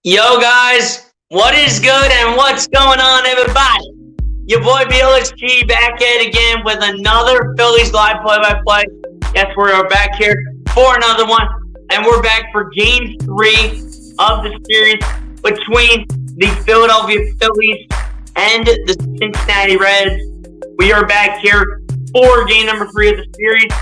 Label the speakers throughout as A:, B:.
A: Yo, guys, what is good and what's going on, everybody? Your boy BLXG back at it again with another Phillies live play-by-play. Yes, we're back here for another one, and we're back for Game 3 of the series between the Philadelphia Phillies and the Cincinnati Reds. We are back here for Game number 3 of the series.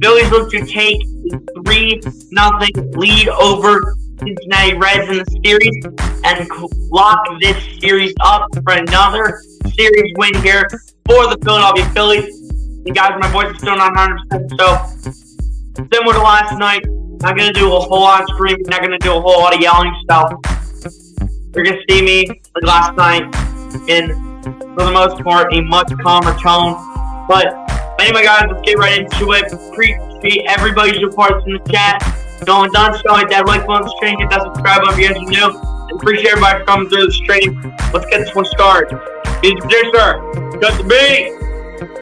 A: Phillies look to take a 3-0 lead over Cincinnati Reds in the series and lock this series up for another series win here for the Philadelphia Phillies. You guys, my voice is still not 100%, so similar to last night, not going to do a whole lot of screaming, not going to do a whole lot of yelling stuff. You're going to see me, like last night, in, for the most part, a much calmer tone. But anyway, guys, let's get right into it. Appreciate everybody's supports in the chat. Going done, so hit that like button on the stream, hit that subscribe button if you guys are new. And appreciate everybody for coming through the stream. Let's get this one started. Music producer, cut the beat.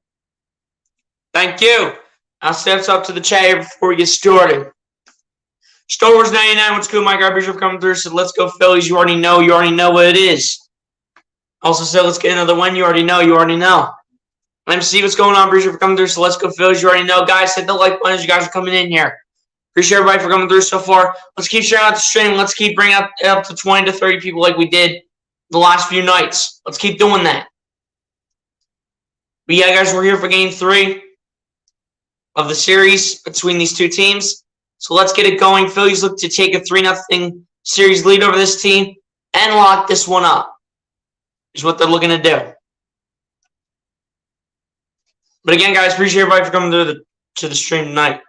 A: Thank you. I'll step up to the chat here before we get started. Star Wars 99, what's good, Mike? I appreciate you for coming through. So let's go, Phillies. You already know what it is. Also said, let's get another win. You already know. MC, what's going on? Appreciate you for coming through. So let's go, Phillies. You already know. Guys, hit the like button as you guys are coming in here. Appreciate everybody for coming through so far. Let's keep sharing out the stream. Let's keep bringing up to 20 to 30 people like we did the last few nights. Let's keep doing that. But yeah, guys, we're here for Game 3 of the series between these two teams. So let's get it going. Phillies look to take a 3-0 series lead over this team and lock this one up, is what they're looking to do. But again, guys, appreciate everybody for coming through to the stream tonight.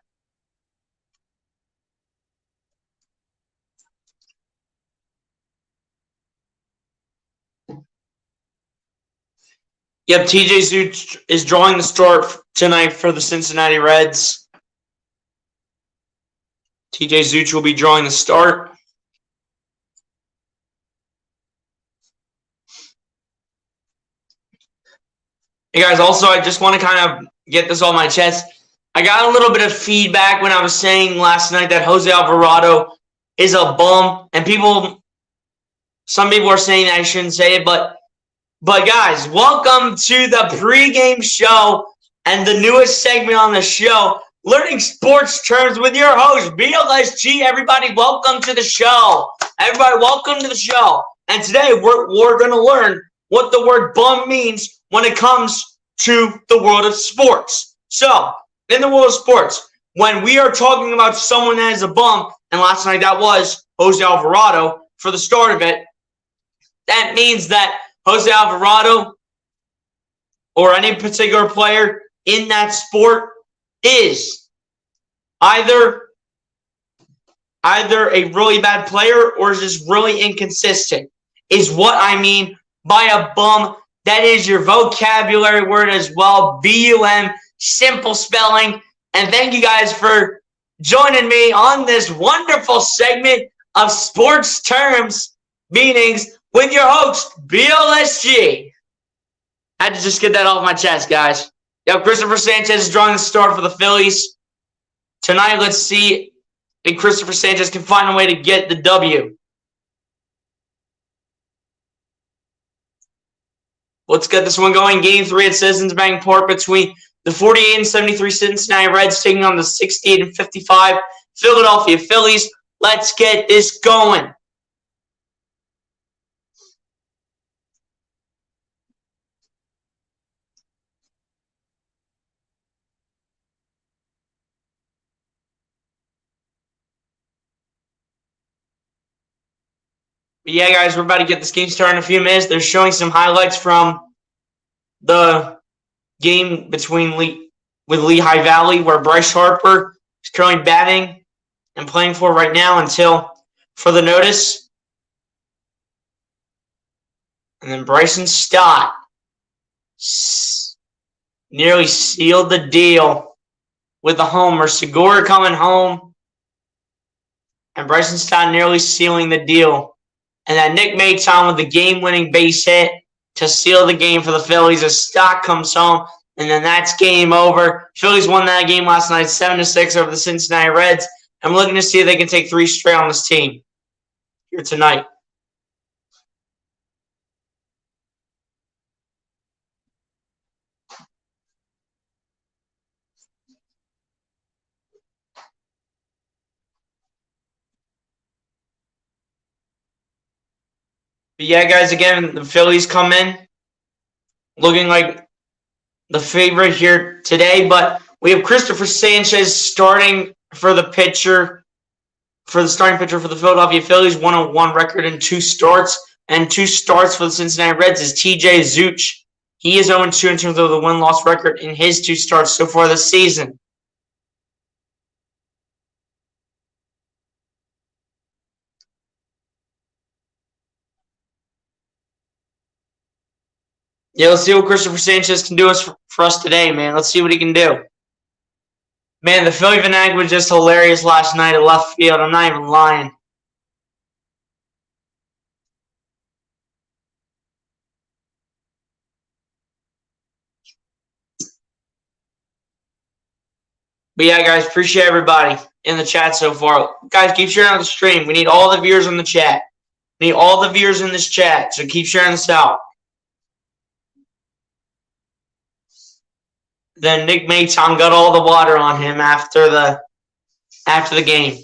A: Yep, TJ Zeuch is drawing the start tonight for the Cincinnati Reds. TJ Zeuch will be drawing the start. Hey, guys, also, I just want to kind of get this off my chest. I got a little bit of feedback when I was saying last night that Jose Alvarado is a bum. And some people are saying that I shouldn't say it, But guys, welcome to the pregame show and the newest segment on the show, Learning Sports Terms with your host, BLSG. Everybody, welcome to the show. Everybody, welcome to the show. And today, we're going to learn what the word bum means when it comes to the world of sports. So, in the world of sports, when we are talking about someone that is a bum, and last night that was Jose Alvarado for the start of it, that means that Jose Alvarado or any particular player in that sport is either a really bad player or is just really inconsistent, is what I mean by a bum. That is your vocabulary word as well, B-U-M, simple spelling. And thank you guys for joining me on this wonderful segment of sports terms, meanings, with your host, BLSG. I had to just get that off my chest, guys. Yep, Christopher Sanchez is drawing the start for the Phillies. Tonight, let's see if Christopher Sanchez can find a way to get the W. Let's get this one going. Game 3 at Citizens Bank Park between the 48-73 Cincinnati Reds taking on the 68-55 Philadelphia Phillies. Let's get this going. But yeah, guys, we're about to get this game started in a few minutes. They're showing some highlights from the game between Lehigh Valley, where Bryce Harper is currently batting and playing for right now until further notice. And then Bryson Stott nearly sealed the deal with a homer. Segura coming home, and Bryson Stott nearly sealing the deal. And then Nick Maton with the game-winning base hit to seal the game for the Phillies as Stott comes home, and then that's game over. Phillies won that game last night 7-6 over the Cincinnati Reds. I'm looking to see if they can take 3 straight on this team. here tonight. But yeah, guys, again, the Phillies come in looking like the favorite here today, but we have Christopher Sanchez starting for the starting pitcher for the Philadelphia Phillies, 101 record in 2 starts, and 2 starts for the Cincinnati Reds is TJ Zeuch. He is 0-2 in terms of the win-loss record in his 2 starts so far this season. Yeah, let's see what Christopher Sanchez can do for us today, man. Let's see what he can do. Man, the Philly fanatic was just hilarious last night at left field. I'm not even lying. But yeah, guys, appreciate everybody in the chat so far. Guys, keep sharing out the stream. We need all the viewers in the chat. We need all the viewers in this chat, so keep sharing this out. Then Nick Maton got all the water on him after the game.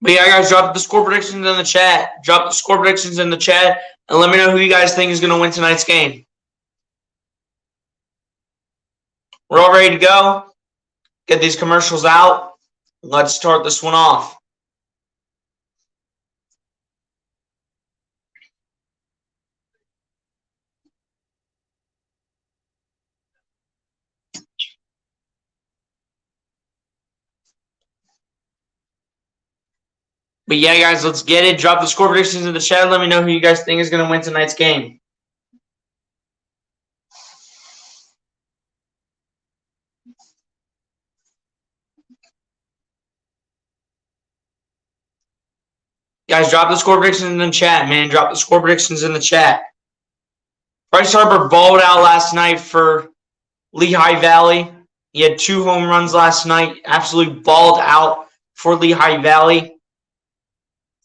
A: But yeah, guys, drop the score predictions in the chat. Drop the score predictions in the chat, and let me know who you guys think is going to win tonight's game. We're all ready to go. Get these commercials out. Let's start this one off. But yeah, guys, let's get it. Drop the score predictions in the chat. Let me know who you guys think is going to win tonight's game. Guys, drop the score predictions in the chat, man. Drop the score predictions in the chat. Bryce Harper balled out last night for Lehigh Valley. He had 2 home runs last night. Absolutely balled out for Lehigh Valley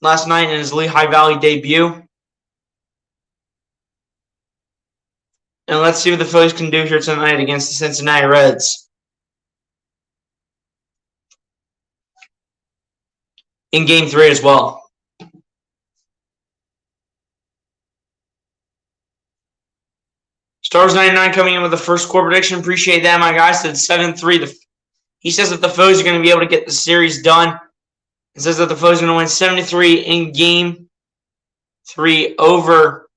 A: last night in his Lehigh Valley debut. And let's see what the Phillies can do here tonight against the Cincinnati Reds. In Game 3 as well. Stars99 coming in with the first score prediction. Appreciate that, my guy. Said 7-3. He says that the Phillies are going to be able to get the series done. He says that the Phillies are going to win 73 in Game 3 over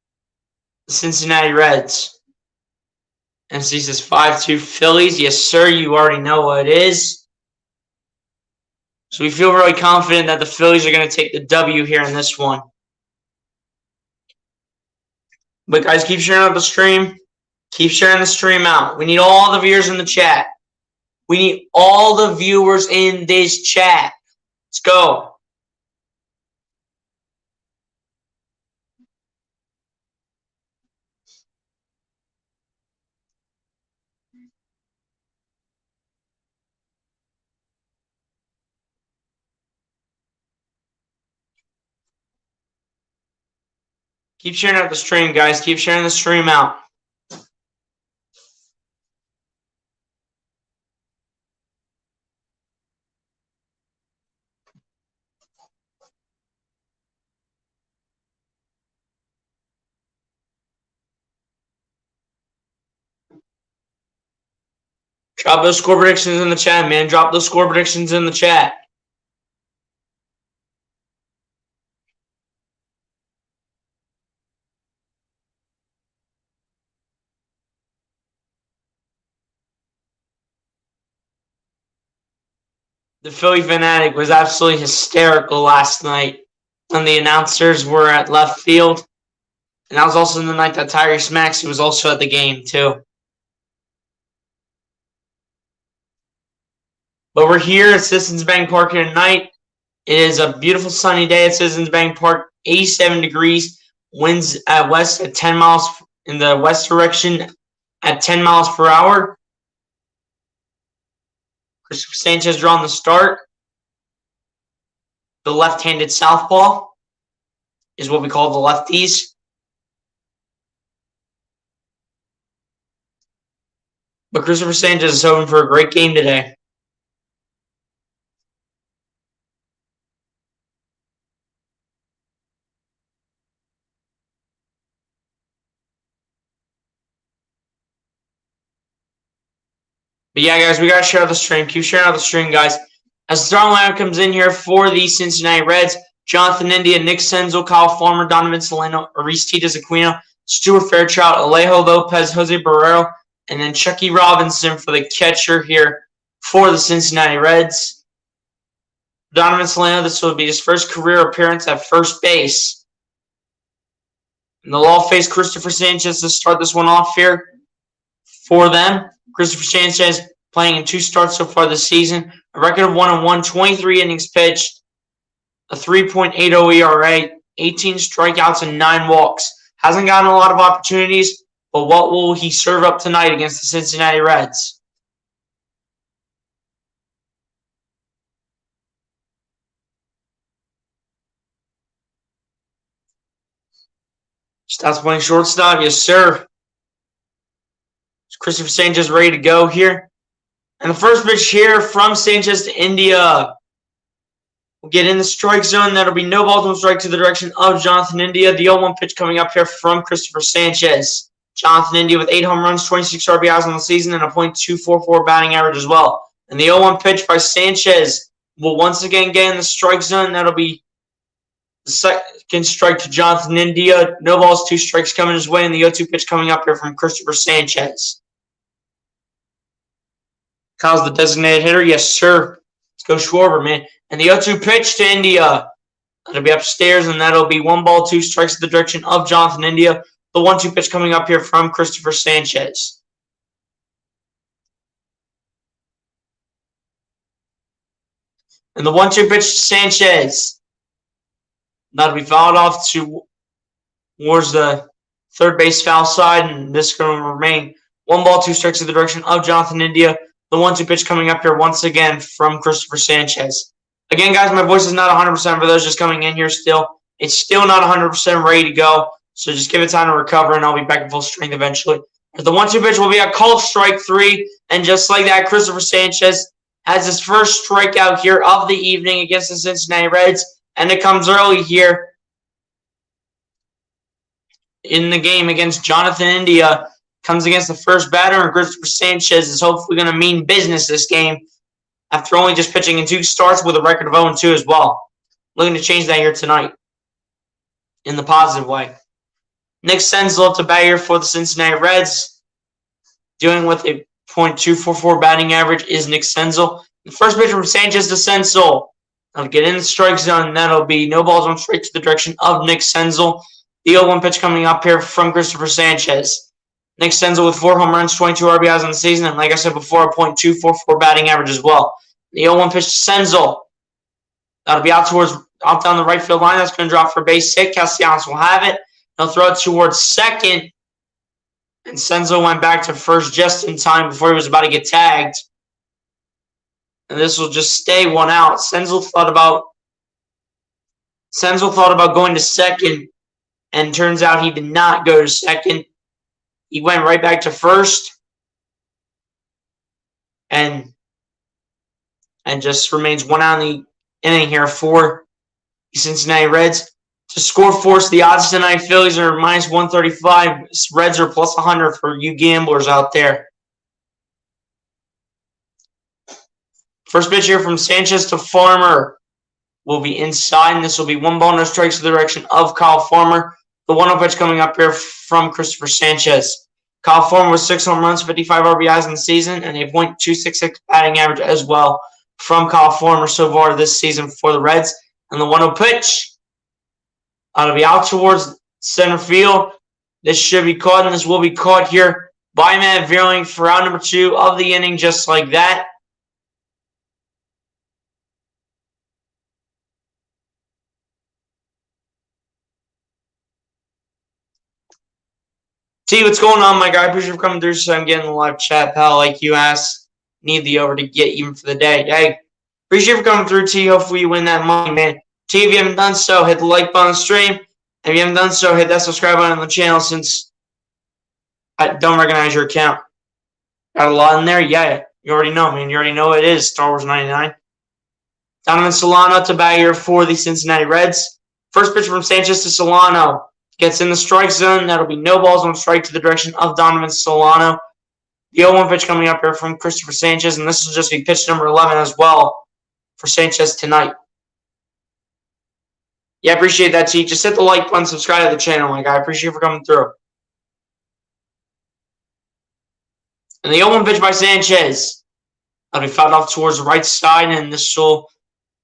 A: the Cincinnati Reds. And so he says 5-2 Phillies. Yes, sir. You already know what it is. So we feel really confident that the Phillies are going to take the W here in this one. But guys, keep sharing out the stream. Keep sharing the stream out. We need all the viewers in the chat. We need all the viewers in this chat. Let's go. Keep sharing out the stream, guys. Keep sharing the stream out. Drop those score predictions in the chat, man. Drop those score predictions in the chat. The Philly fanatic was absolutely hysterical last night when the announcers were at left field. And that was also the night that Tyrese Maxey was also at the game, too. But we're here at Citizens Bank Park here tonight. It is a beautiful sunny day at Citizens Bank Park, 87 degrees, winds at west at 10 miles in the west direction at 10 miles per hour. Christopher Sanchez drawing the start. The left-handed southpaw is what we call the lefties. But Christopher Sanchez is hoping for a great game today. But yeah, guys, we got to share the stream. Keep sharing out the stream, guys. As the starting lineup comes in here for the Cincinnati Reds, Jonathan India, Nick Senzel, Kyle Farmer, Donovan Solano, Aristides Aquino, Stuart Fairchild, Alejo Lopez, Jose Barrero, and then Chucky Robinson for the catcher here for the Cincinnati Reds. Donovan Solano, this will be his first career appearance at first base. And they'll all face Christopher Sanchez to start this one off here for them. Christopher Sanchez playing in 2 starts so far this season. A record of 1-1, 23 innings pitched, a 3.80 ERA, 18 strikeouts, and 9 walks. Hasn't gotten a lot of opportunities, but what will he serve up tonight against the Cincinnati Reds? Stops playing shortstop. Yes, sir. Christopher Sanchez ready to go here. And the first pitch here from Sanchez to India. We'll get in the strike zone. That'll be no balls, no strike to the direction of Jonathan India. The 0-1 pitch coming up here from Christopher Sanchez. Jonathan India with 8 home runs, 26 RBIs on the season, and a .244 batting average as well. And the 0-1 pitch by Sanchez will once again get in the strike zone. That'll be the second strike to Jonathan India. No balls, 2 strikes coming his way. And the 0-2 pitch coming up here from Christopher Sanchez. Kyle's the designated hitter. Yes, sir. Let's go Schwarber, man. And the 0-2 pitch to India. That'll be upstairs, and that'll be 1 ball, 2 strikes in the direction of Jonathan India. The 1-2 pitch coming up here from Christopher Sanchez. And the 1-2 pitch to Sanchez. That'll be fouled off towards the third base foul side, and this is going to remain 1 ball, 2 strikes in the direction of Jonathan India. The 1-2 pitch coming up here once again from Christopher Sanchez. Again, guys, my voice is not 100% for those just coming in here still. It's still not 100% ready to go, so just give it time to recover, and I'll be back in full strength eventually. But the 1-2 pitch will be a called strike 3, and just like that, Christopher Sanchez has his first strikeout here of the evening against the Cincinnati Reds, and it comes early here in the game against Jonathan India. Comes against the first batter, and Christopher Sanchez is hopefully going to mean business this game after only just pitching in 2 starts with a record of 0-2 as well. Looking to change that here tonight in the positive way. Nick Senzel up to bat here for the Cincinnati Reds. Dealing with a .244 batting average is Nick Senzel. The first pitch from Sanchez to Senzel. That'll get in the strike zone, and that'll be no balls, 1 strike to the direction of Nick Senzel. The 0-1 pitch coming up here from Christopher Sanchez. Nick Senzel with 4 home runs, 22 RBIs on the season, and like I said before, a .244 batting average as well. The 0-1 pitch to Senzel. That'll be out down the right field line. That's going to drop for a base hit. Castellanos will have it. He'll throw it towards second, and Senzel went back to first just in time before he was about to get tagged. And this will just stay 1 out. Senzel thought about going to second, and turns out he did not go to second. He went right back to first, and just remains 1 out in the inning here for the Cincinnati Reds. To score force, the odds tonight, Phillies are -135. Reds are +100 for you gamblers out there. First pitch here from Sanchez to Farmer will be inside, and this will be 1 ball, no strikes to the direction of Kyle Farmer. The 1-0 pitch coming up here from Christopher Sanchez. Kyle Farmer with 6 home runs, 55 RBIs in the season, and a .266 batting average as well from Kyle Farmer so far this season for the Reds. And the 1-0 pitch, that'll be out towards center field. This should be caught, and this will be caught here by Matt Vierling for out number 2 of the inning, just like that. T, what's going on, my guy? I appreciate you for coming through. So I'm getting the live chat, pal. Like you asked, need the over to get even for the day. Hey, appreciate you for coming through, T. Hopefully you win that money, man. T, if you haven't done so, hit the like button on the stream. If you haven't done so, hit that subscribe button on the channel since I don't recognize your account. Got a lot in there? Yeah, you already know, man. You already know what it is. Star Wars 99. Donovan Solano to bat here for the Cincinnati Reds. First pitch from Sanchez to Solano. Gets in the strike zone. That'll be no balls on strike to the direction of Donovan Solano. The 0-1 pitch coming up here from Christopher Sanchez, and this will just be pitch number 11 as well for Sanchez tonight. Yeah, appreciate that, T. Just hit the like button, subscribe to the channel, my guy. Appreciate you for coming through. And the 0-1 pitch by Sanchez. That'll be fouled off towards the right side, and this will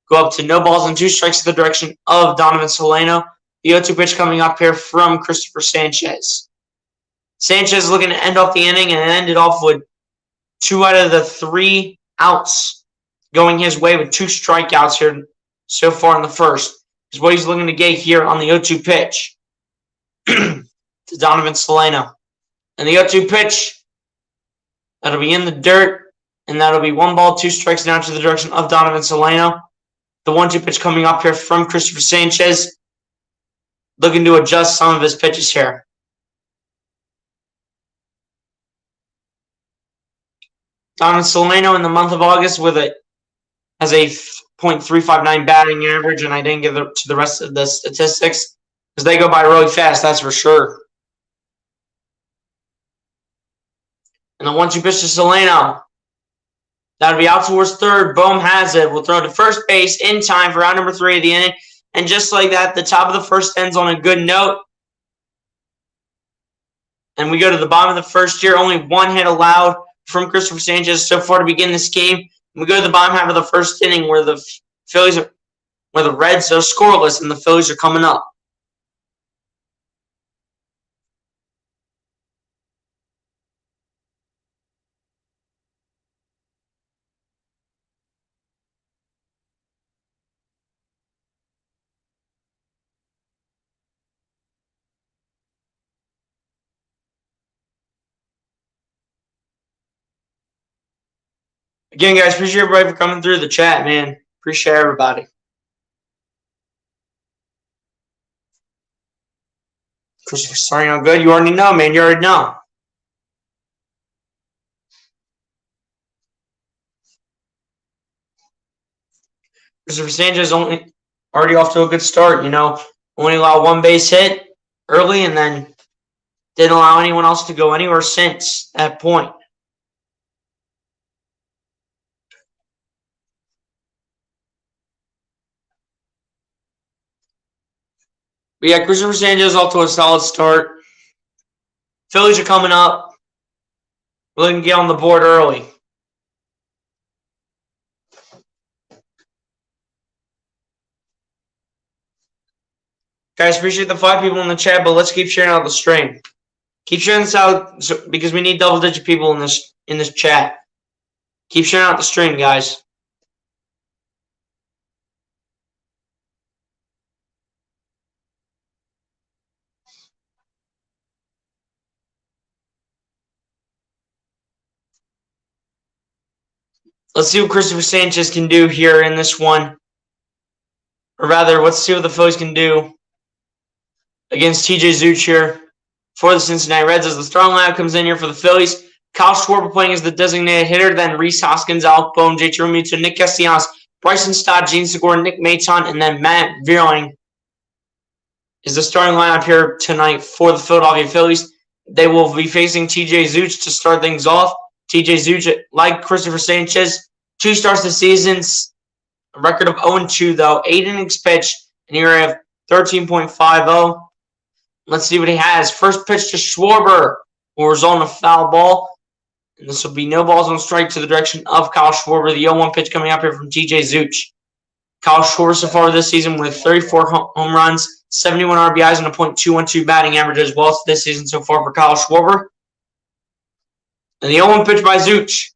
A: go up to no balls and 2 strikes to the direction of Donovan Solano. The 0-2 pitch coming up here from Christopher Sanchez. Sanchez looking to end off the inning and end it off with 2 out of the 3 outs going his way with 2 strikeouts here so far in the first. Is what he's looking to get here on the 0-2 pitch to Donovan Solano. And the 0-2 pitch, that'll be in the dirt, and that'll be 1 ball, 2 strikes down to the direction of Donovan Solano. The 1-2 pitch coming up here from Christopher Sanchez, looking to adjust some of his pitches here. Donovan Solano in the month of August has a .359 batting average, and I didn't get to the rest of the statistics because they go by really fast, that's for sure. And the 1-2 pitch to Solano. That'll be out towards third. Bohm has it. We'll throw to first base in time for round number 3 of the inning. And just like that, the top of the first ends on a good note. And we go to the bottom of the first here. Only 1 hit allowed from Christopher Sanchez so far to begin this game. We go to the bottom half of the first inning where the Reds are scoreless and the Phillies are coming up. Again, guys, appreciate everybody for coming through the chat, man. Appreciate everybody. Christopher starting out good. You already know, man. You already know. Christopher Sanchez already off to a good start, you know. Only allowed 1 base hit early and then didn't allow anyone else to go anywhere since that point. But yeah, Christopher Sanchez off to a solid start. Phillies are coming up. We're looking to get on the board early. Guys, appreciate the 5 people in the chat, but let's keep sharing out the stream. Keep sharing this out because we need double-digit people in this chat. Keep sharing out the stream, guys. Let's see what Christopher Sanchez can do here in this one. Or rather, let's see what the Phillies can do against TJ Zuch here for the Cincinnati Reds as the starting lineup comes in here for the Phillies. Kyle Schwarber playing as the designated hitter, then Rhys Hoskins, Alec Bohm, JT Realmuto, Nick Castellanos, Bryson Stott, Gene Segura, Nick Maton, and then Matt Vierling is the starting lineup here tonight for the Philadelphia Phillies. They will be facing TJ Zuch to start things off. TJ Zuch, like Christopher Sanchez, 2 starts this season, a record of 0-2 though, 8 innings pitched, and here I have 13.50. Let's see what he has. First pitch to Schwarber will result in a foul ball. And this will be no balls on strike to the direction of Kyle Schwarber. The 0-1 pitch coming up here from TJ Zuch. Kyle Schwarber so far this season with 34 home runs, 71 RBIs, and a .212 batting average as well this season so far for Kyle Schwarber. And the 0-1 pitch by Zuch.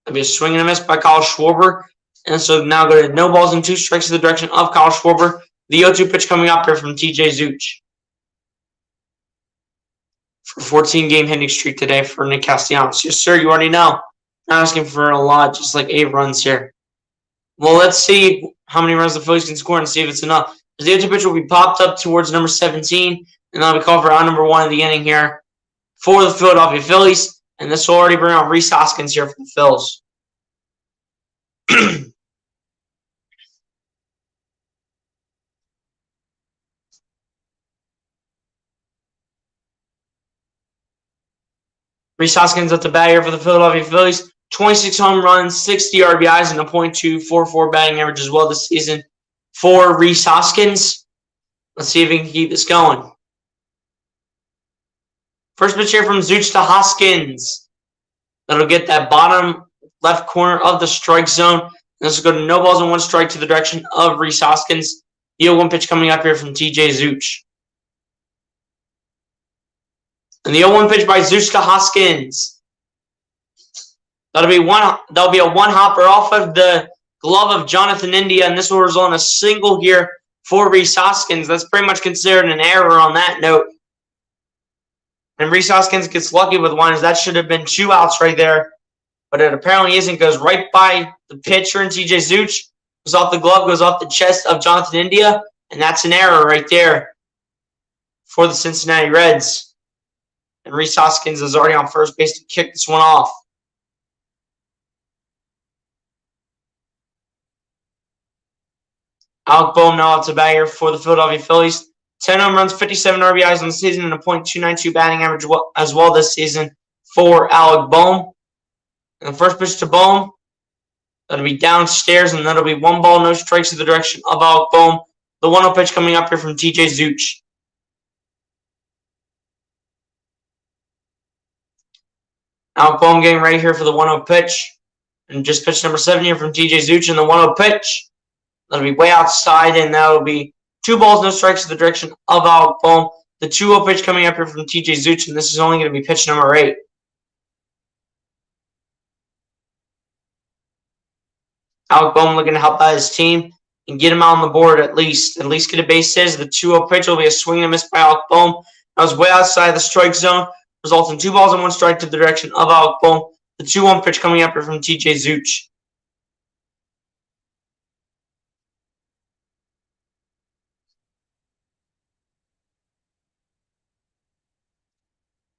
A: That'll be a swing and a miss by Kyle Schwarber. And so now go to no balls and 2 strikes to the direction of Kyle Schwarber. The 0-2 pitch coming up here from TJ Zuch. for 14-game hitting streak today for Nick Castellanos. Yes, sir, you already know. Not asking for a lot, just like 8 runs here. Well, let's see how many runs the Phillies can score and see if it's enough. The 0-2 pitch will be popped up towards number 17, and that'll be called for out number 1 of the inning here for the Philadelphia Phillies. And this will already bring on Rhys Hoskins here for the Phils. Rhys Hoskins at the bat here for the Philadelphia Phillies. 26 home runs, 60 RBIs, and a .244 batting average as well this season for Rhys Hoskins. Let's see if we can keep this going. First pitch here from Zuch to Hoskins. That'll get that bottom left corner of the strike zone. This will go to no balls and 1 strike to the direction of Rhys Hoskins. The 0-1 pitch coming up here from TJ Zuch. And the 0-1 pitch by Zuch to Hoskins. That'll be a one-hopper off of the glove of Jonathan India, and this will result in a single here for Rhys Hoskins. That's pretty much considered an error on that note. And Rhys Hoskins gets lucky with one, as that should have been 2 outs right there. But it apparently isn't. Goes right by the pitcher and TJ Zuch. Goes off the glove, goes off the chest of Jonathan India. And that's an error right there for the Cincinnati Reds. And Rhys Hoskins is already on first base to kick this one off. Alec Boehm now up to bat here for the Philadelphia Phillies. 10 home runs, 57 RBIs on the season, and a .292 batting average as well this season for Alec Boehm. And the first pitch to Boehm, that'll be downstairs, and that'll be 1 ball, no strikes to the direction of Alec Boehm. The 1-0 pitch coming up here from TJ Zuch. Alec Boehm getting right here for the 1-0 pitch. And just pitch number 7 here from TJ Zuch, and the 1-0 pitch. That'll be way outside, and that'll be 2 balls, no strikes to the direction of Alec Boehm. The 2-0 pitch coming up here from TJ Zuch, and this is only going to be pitch number 8. Alec Boehm looking to help out his team and get him out on the board at least. At least get a base hit. The 2-0 pitch will be a swing and a miss by Alec Boehm. That was way outside the strike zone, resulting in 2 balls and 1 strike to the direction of Alec Boehm. The 2-1 pitch coming up here from TJ Zuch.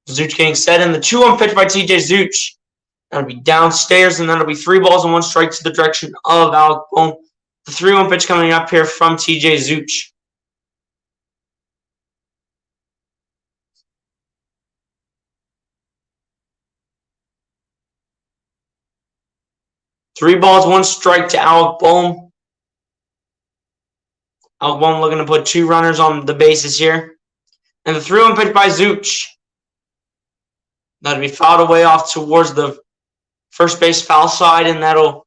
A: Zuch getting set, and the 2-1 pitch by TJ Zuch. That'll be downstairs, and that'll be 3 balls and 1 strike to the direction of Alec Boehm. The 3-1 pitch coming up here from TJ Zuch. Three balls, 1 strike to Alec Boehm. Alec Boehm looking to put 2 runners on the bases here. And the 3-1 pitch by Zuch. That'll be fouled away off towards the first base foul side, and that'll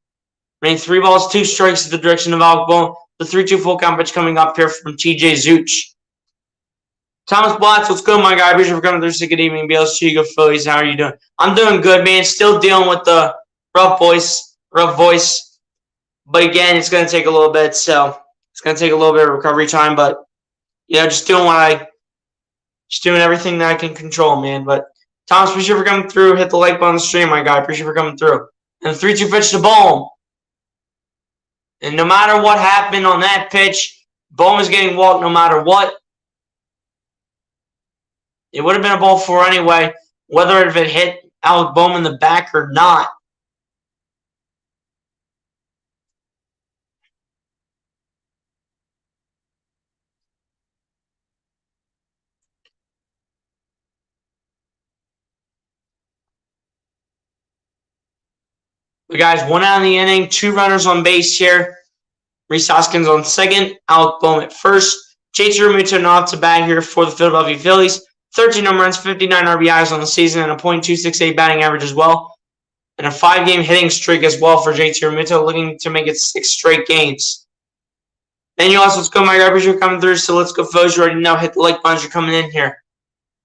A: remain 3 balls, 2 strikes to the direction of Alec Boehm. The 3-2 full count pitch coming up here from TJ Zuch. Thomas Blatz, what's good, my guy? Appreciate you for coming through. Good evening, BLS Phillies. How are you doing? I'm doing good, man. Still dealing with the rough voice. But again, it's going to take a little bit, so it's going to take a little bit of recovery time. But, just doing everything that I can control, man. But Thomas, appreciate you for coming through. Hit the like button on the stream, my guy. Appreciate you for coming through. And the 3-2 pitch to Boehm. And no matter what happened on that pitch, Boehm is getting walked no matter what. It would have been a ball 4 anyway, whether if it hit Alec Boehm in the back or not. The guys, 1 out in the inning, 2 runners on base here. Rhys Hoskins on second, Alec Boehm at first. JT Realmuto now up to bat here for the Philadelphia Phillies. 13 home runs, 59 RBIs on the season, and a .268 batting average as well. And a 5-game hitting streak as well for JT Realmuto, looking to make it 6 straight games. Daniel, let's go, my guy. Appreciate you coming through. So let's go, folks. You already know. Hit the like button as you're coming in here.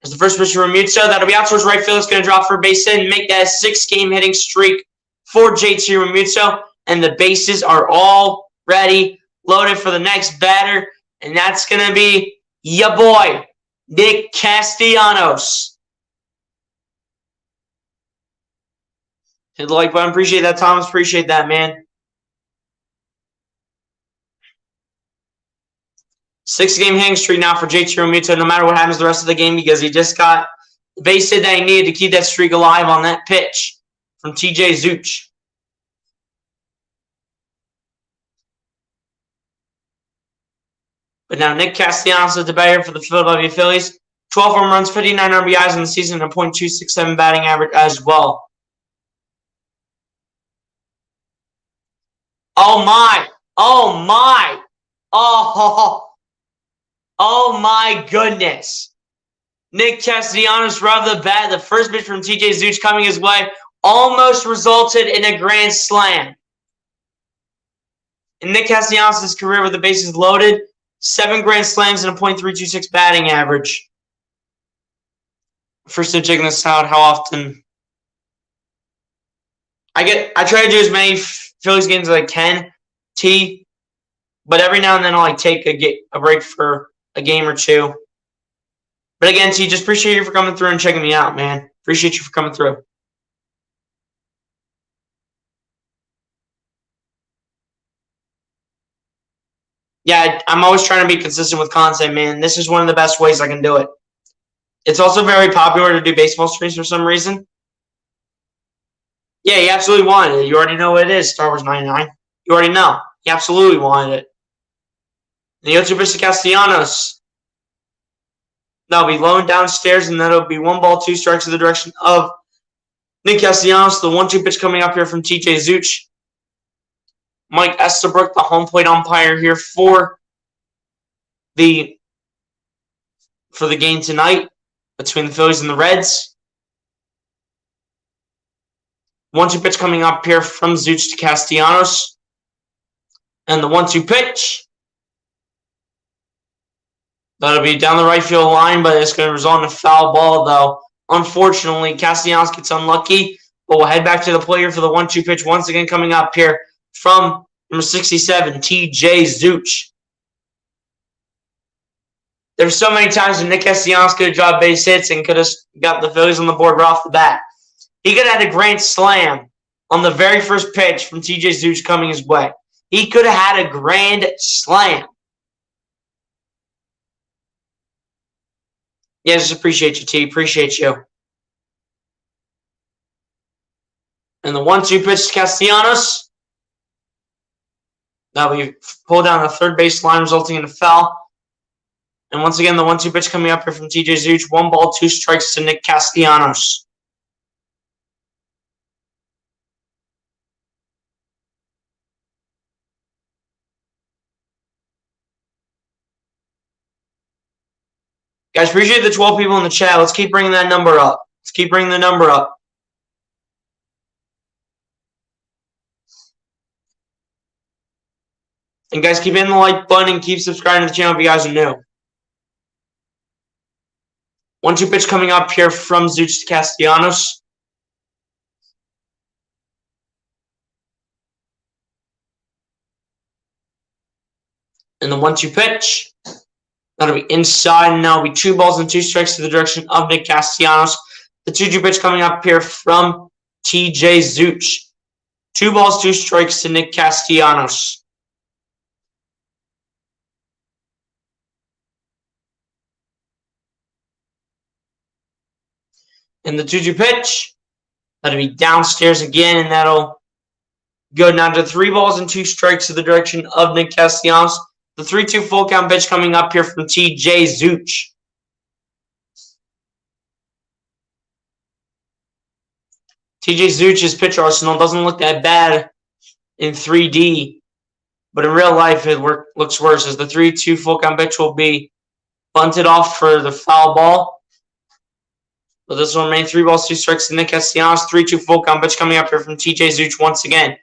A: As the first pitch to Realmuto, that'll be out towards right field. It's going to drop for a base hit and make that a 6-game hitting streak for JT Realmuto. And the bases are all ready, loaded for the next batter. And that's going to be your boy, Nick Castellanos. Hit the like button. Appreciate that, Thomas. Appreciate that, man. 6-game hitting streak now for JT Realmuto, no matter what happens the rest of the game, because he just got the base hit that he needed to keep that streak alive on that pitch from TJ Zeuch. But now Nick Castellanos is the batter for the Philadelphia Phillies. 12 home runs, 59 RBIs in the season, and a .267 batting average as well. Oh my! Oh my! Oh my goodness! Nick Castellanos right off the bat, the first pitch from TJ Zeuch coming his way, almost resulted in a grand slam. In Nick Castellanos' career with the bases loaded, 7 grand slams and a .326 batting average. First time checking this out, how often I try to do as many Phillies games as I can, but every now and then I'll take a break for a game or two. But again, T, just appreciate you for coming through and checking me out, man. Appreciate you for coming through. Yeah, I'm always trying to be consistent with content, man. This is one of the best ways I can do it. It's also very popular to do baseball streams for some reason. Yeah, you absolutely wanted it. You already know what it is, Star Wars 99. You already know. You absolutely wanted it. And the 0-2 pitch to Castellanos. That'll be low and downstairs, and that'll be 1 ball, 2 strikes in the direction of Nick Castellanos. The 1-2 pitch coming up here from TJ Zeuch. Mike Estabrook, the home plate umpire here for the game tonight between the Phillies and the Reds. 1-2 pitch coming up here from Zeuch to Castellanos. And the 1-2 pitch. That'll be down the right field line, but it's going to result in a foul ball, though. Unfortunately, Castellanos gets unlucky, but we'll head back to the player for the 1-2 pitch once again coming up here from number 67, TJ Zeuch. There's so many times when Nick Castellanos could have dropped base hits and could have got the Phillies on the board right off the bat. He could have had a grand slam on the very first pitch from TJ Zeuch coming his way. He could have had a grand slam. Yeah, just appreciate you, T. Appreciate you. And the 1-2 pitch to Castellanos. That'll be pulled down the third base line, resulting in a foul. And once again, the 1-2 pitch coming up here from TJ Zeuch. 1 ball, 2 strikes to Nick Castellanos. Guys, appreciate the 12 people in the chat. Let's keep bringing that number up. Let's keep bringing the number up. And guys, keep hitting the like button and keep subscribing to the channel if you guys are new. 1-2 pitch coming up here from Zeuch to Castellanos. And the 1-2 pitch. That'll be inside, and that'll be 2 balls and 2 strikes to the direction of Nick Castellanos. The 2-2 pitch coming up here from TJ Zeuch. 2 balls, 2 strikes to Nick Castellanos. And the 2-2 pitch, that'll be downstairs again, and that'll go down to 3 balls and 2 strikes to the direction of Nick Castellanos. The 3-2 full count pitch coming up here from TJ Zeuch. TJ Zeuch's pitch arsenal doesn't look that bad in 3D, but in real life it looks worse, as the 3-2 full count pitch will be bunted off for the foul ball. But this will remain 3 balls, 2 strikes to Nick Castellanos. 3-2 full count pitch coming up here from TJ Zeuch once again.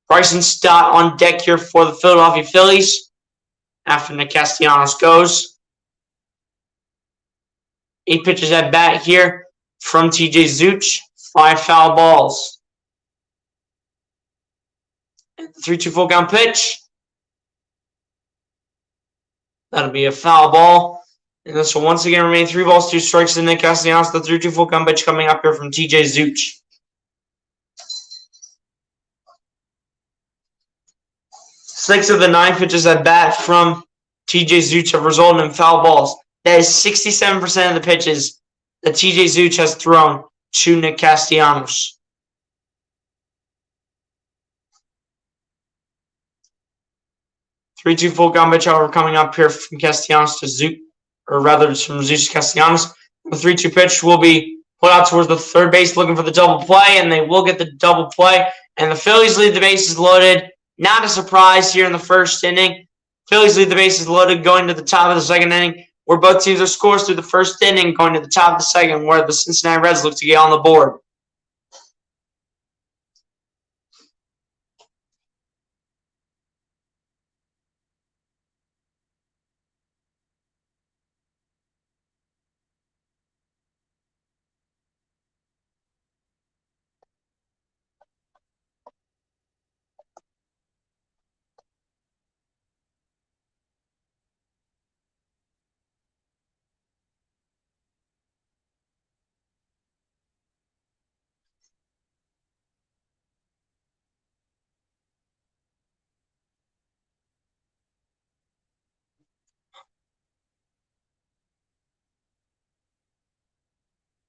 A: Bryson Stott on deck here for the Philadelphia Phillies after Nick Castellanos goes. 8 pitches at bat here from TJ Zeuch. 5 foul balls. And the 3-2 full count pitch. That'll be a foul ball. And this will once again remain 3 balls, 2 strikes to Nick Castellanos. The 3-2 full count pitch coming up here from TJ Zeuch. 6 of the 9 pitches at bat from TJ Zeuch have resulted in foul balls. That is 67% of the pitches that TJ Zeuch has thrown to Nick Castellanos. Three-two full count pitch, however, coming up here from Castellanos to Zeuch, or rather from Zeuch to Castellanos. The 3-2 pitch will be put out towards the third base, looking for the double play, and they will get the double play. And the Phillies lead the bases loaded. Not a surprise here in the first inning. Phillies lead the bases loaded going to the top of the second inning, where both teams are scores through the first inning, going to the top of the second, where the Cincinnati Reds look to get on the board.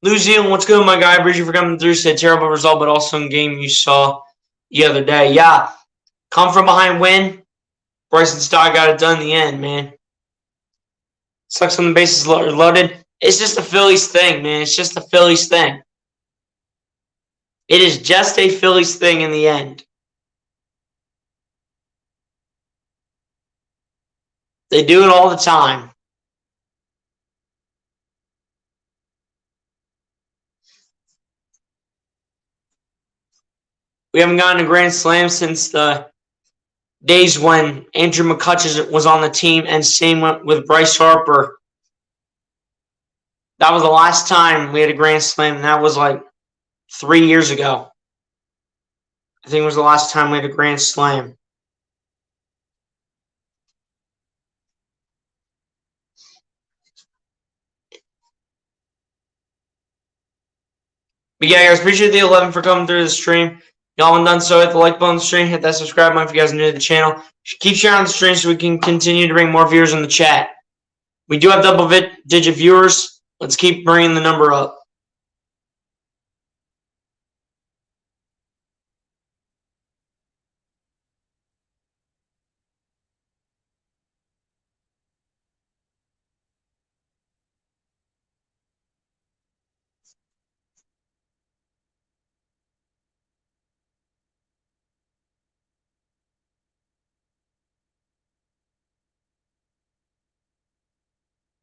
A: New Zealand, what's good, my guy? Appreciate you for coming through. Said terrible result, but also a game you saw the other day. Yeah, come from behind win. Bryson Stott got it done in the end, man. Sucks when the bases are loaded. It's just a Phillies thing, man. It's just a Phillies thing. It is just a Phillies thing in the end. They do it all the time. We haven't gotten a grand slam since the days when Andrew McCutcheon was on the team, and same with Bryce Harper. That was the last time we had a grand slam, and that was like 3 years ago. I think it was the last time we had a grand slam. But yeah, guys, appreciate the 11 for coming through the stream. Y'all haven't done so, hit the like button on the stream, hit that subscribe button if you guys are new to the channel. Keep sharing the stream so we can continue to bring more viewers in the chat. We do have double-digit viewers. Let's keep bringing the number up.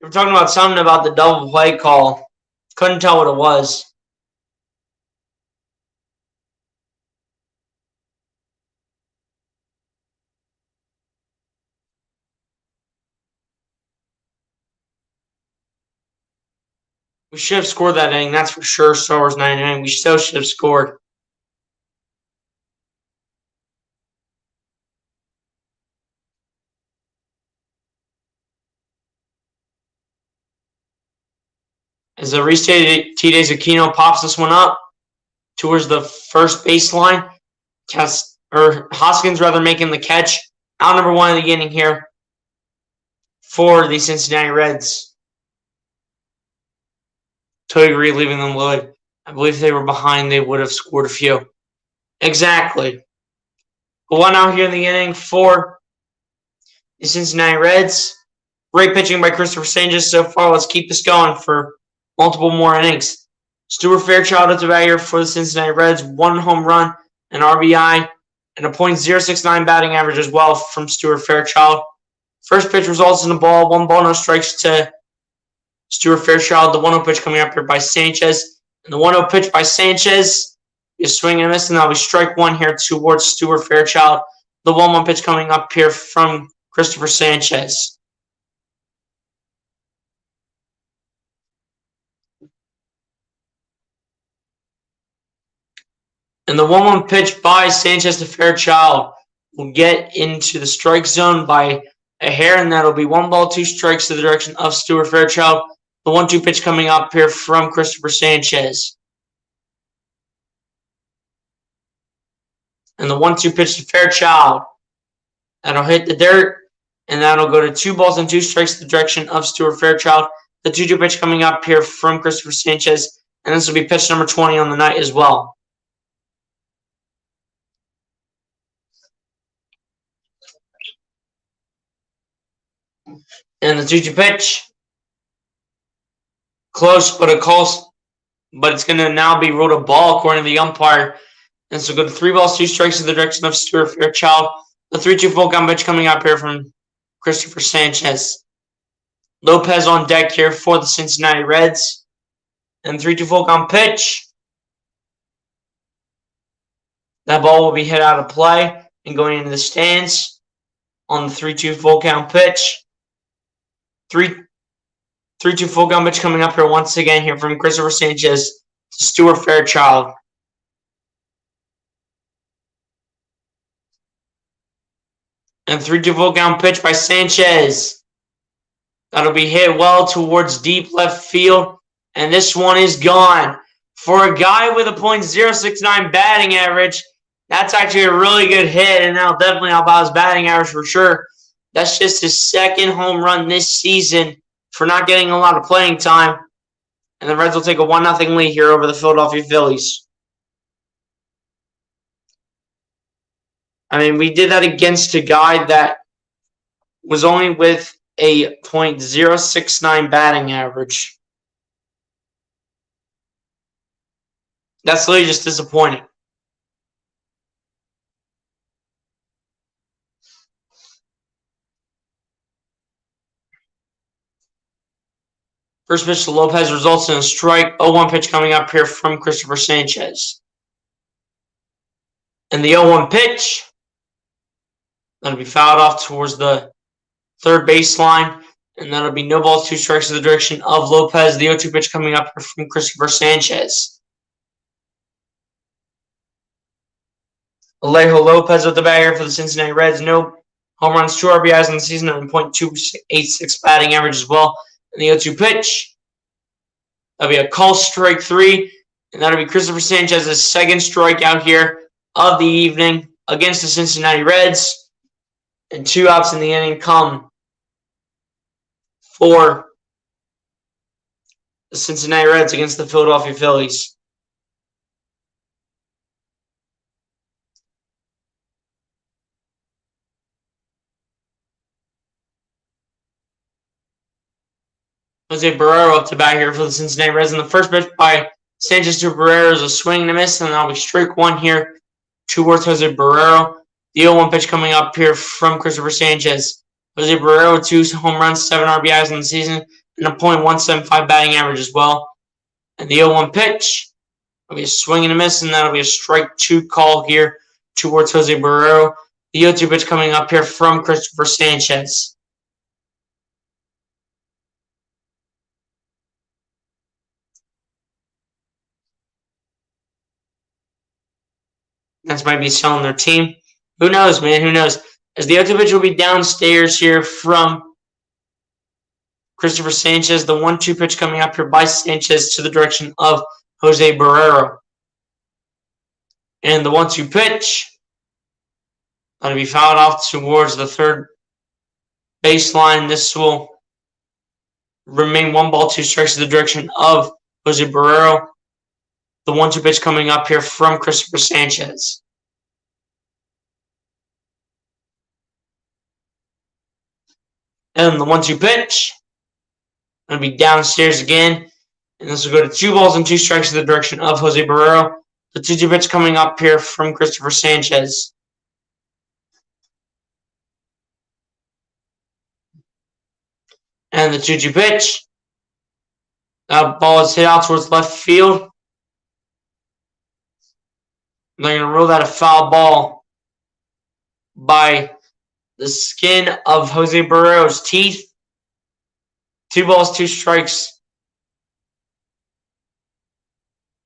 A: We were talking about something about the double play call. Couldn't tell what it was. We should have scored that inning, that's for sure. Star Wars 99. We still should have scored. As the restated T-Day Zucchino pops this one up towards the first baseline. Hoskins making the catch. Out number 1 of the inning here for the Cincinnati Reds. Totally agree, leaving them loaded. I believe if they were behind, they would have scored a few. Exactly. But one out here in the inning for the Cincinnati Reds. Great pitching by Christopher Sanchez so far. Let's keep this going for multiple more innings. Stuart Fairchild at the bat here for the Cincinnati Reds. 1 home run, an RBI, and a .069 batting average as well from Stuart Fairchild. First pitch results in a ball. 1 ball, no strikes to Stuart Fairchild. The 1-0 pitch coming up here by Sanchez. And the 1-0 pitch by Sanchez is swing and a miss, and that'll be strike 1 here towards Stuart Fairchild. The 1-1 pitch coming up here from Christopher Sanchez. And the 1-1 pitch by Sanchez to Fairchild will get into the strike zone by a hair, and that'll be 1 ball, 2 strikes to the direction of Stuart Fairchild. The 1-2 pitch coming up here from Christopher Sanchez. And the 1-2 pitch to Fairchild That'll hit the dirt, and that'll go to 2 balls and 2 strikes in the direction of Stuart Fairchild. The 2-2 pitch coming up here from Christopher Sanchez, and this will be pitch number 20 on the night as well. And the 2-2 pitch, close, but it's going to now be ruled a ball according to the umpire. And so go to 3 balls, 2 strikes in the direction of Stuart Fairchild. The 3-2 full count pitch coming up here from Christopher Sanchez. Lopez on deck here for the Cincinnati Reds. And 3-2 full count pitch. That ball will be hit out of play and going into the stands on the 3-2 full count pitch. 3-2 full count pitch coming up here once again here from Christopher Sanchez to Stuart Fairchild. And 3-2 full count pitch by Sanchez. That'll be hit well towards deep left field. And this one is gone. For a guy with a .069 batting average, that's actually a really good hit. And that'll definitely help out his batting average for sure. That's just his second home run this season for not getting a lot of playing time. And the Reds will take a 1-0 lead here over the Philadelphia Phillies. I mean, we did that against a guy that was only with a .069 batting average. That's really just disappointing. First pitch to Lopez results in a strike. 0-1 pitch coming up here from Christopher Sanchez. And the 0-1 pitch, that'll be fouled off towards the third baseline. And that'll be no balls, 2 strikes in the direction of Lopez. The 0-2 pitch coming up here from Christopher Sanchez. Alejo Lopez with the bat here for the Cincinnati Reds. No home runs, 2 RBIs in the season, and .286 batting average as well. And the 0-2 pitch, that'll be a call strike 3. And that'll be Christopher Sanchez's second strikeout here of the evening against the Cincinnati Reds. And 2 outs in the inning come for the Cincinnati Reds against the Philadelphia Phillies. Jose Barrero up to bat here for the Cincinnati Reds. And the first pitch by Sanchez to Barrero is a swing and a miss, and that'll be strike 1 here towards Jose Barrero. The 0-1 pitch coming up here from Christopher Sanchez. Jose Barrero, 2 home runs, 7 RBIs in the season, and a .175 batting average as well. And the 0-1 pitch will be a swing and a miss, and that'll be a strike 2 call here towards Jose Barrero. The 0-2 pitch coming up here from Christopher Sanchez. That's might be selling their team. Who knows, man? Who knows? As the 0-2 pitch will be downstairs here from Christopher Sanchez. The 1-2 pitch coming up here by Sanchez to the direction of Jose Barrero. And the 1-2 pitch, that'll be fouled off towards the third baseline. This will remain 1 ball, 2 strikes in the direction of Jose Barrero. The 1-2 pitch coming up here from Christopher Sanchez. And the 1-2 pitch, going to be downstairs again. And this will go to 2 balls and 2 strikes in the direction of Jose Barrero. The 2-2 pitch coming up here from Christopher Sanchez. And the 2-2 pitch. That ball is hit out towards left field. They're going to rule that a foul ball by the skin of Jose Barrero's teeth. 2 balls, 2 strikes.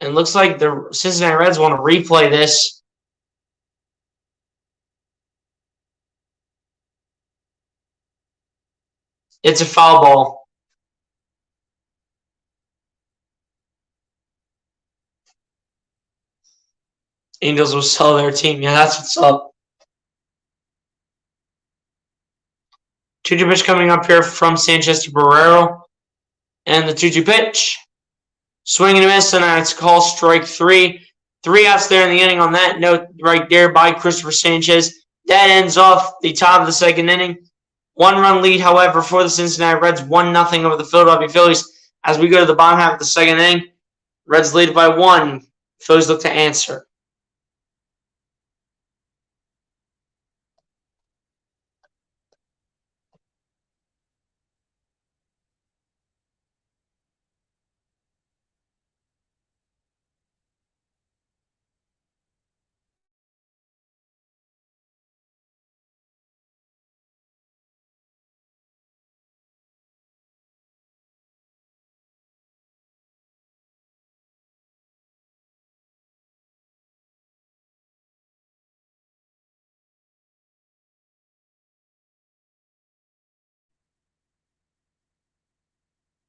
A: And looks like the Cincinnati Reds want to replay this. It's a foul ball. Angels will sell their team. Yeah, that's what's up. 2-2 pitch coming up here from Sanchez to Barrero. And the 2-2 pitch. Swing and a miss, and it's called strike 3. 3 outs there in the inning on that note right there by Christopher Sanchez. That ends off the top of the second inning. 1-run lead, however, for the Cincinnati Reds. 1-0 over the Philadelphia Phillies. As we go to the bottom half of the second inning, Reds lead by 1. Phillies look to answer.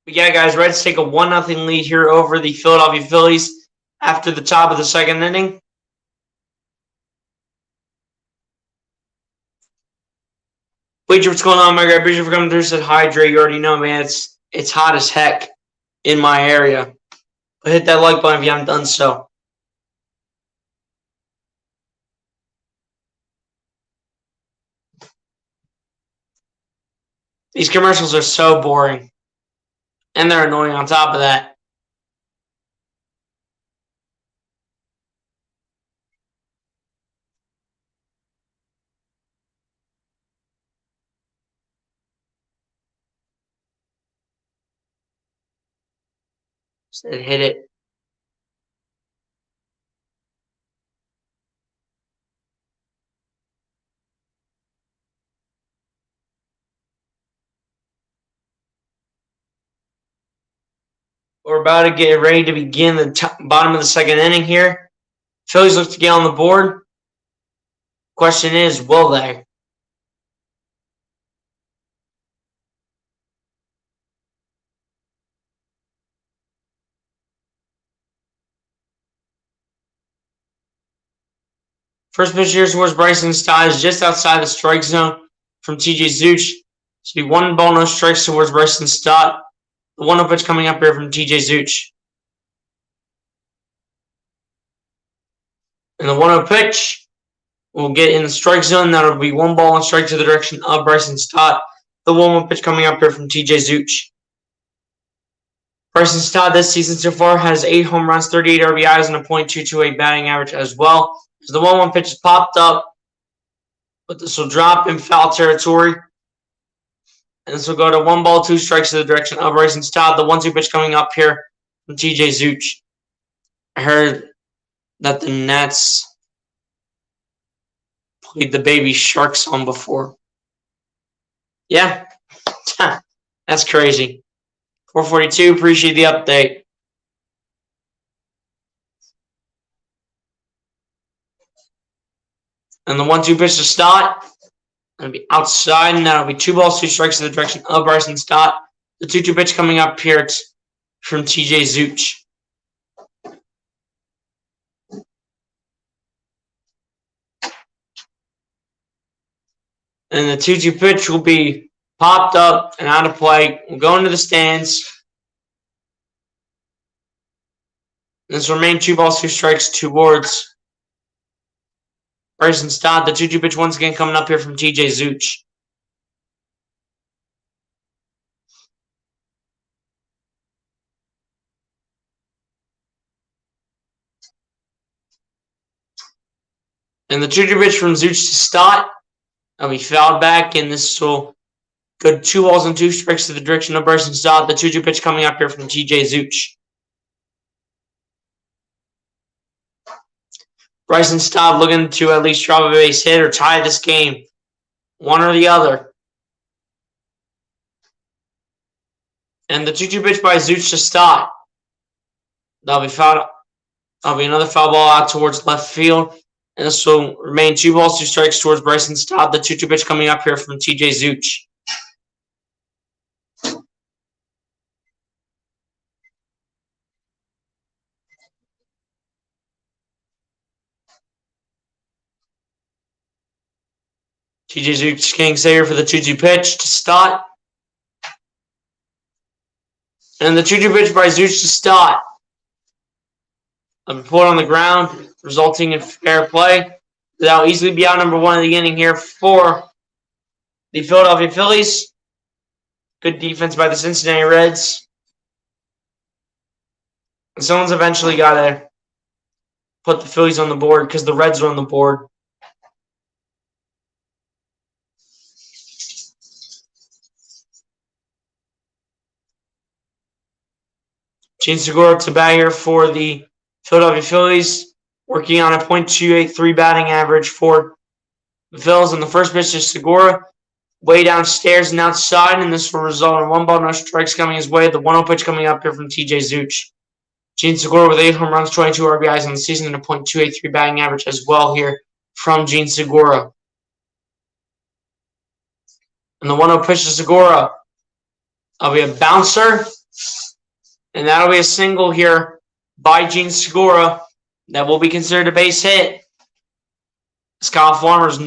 A: But yeah, guys, Reds take a 1-0 lead here over the Philadelphia Phillies after the top of the second inning. Bleacher, what's going on, my guy? Appreciate you for coming through. Said hi, Dre. You already know, man. It's hot as heck in my area. But hit that like button if you haven't done so. These commercials are so boring. And they're annoying on top of that. Said hit it. We're about to get ready to begin the bottom of the second inning here. Phillies look to get on the board. Question is, will they? First pitch here towards Bryson Stott is just outside the strike zone from TJ Zuch. So be 1 ball, no strikes towards Bryson Stott. The 1-0 pitch coming up here from TJ Zuch. And the 1-0 pitch will get in the strike zone. That'll be 1 ball and strike to the direction of Bryson Stott. The 1-1 pitch coming up here from TJ Zuch. Bryson Stott this season so far has 8 home runs, 38 RBIs, and a .228 batting average as well. So the 1-1 pitch is popped up, but this will drop in foul territory. And this will go to 1 ball, 2 strikes to the direction of Bryson Stott. The 1-2 pitch coming up here from TJ Zuch. I heard that the Nets played the Baby Shark song before. Yeah, that's crazy. 442, appreciate the update. And the 1-2 pitch to Stott. That'll be outside, and that'll be 2 balls, 2 strikes in the direction of Bryson Stott. The 2-2 pitch coming up here from TJ Zuch. And the 2-2 pitch will be popped up and out of play. We'll go into the stands. This will remain 2 balls, 2 strikes towards Bryson Stott. The 2-2 pitch once again coming up here from TJ Zuch. And the 2-2 pitch from Zuch to Stott. That'll be fouled back, and this will go 2 balls and 2 strikes to the direction of Bryson Stott. The 2-2 pitch coming up here from TJ Zuch. Bryson Stott looking to at least drop a base hit or tie this game. One or the other. And the 2-2 pitch by Zuch to Stott. That'll be fouled. That'll be another foul ball out towards left field. And this will remain 2 balls, 2 strikes towards Bryson Stott. The 2-2 pitch coming up here from TJ Zuch. TJ Zooch King Sayer for the 2-2 pitch to Stott. And the 2-2 pitch by Zooch to Stott. Put on the ground, resulting in fair play. That'll easily be out number 1 of the inning here for the Philadelphia Phillies. Good defense by the Cincinnati Reds. And someone's eventually got to put the Phillies on the board because the Reds are on the board. Gene Segura to bat here for the Philadelphia Phillies, working on a .283 batting average for the Phils. And the first pitch is Segura, way downstairs and outside, and this will result in 1 ball, no strikes coming his way. The 1-0 pitch coming up here from TJ Zooch. Gene Segura with 8 home runs, 22 RBIs on the season, and a .283 batting average as well here from Gene Segura. And the 1-0 pitch to Segura. That'll be a bouncer. And that'll be a single here by Gene Segura. That will be considered a base hit. Kyle Farmer's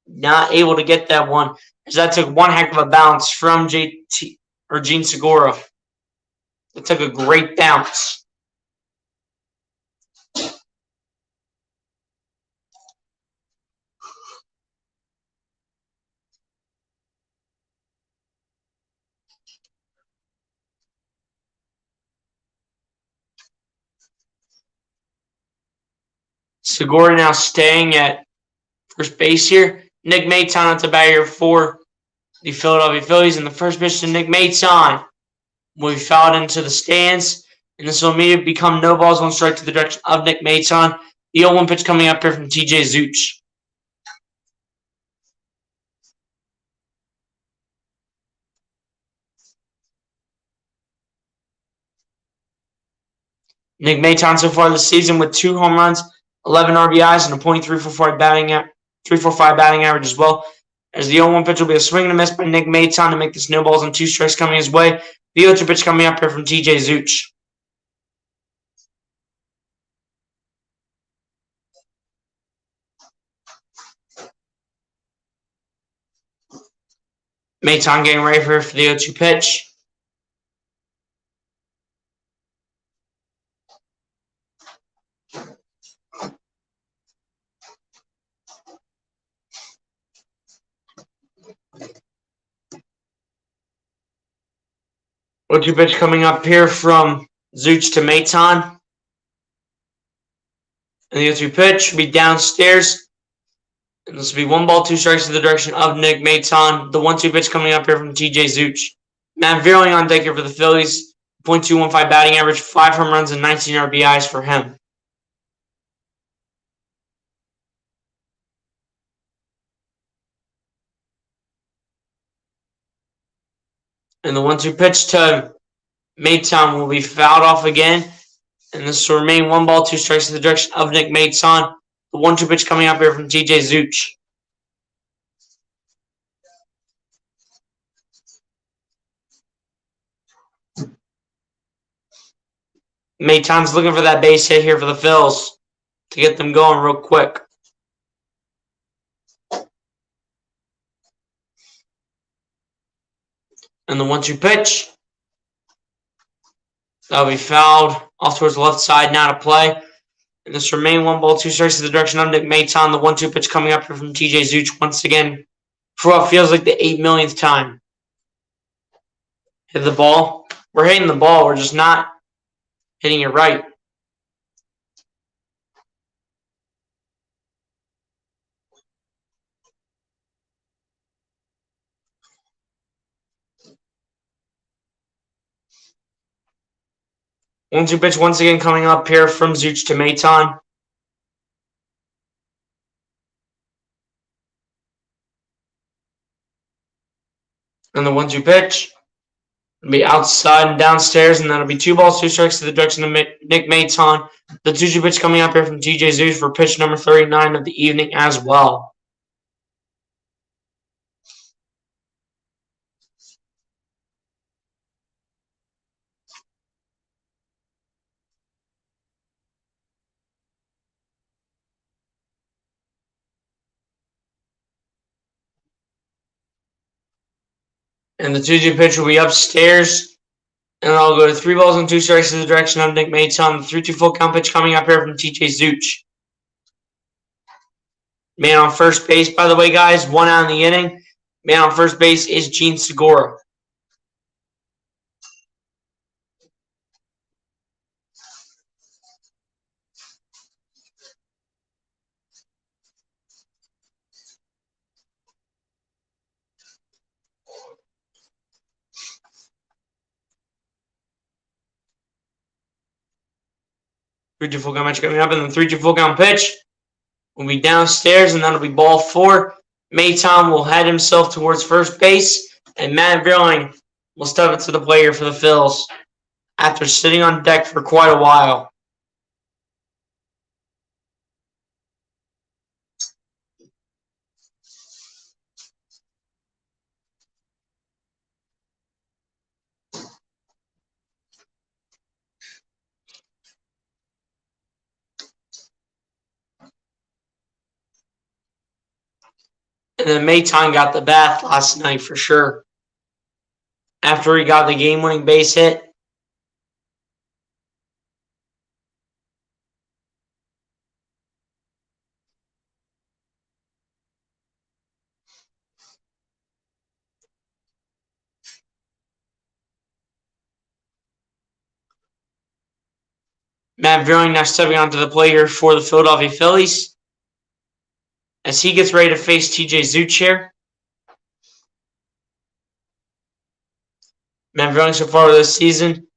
A: not able to get that one, as that took one heck of a bounce from Gene Segura. It took a great bounce. Segura now staying at first base here. Nick Maton at the bat here for the Philadelphia Phillies. And the first pitch to Nick Maton will be fouled into the stands. And this will immediately become no balls, 1 strike to the direction of Nick Maton. The 0-1 pitch coming up here from TJ Zooch. Nick Maton so far this season with 2 home runs, 11 RBIs, and a .345 batting average as well. As the 0-1 pitch will be a swing and a miss by Nick Maton to make this no balls and 2 strikes coming his way. The 0-2 pitch coming up here from TJ Zooch. Maton getting ready for the 0-2 pitch. Two pitch coming up here from Zooch to Maton. And the 0-2 pitch will be downstairs. And this will be 1 ball, 2 strikes to the direction of Nick Maton. The 1-2 pitch coming up here from TJ Zooch. Matt Vierling on deck here for the Phillies. .215 batting average, 5 home runs, and 19 RBIs for him. And the 1-2 pitch to Maton will be fouled off again. And this will remain 1 ball, 2 strikes to the direction of Nick Maton. The 1-2 pitch coming up here from TJ Zooch. Maton's looking for that base hit here for the Phils to get them going real quick. And the 1-2 pitch. That'll be fouled off towards the left side now to play. And this remain 1 ball, 2 strikes to the direction of Nick Maton. The 1-2 pitch coming up here from TJ Zooch once again for what feels like the 8 millionth time. Hit the ball. We're hitting the ball. We're just not hitting it right. One-two pitch once again coming up here from Zooch to Maton. And the 1-2 pitch will be outside and downstairs, and that'll be 2 balls, 2 strikes to the direction of Nick Maton. The 2-2 pitch coming up here from TJ Zooch for pitch number 39 of the evening as well. And the 2-2 pitch will be upstairs. And I'll go to 3 balls and 2 strikes in the direction of Nick Maton. The 3-2 full count pitch coming up here from TJ Zuch. Man on first base, by the way, guys, 1 out in the inning. Man on first base is Gene Segura. Three-two full count pitch coming up, and the 3-2 full count pitch will be downstairs, and that'll be ball 4. Maton will head himself towards first base, and Matt Vierling will step it to the plate here for the Phils after sitting on deck for quite a while. And then Maton got the bath last night for sure. After he got the game-winning base hit. Matt Vierling now stepping onto the plate here for the Philadelphia Phillies as he gets ready to face TJ Zuch here. Matt Vierling so far this season,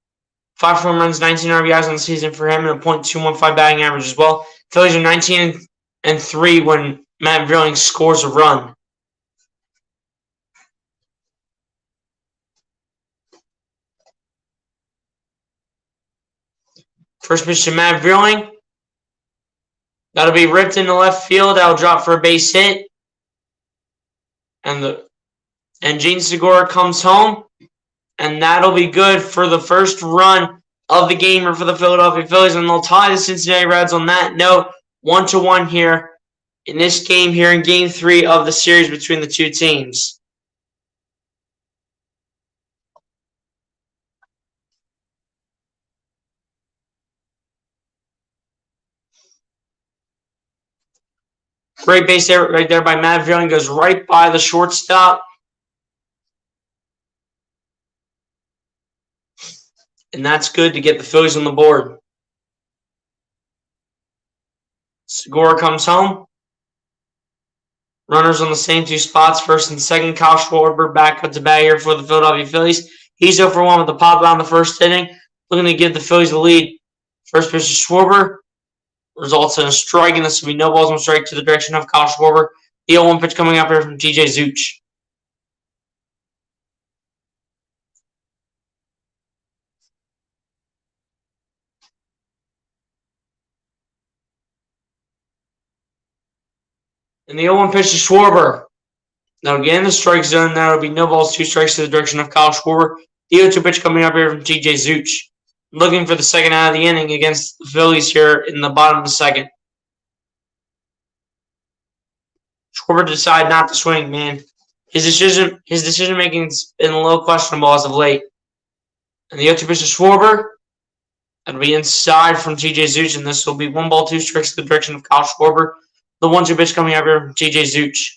A: 5 home runs, 19 RBIs on the season for him, and a .215 batting average as well. Phillies are 19-3 when Matt Vierling scores a run. First pitch to Matt Vierling. That'll be ripped into left field. That'll drop for a base hit. And Gene Segura comes home. And that'll be good for the first run of the game for the Philadelphia Phillies. And they'll tie the Cincinnati Reds on that note. 1-1 here in this game here in Game 3 of the series between the two teams. Great base there, right there by Matt Vierling. Goes right by the shortstop. And that's good to get the Phillies on the board. Segura comes home. Runners on the same 2 spots, first and second. Kyle Schwarber back up to bat here for the Philadelphia Phillies. He's 0 for 1 with the pop out in the first inning. Looking to give the Phillies the lead. First pitch to Schwarber. Results in a strike, and this will be no balls, no strike to the direction of Kyle Schwarber. The 0-1 pitch coming up here from TJ Zuch. And the 0-1 pitch to Schwarber. Now again, the strike zone. That'll be no balls, 2 strikes to the direction of Kyle Schwarber. The 0-2 pitch coming up here from TJ Zuch. Looking for the second out of the inning against the Phillies here in the bottom of the second. Schwarber decided not to swing, man. His decision making's been a little questionable as of late. And the 0-2 pitch to Schwarber. That'll be inside from TJ Zuch, and this will be 1 ball, 2 strikes to the direction of Kyle Schwarber. The 1-2 pitch coming up here from TJ Zuch.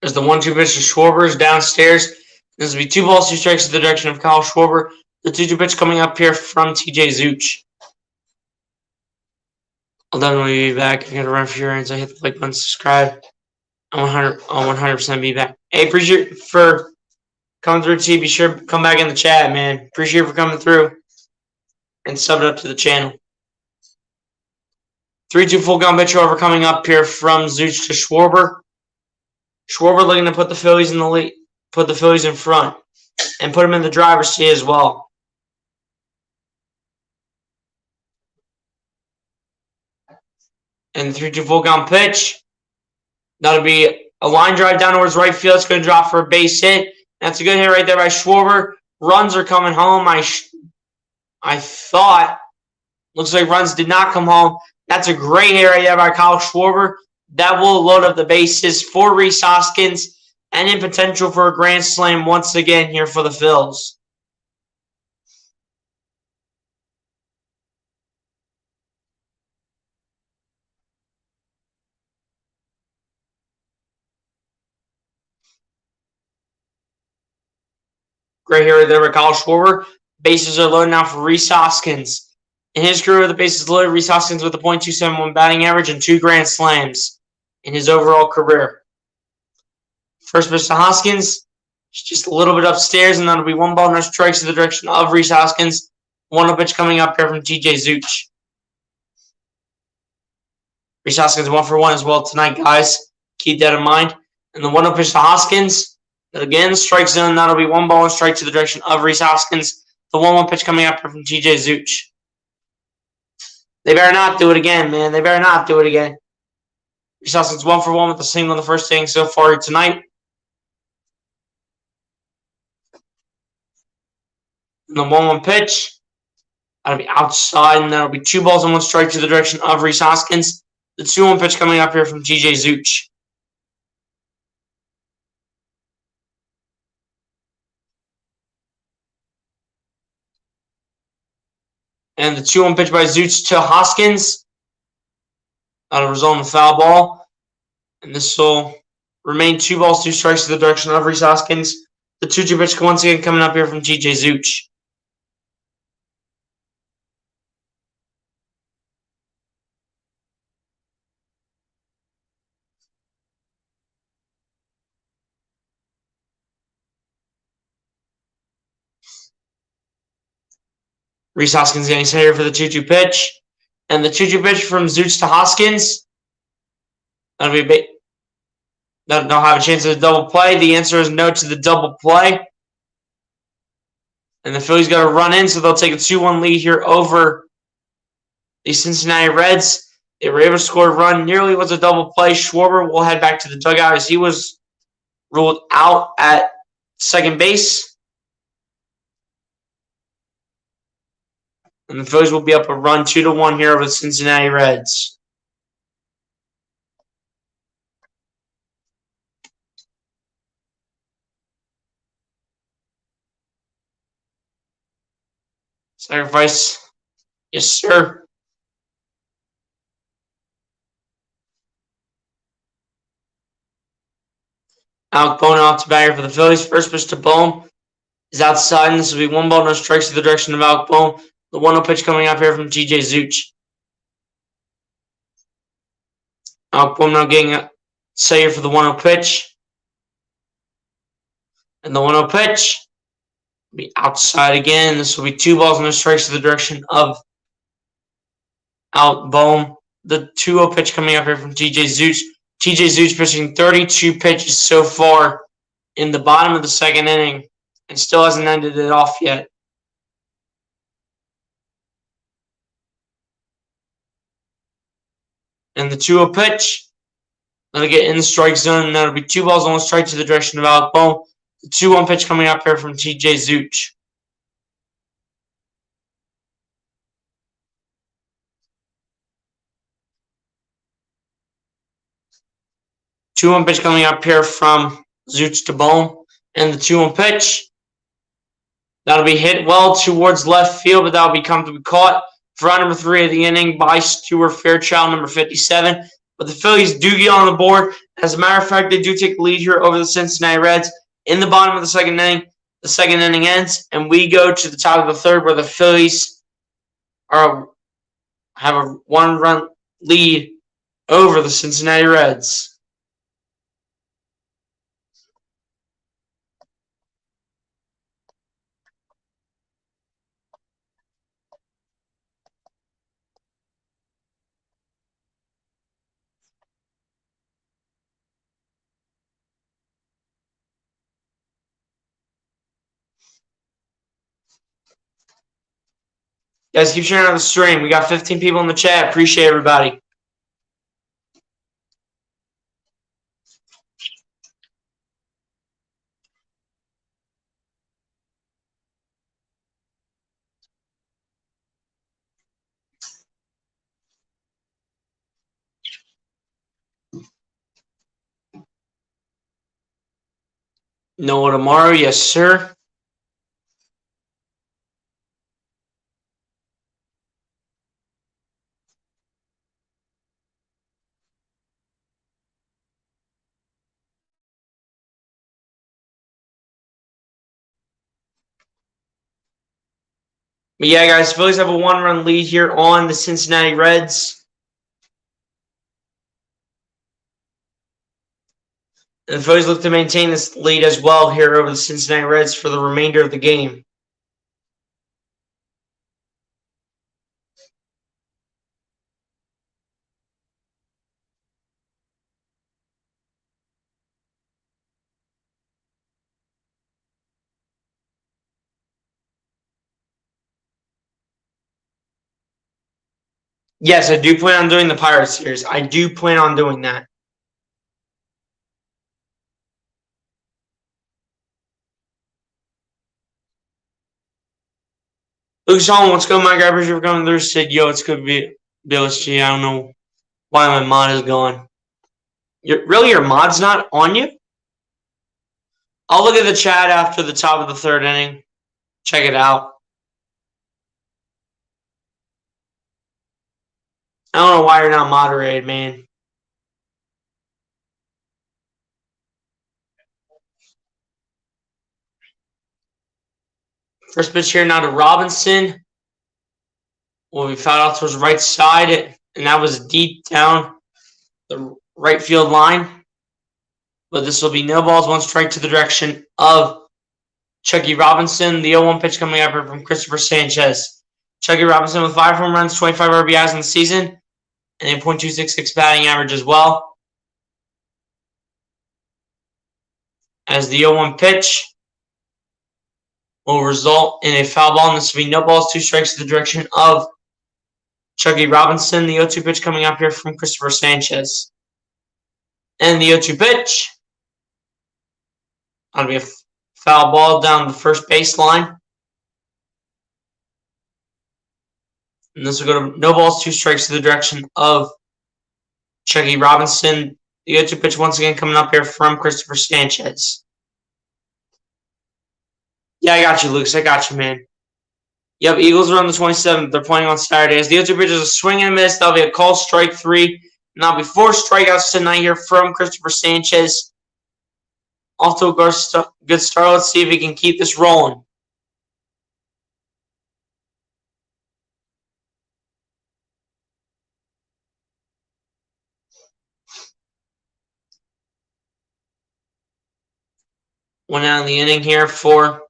A: As the 1-2 pitch to Schwarber is downstairs. This will be 2 balls, 2 strikes to the direction of Kyle Schwarber. The 2-2 pitch coming up here from TJ Zuch. I'll definitely be back. I got to run for your errands. I hit the like button, subscribe. I'll 100% be back. Hey, appreciate for coming through, T. Be sure to come back in the chat, man. Appreciate for coming through and sub it up to the channel. 3-2 full count pitch over coming up here from Zuch to Schwarber. Schwarber looking to put the Phillies in the lead, put the Phillies in front, and put them in the driver's seat as well. And the 3-2 full count pitch. That'll be a line drive down towards right field. It's going to drop for a base hit. That's a good hit right there by Schwarber. Runs are coming home. I thought. Looks like runs did not come home. That's a great hit right there by Kyle Schwarber. That will load up the bases for Rhys Hoskins and in potential for a grand slam once again here for the Phils. Great hit right there by Kyle Schwarber. Bases are loaded now for Rhys Hoskins. In his career with the bases loaded, Rhys Hoskins with a .271 batting average and 2 grand slams in his overall career. First pitch to Hoskins. It's just a little bit upstairs, and that'll be 1 ball, no strikes in the direction of Rhys Hoskins. 1-0 pitch coming up here from TJ Zeuch. Rhys Hoskins 1 for 1 as well tonight, guys. Keep that in mind. And the 1-0 pitch to Hoskins. Again, strike zone. That'll be 1 ball, 1 strike to the direction of Rhys Hoskins. The 1-1 pitch coming up here from TJ Zeuch. They better not do it again, man. They better not do it again. Rhys Hoskins 1 for 1 with a single in the first inning so far tonight. And the 1-1 pitch. That'll be outside, and that'll be 2 balls and 1 strike to the direction of Rhys Hoskins. The 2-1 pitch coming up here from TJ Zeuch. And the 2-1 pitch by Zeuch to Hoskins. That'll result in a foul ball. And this will remain 2 balls, 2 strikes to the direction of Rhys Hoskins. The 2-2 pitch once again coming up here from TJ Zeuch. Rhys Hoskins getting set here for the 2-2 pitch. And the 2-2 pitch from Zeuch to Hoskins. That'll be that'll have a chance at a double play. The answer is no to the double play. And the Phillies got to run in, so they'll take a 2-1 lead here over the Cincinnati Reds. They were able to score a run. Nearly was a double play. Schwarber will head back to the dugout as he was ruled out at second base. And the Phillies will be up a run 2-1 here over the Cincinnati Reds. Sacrifice. Yes, sir. Alec Bohm out to bat here for the Phillies. First pitch to Bohm is outside, and this will be 1 ball, no strikes to the direction of Alec Bohm. The 1-0 pitch coming up here from TJ Zeuch. Alec Bohm now getting a set here for the 1-0 pitch. And the 1-0 pitch will be outside again. This will be 2 balls, no strikes to the direction of Alec Bohm. The 2-0 pitch coming up here from TJ Zeuch. TJ Zeuch pitching 32 pitches so far in the bottom of the second inning and still hasn't ended it off yet. And the 2-0 pitch, that'll get in the strike zone, and that'll be 2 balls, 1 strike to the direction of Alec Bohm. The 2-1 pitch coming up here from TJ Zeuch. Two-one pitch coming up here from Zeuch to Bohm. And the 2-1 pitch, that'll be hit well towards left field, but that'll be comfortably caught for round number 3 of the inning by Stuart Fairchild, number 57. But the Phillies do get on the board. As a matter of fact, they do take the lead here over the Cincinnati Reds in the bottom of the second inning. The second inning ends, and we go to the top of the third where the Phillies have a 1-run lead over the Cincinnati Reds. Guys, keep sharing out the stream. We got 15 people in the chat. Appreciate everybody. No tomorrow, yes, sir. But yeah, guys, Phillies have a 1-run lead here on the Cincinnati Reds. And the Phillies look to maintain this lead as well here over the Cincinnati Reds for the remainder of the game. Yes, I do plan on doing the Pirates series. I do plan on doing that. Luke Solomon, what's going on, my grabbers? You're coming through. Said, yo, it's good to be BLSG. I don't know why my mod is gone. Your mod's not on you? I'll look at the chat after the top of the third inning. Check it out. I don't know why you're not moderated, man. First pitch here now to Robinson. Will be fouled out towards the right side, and that was deep down the right field line. But this will be no balls, one strike to the direction of Chucky Robinson. The 0-1 pitch coming up here from Christopher Sanchez. Chucky Robinson with 5 home runs, 25 RBIs in the season, and a .266 batting average as well. As the 0-1 pitch will result in a foul ball, and this will be no balls, 2 strikes to the direction of Chucky Robinson. The 0-2 pitch coming up here from Christopher Sanchez. And the 0-2 pitch. That'll be a foul ball down the first baseline. And this will go to no balls, 2 strikes to the direction of Chucky Robinson. The 0-2 pitch once again coming up here from Christopher Sanchez. Yeah, I got you, Lucas. I got you, man. Yep, Eagles are on the 27th. They're playing on Saturday. As the 0-2 pitch is a swing and a miss. That'll be a call, strike 3. And that'll be 4 strikeouts tonight here from Christopher Sanchez. Off to a good start. Let's see if he can keep this rolling. One out in the inning here for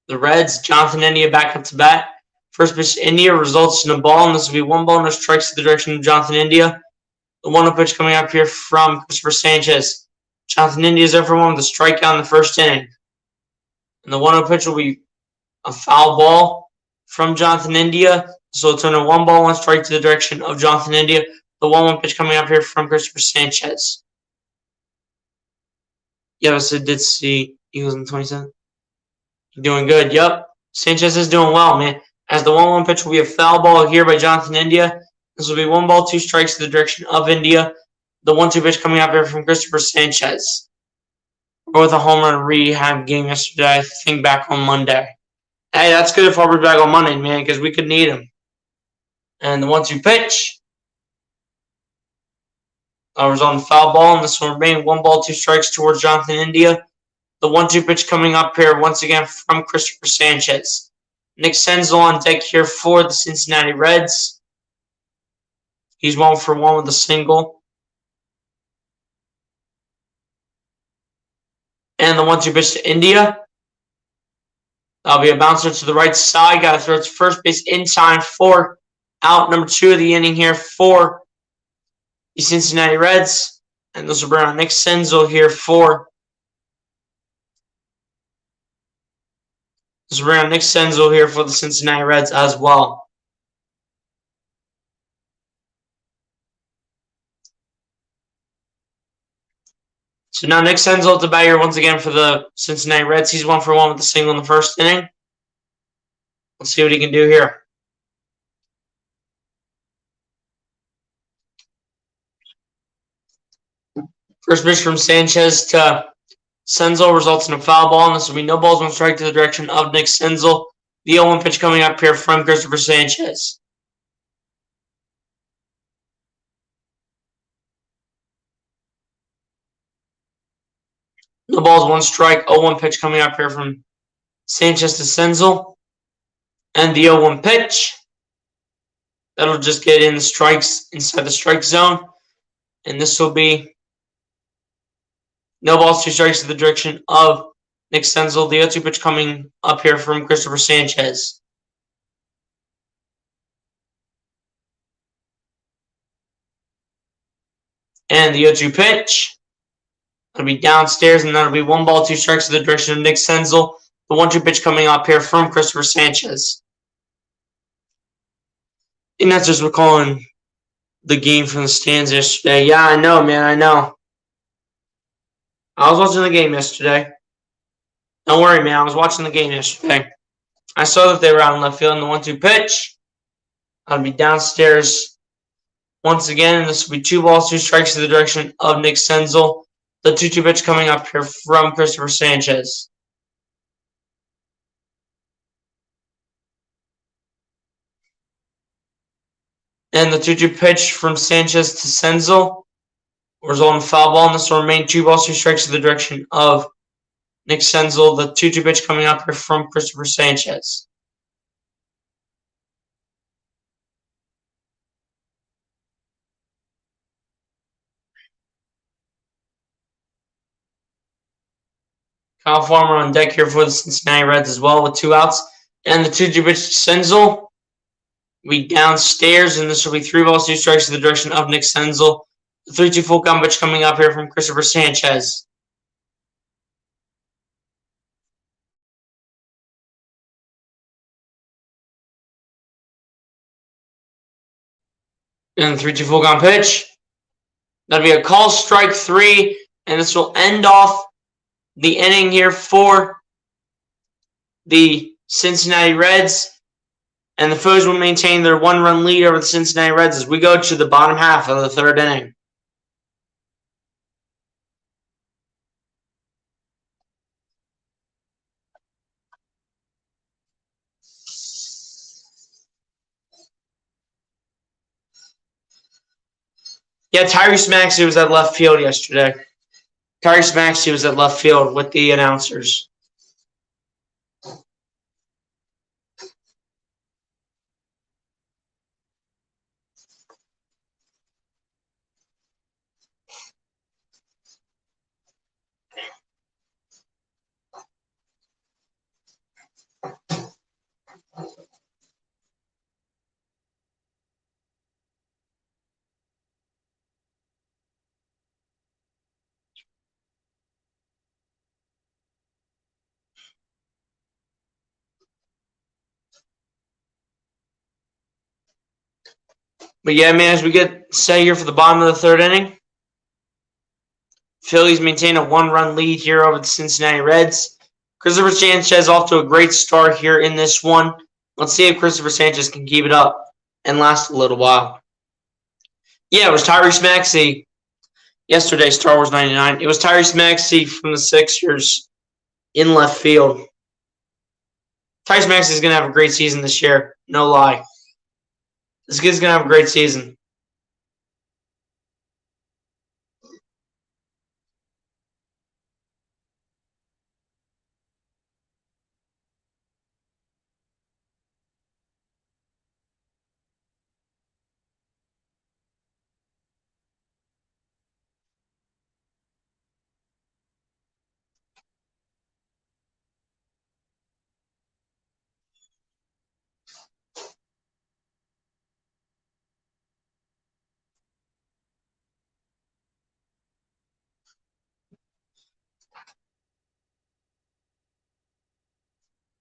A: the Reds. Jonathan India back up to bat. First pitch to India results in a ball, and this will be 1 ball, no strikes to the direction of Jonathan India. The 1-0 pitch coming up here from Christopher Sanchez. Jonathan India is there for 1 with a strikeout in the first inning. And the 1-0 pitch will be a foul ball from Jonathan India. So it'll turn a 1 ball, 1 strike to the direction of Jonathan India. The 1-1 pitch coming up here from Christopher Sanchez. Yes, I did see Eagles in 27. Doing good. Yep. Sanchez is doing well, man. As the 1-1 pitch will be a foul ball here by Jonathan India. This will be 1 ball, 2 strikes to the direction of India. The 1-2 pitch coming up here from Christopher Sanchez. With a home run rehab game yesterday, I think back on Monday. Hey, that's good if Harper's back on Monday, man, because we could need him. And the 1-2 pitch. Was on the foul ball, and this will remain 1 ball, 2 strikes towards Jonathan India. The 1-2 pitch coming up here once again from Christopher Sanchez. Nick Senzel on deck here for the Cincinnati Reds. He's 1 for 1 with a single. And the 1-2 pitch to India. That'll be a bouncer to the right side. Got to throw it to first base in time for out number 2 of the inning here for the Cincinnati Reds. And this will bring on Nick Senzel here for the Cincinnati Reds as well. So now Nick Senzel at the bat here once again for the Cincinnati Reds. He's 1 for 1 with a single in the first inning. Let's see what he can do here. First pitch from Sanchez to Senzel results in a foul ball, and this will be no balls, one strike to the direction of Nick Senzel. The 0-1 pitch coming up here from Christopher Sanchez. No balls, one strike. 0-1 pitch coming up here from Sanchez to Senzel. And the 0-1 pitch. That'll just get in the strikes inside the strike zone. And this will be no balls, two strikes to the direction of Nick Senzel. The 0-2 pitch coming up here from Christopher Sanchez. And the 0-2 pitch. That'll be downstairs, and that'll be 1 ball, 2 strikes to the direction of Nick Senzel. The 1-2 pitch coming up here from Christopher Sanchez. The announcers were calling the game from the stands yesterday. Yeah, I know, man, I know. I was watching the game yesterday. Don't worry, man, I was watching the game yesterday. I saw that they were out in left field in the 1-2 pitch. That'll be downstairs once again, and this will be 2 balls, 2 strikes to the direction of Nick Senzel. The 2-2 pitch coming up here from Christopher Sanchez. And the 2-2 pitch from Sanchez to Senzel result in a foul ball, and this will remain 2 balls, 2 strikes to the direction of Nick Senzel. The 2-2 pitch coming up here from Christopher Sanchez. Kyle Farmer on deck here for the Cincinnati Reds as well with 2 outs. And the 2-2 pitch to Senzel will be downstairs, and this will be 3 balls, 2 strikes to the direction of Nick Senzel. The 3-2 full count pitch coming up here from Christopher Sanchez. And the 3-2 full count pitch. That'll be a call, strike 3, and this will end off the inning here for the Cincinnati Reds. And the Phillies will maintain their 1-run lead over the Cincinnati Reds as we go to the bottom half of the 3rd inning. Yeah, Tyrese Maxey was at left field yesterday. Tyrese Maxey was at left field with the announcers. But yeah, man, as we get set here for the bottom of the 3rd inning, Phillies maintain a 1-run lead here over the Cincinnati Reds. Christopher Sanchez off to a great start here in this one. Let's see if Christopher Sanchez can keep it up and last a little while. Yeah, it was Tyrese Maxey yesterday, Star Wars 99. It was Tyrese Maxey from the Sixers in left field. Tyrese Maxey is going to have a great season this year. No lie. This kid's going to have a great season.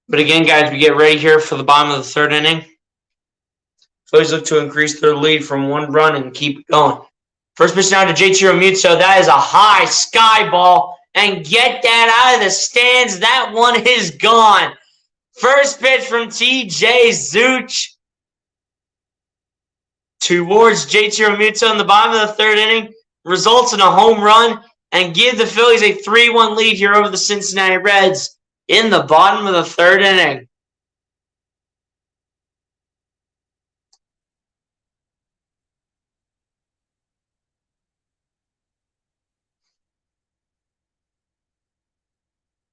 A: But again, guys, we get ready here for the bottom of the 3rd inning. Phillies look to increase their lead from 1 run and keep it going. First pitch now to JT Realmuto. That is a high sky ball. And get that out of the stands. That one is gone. First pitch from TJ Zeuch towards JT Realmuto in the bottom of the 3rd inning results in a home run. and give the Phillies a 3-1 lead here over the Cincinnati Reds in the bottom of the third inning.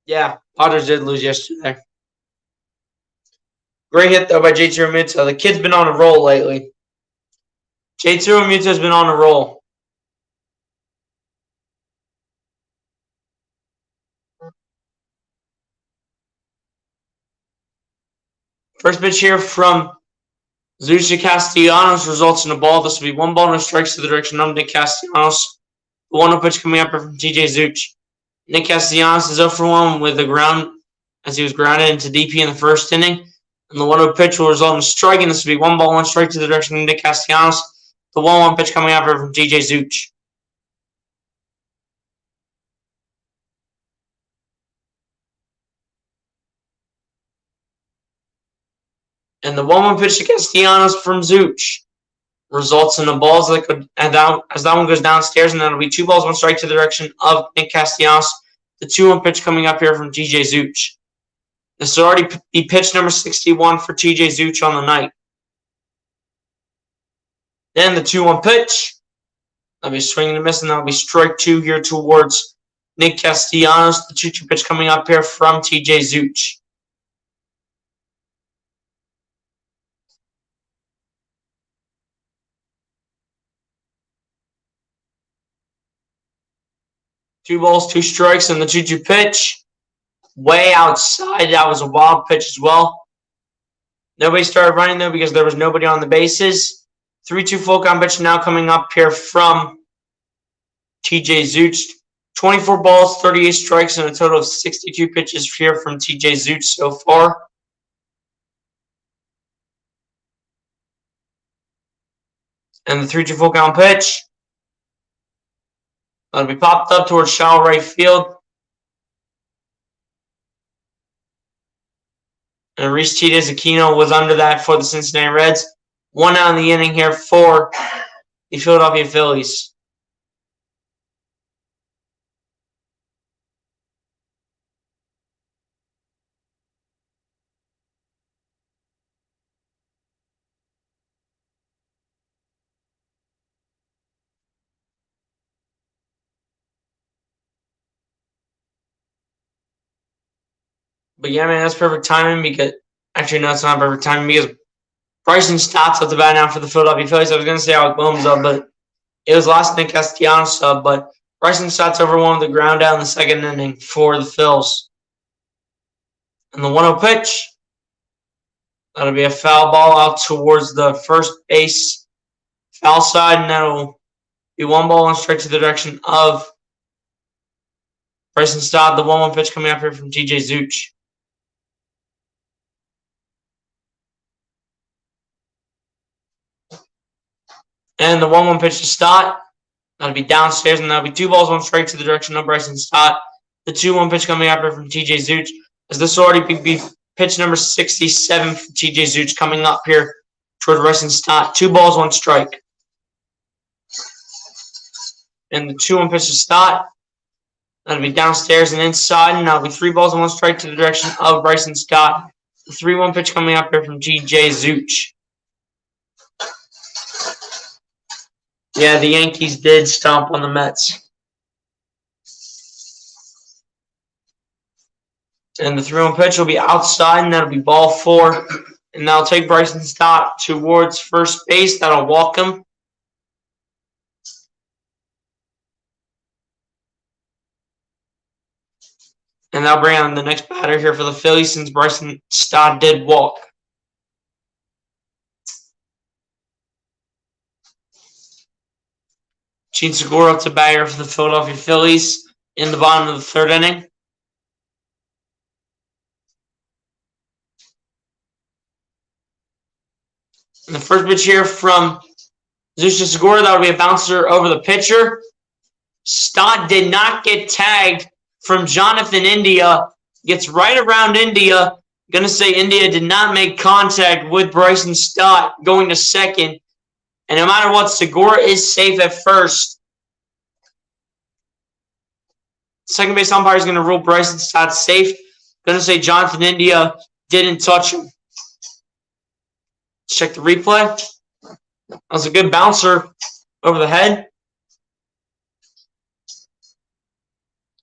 A: Yeah, Padres did lose yesterday. Great hit, though, by J.T. Realmuto. The kid's been on a roll lately. J.T. Realmuto has been on a roll. First pitch here from Zuchi Castellanos results in a ball. This will be 1 ball, no strikes to the direction of Nick Castellanos. The 1-0 pitch coming up from TJ Zuch. Nick Castellanos is 0 for 1 with the ground as he was grounded into DP in the first inning. And the 1-0 pitch will result in a strike, and this will be 1 ball, 1 strike to the direction of Nick Castellanos. The 1-1 pitch coming up from TJ Zuch. And the 1-1 pitch to Castellanos from Zuch results in a ball as that one goes downstairs, and that'll be 2 balls, 1 strike to the direction of Nick Castellanos. The 2-1 pitch coming up here from TJ Zuch. This will already be pitch number 61 for TJ Zuch on the night. Then the 2-1 pitch. That'll be swinging and missing. That'll be strike 2 here towards Nick Castellanos. The 2-2 pitch coming up here from TJ Zuch. Two balls, 2 strikes, and the 2-2 pitch. Way outside. That was a wild pitch as well. Nobody started running, though, because there was nobody on the bases. 3-2 full count pitch now coming up here from TJ Zuch. 24 balls, 38 strikes, and a total of 62 pitches here from TJ Zuch so far. And the 3-2 full count pitch. That'll be popped up towards shallow right field. And Aristides Aquino was under that for the Cincinnati Reds. 1 out in the inning here for the Philadelphia Phillies. But yeah, man, that's perfect timing because actually no, it's not perfect timing because Bryson Stott's at the bat now for the Philadelphia Phillies. I was gonna say Alec Boehm's up, but it was last Nick Castellanos sub, but Bryson Stott's over 1 with the ground out in the second inning for the Phils. And the 1-0 pitch. That'll be a foul ball out towards the first base foul side, and that'll be 1 ball, 1 strike to the direction of Bryson Stott. The 1-1 pitch coming up here from TJ Zuch. And the 1-1 pitch to Stott. That'll be downstairs, and that'll be 2 balls, 1 strike to the direction of Bryson Stott. The 2-1 pitch coming up here from TJ Zuch. As this will already be pitch number 67 for TJ Zuch coming up here toward Bryson Stott. 2 balls, 1 strike. And the 2-1 pitch to Stott. That'll be downstairs and inside, and that'll be 3 balls and 1 strike to the direction of Bryson Stott. The 3-1 pitch coming up here from TJ Zuch. Yeah, the Yankees did stomp on the Mets. And the 3-1 pitch will be outside, and that'll be ball 4. And that'll take Bryson Stott towards first base. That'll walk him. And that'll bring on the next batter here for the Phillies since Bryson Stott did walk. Gene Segura up to bat here for the Philadelphia Phillies in the bottom of the third inning. And the first pitch here from Zuchi Segura, that would be a bouncer over the pitcher. Stott did not get tagged from Jonathan India. Gets right around India. Going to say India did not make contact with Bryson Stott going to second. And no matter what, Segura is safe at first. Second base umpire is going to rule Bryson Stott safe. Going to say Jonathan India didn't touch him. Let's check the replay. That was a good bouncer over the head.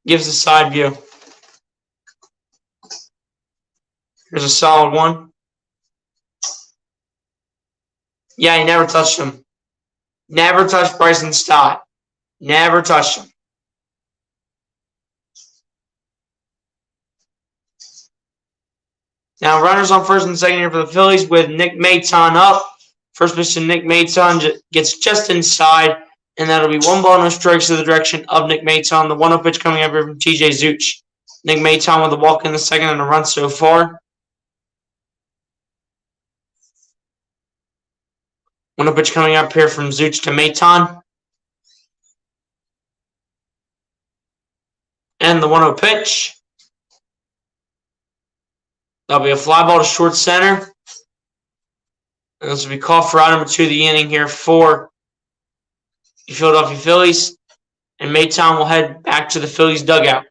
A: Gives a side view. Here's a solid one. Yeah, he never touched him. Never touched Bryson Stott. Never touched him. Now, runners on first and second here for the Phillies with Nick Maton up. First pitch Nick Maton gets just inside, and that'll be 1 ball, no strikes to the direction of Nick Maton. The 1-0 pitch coming up here from TJ Zuch. Nick Maton with a walk in the second and a run so far. 1-0 pitch coming up here from Zuch to Maton. And the 1-0 pitch. That'll be a fly ball to short center. And this will be called for out number 2 of the inning here for the Philadelphia Phillies. And Maton will head back to the Phillies dugout.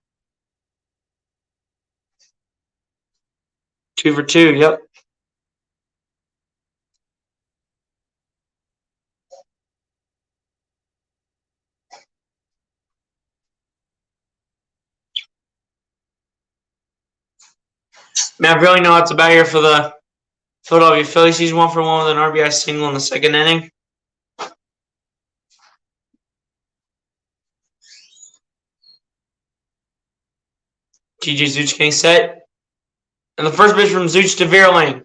A: 2 for 2, yep. Matt really know what's about here for the Philadelphia Phillies. He's 1 for 1 with an RBI single in the second inning. TJ Zuch getting set. And the first pitch from Zuch to Vierling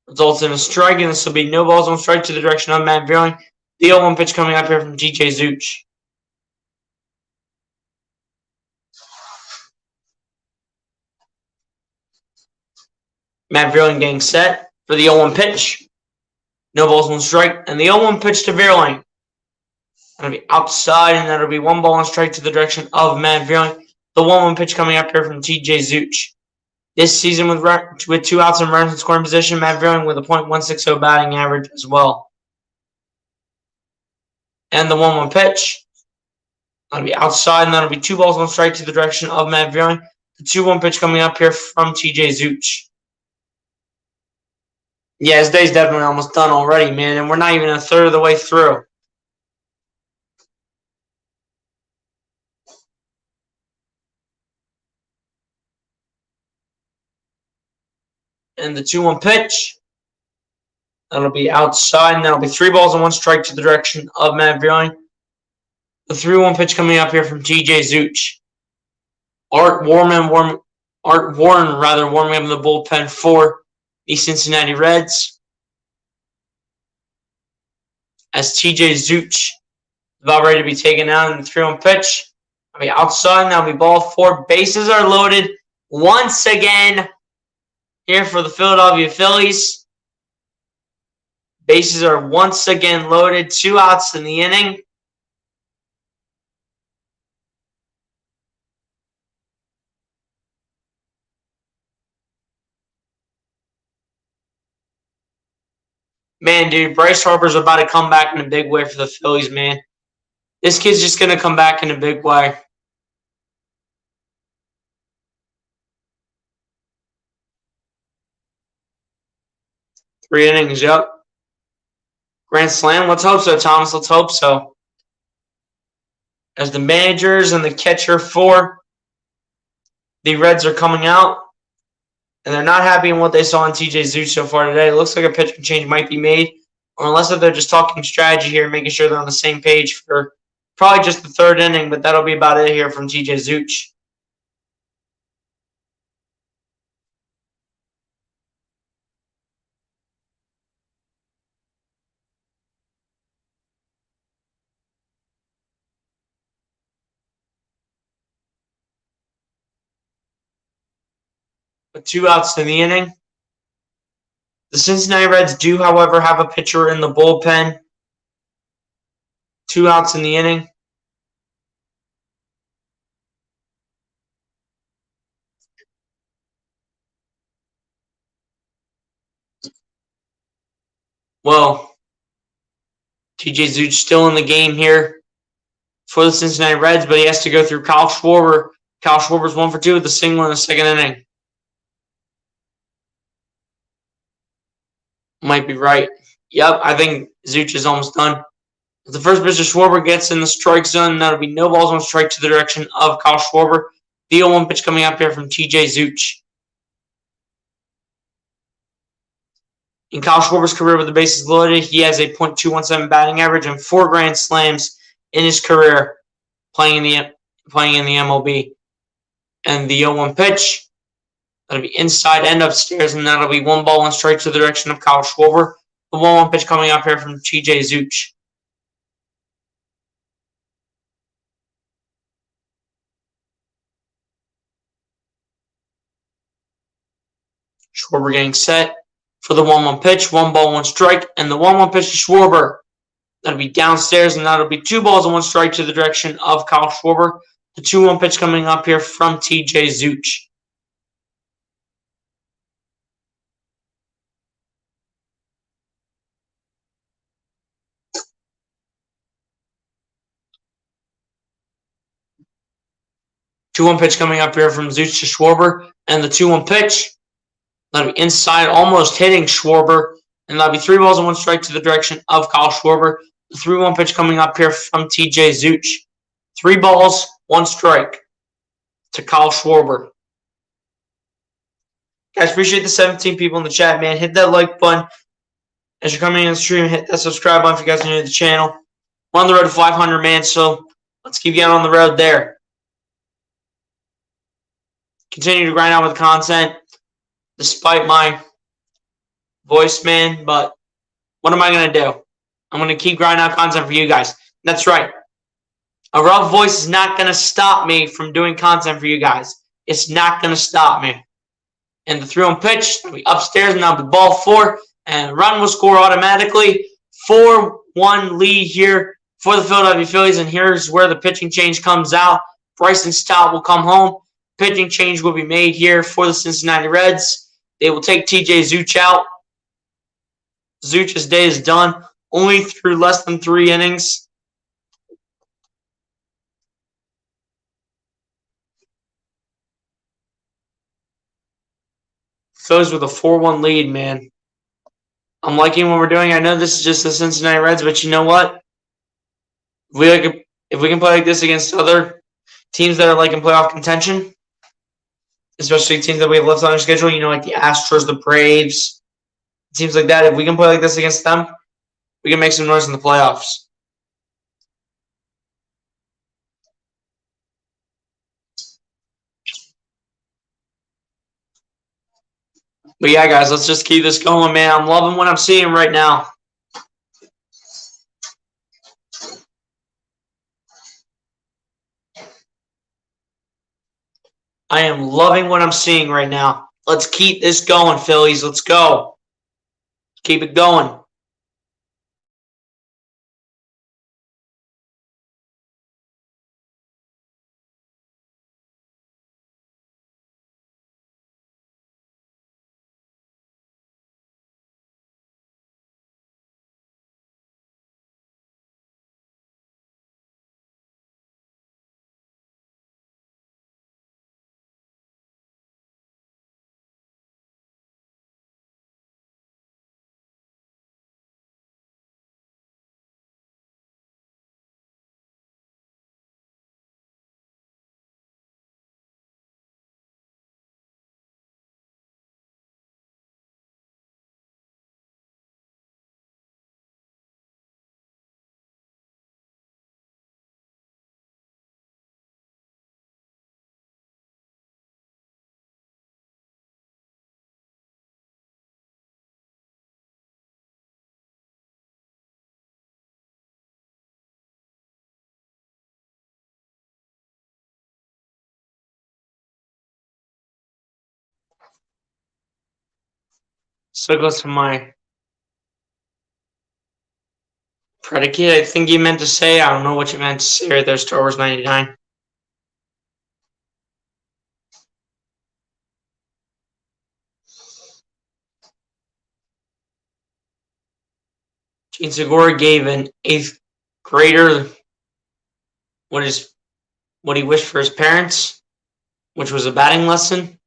A: results in a strike, and this will be no balls, no strike to the direction of Matt Vierling. The 0-1 pitch coming up here from TJ Zuch. Matt Vierling getting set for the 0-1 pitch. No balls, no strike. And the 0-1 pitch to Vierling. That'll be outside, and that'll be 1 ball, 1 strike to the direction of Matt Vierling. The 1-1 pitch coming up here from TJ Zuch. This season with 2 outs and runners in scoring position, Matt Vierling with a .160 batting average as well. And the 1-1 pitch. That'll be outside, and that'll be 2 balls, 1 strike to the direction of Matt Vierling. The 2-1 pitch coming up here from TJ Zuch. Yeah, his day's definitely almost done already, man, and we're not even a third of the way through. And the 2-1 pitch, that'll be outside, and that'll be 3 balls and 1 strike to the direction of Matt Vierling. The 3-1 pitch coming up here from TJ Zuch. Art Warren warming up in the bullpen for the Cincinnati Reds. As TJ Zuch is about ready to be taken out in the 3-1 pitch. That'll be outside, and that'll be ball 4. Bases are loaded once again here for the Philadelphia Phillies. Bases are once again loaded. 2 outs in the inning. Man, dude, Bryce Harper's about to come back in a big way for the Phillies, man. This kid's just going to come back in a big way. Three innings, yep. Grand slam. Let's hope so, Thomas. Let's hope so. As the managers and the catcher for the Reds are coming out, and they're not happy in what they saw in TJ Zuch so far today. It looks like a pitching change might be made, or unless if they're just talking strategy here, making sure they're on the same page for probably just the third inning, but that'll be about it here from TJ Zuch. With 2 outs in the inning. The Cincinnati Reds do, however, have a pitcher in the bullpen. 2 outs in the inning. Well, TJ Zuch still in the game here for the Cincinnati Reds, but he has to go through Kyle Schwarber Kyle Schwarber's 1 for 2 with a single in the second inning. Might be right. Yep, I think Zuch is almost done. If the first pitcher Schwarber gets in the strike zone, that'll be no balls, one strike to the direction of Kyle Schwarber. The 0-1 pitch coming up here from TJ Zuch. In Kyle Schwarber's career with the bases loaded, he has a .217 batting average and 4 grand slams in his career playing in the MLB. And the 0-1 pitch, that'll be inside and upstairs, and that'll be 1 ball, 1 strike to the direction of Kyle Schwarber. The 1-1 pitch coming up here from TJ Zuch. Schwarber getting set for the 1-1 pitch. 1 ball, 1 strike. And the 1-1 pitch to Schwarber. That'll be downstairs, and that'll be 2 balls and 1 strike to the direction of Kyle Schwarber. The 2-1 pitch coming up here from TJ Zuch. Two-one pitch coming up here from Zuch to Schwarber. And the 2-1 pitch, that'll be inside, almost hitting Schwarber. And that'll be 3 balls and 1 strike to the direction of Kyle Schwarber. The 3-1 pitch coming up here from TJ Zuch. 3 balls, 1 strike to Kyle Schwarber. Guys, appreciate the 17 people in the chat, man. Hit that like button. As you're coming in the stream, hit that subscribe button if you guys are new to the channel. We're on the road to 500, man, so let's keep getting on the road there. Continue to grind out with content despite my voice, man, but what am I going to do? I'm going to keep grinding out content for you guys. That's right. A rough voice is not going to stop me from doing content for you guys. It's not going to stop me. And the 3-1 pitch will be upstairs, and that'll be ball 4, and run will score automatically. 4-1 lead here for the Philadelphia Phillies, and here's where the pitching change comes out. Bryson Stott will come home. Pitching change will be made here for the Cincinnati Reds. They will take TJ Zuch out. Zuch's day is done. Only through less than 3 innings. Phillies with a 4-1 lead, man. I'm liking what we're doing. I know this is just the Cincinnati Reds, but you know what? If we can play like this against other teams that are like in playoff contention, especially teams that we have left on our schedule, you know, like the Astros, the Braves, teams like that. If we can play like this against them, we can make some noise in the playoffs. But yeah, guys, let's just keep this going, man. I'm loving what I'm seeing right now. I am loving what I'm seeing right now. Let's keep this going, Phillies. Let's go. Keep it going. So it goes to my predicate. I think you meant to say. I don't know what you meant to say right there, Star Wars 99. Gene Segura gave an 8th grader what he wished for his parents. which was a batting lesson.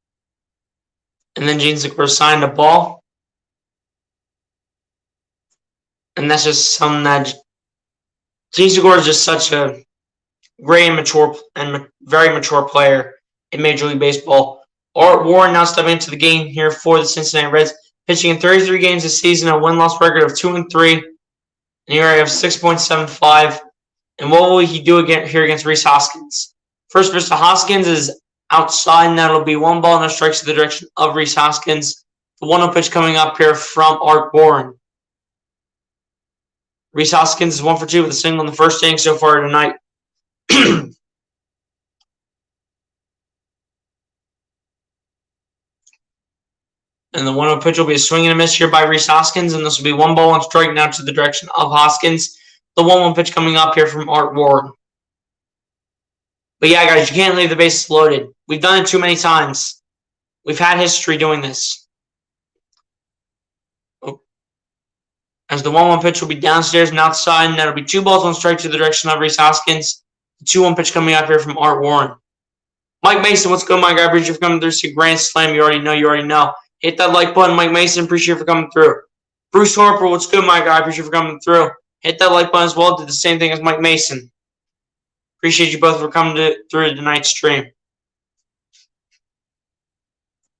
A: And then Gene Segura signed a ball. And that's just something that Gene Segura is just such a great and very mature player in Major League Baseball. Art Warren now stepping into the game here for the Cincinnati Reds, pitching in 33 games this season, a win-loss record of 2-3, an ERA of 6.75. And what will he do here against Rhys Hoskins? First pitch to Hoskins is outside, and that'll be one ball, no strikes to the direction of Rhys Hoskins. The 1-0 pitch coming up here from Art Warren. Rhys Hoskins is 1 for 2 with a single in the first inning so far tonight. And the 1-0 pitch will be a swing and a miss here by Rhys Hoskins, and this will be 1 ball, 1 strike now to the direction of Hoskins. The 1-1 pitch coming up here from Art Warren. But yeah, guys, you can't leave the bases loaded. We've done it too many times. We've had history doing this. As the 1-1 pitch will be downstairs and outside, and that'll be 2 balls, 1 strike to the direction of Rhys Hoskins. The 2-1 pitch coming up here from Art Warren. Mike Mason, what's good, Mike? I appreciate you for coming through to Grand Slam. You already know. Hit that like button, Mike Mason. Appreciate you for coming through. Bruce Harper, what's good, Mike? I appreciate you for coming through. Hit that like button as well. Did the same thing as Mike Mason. Appreciate you both for coming through tonight's stream.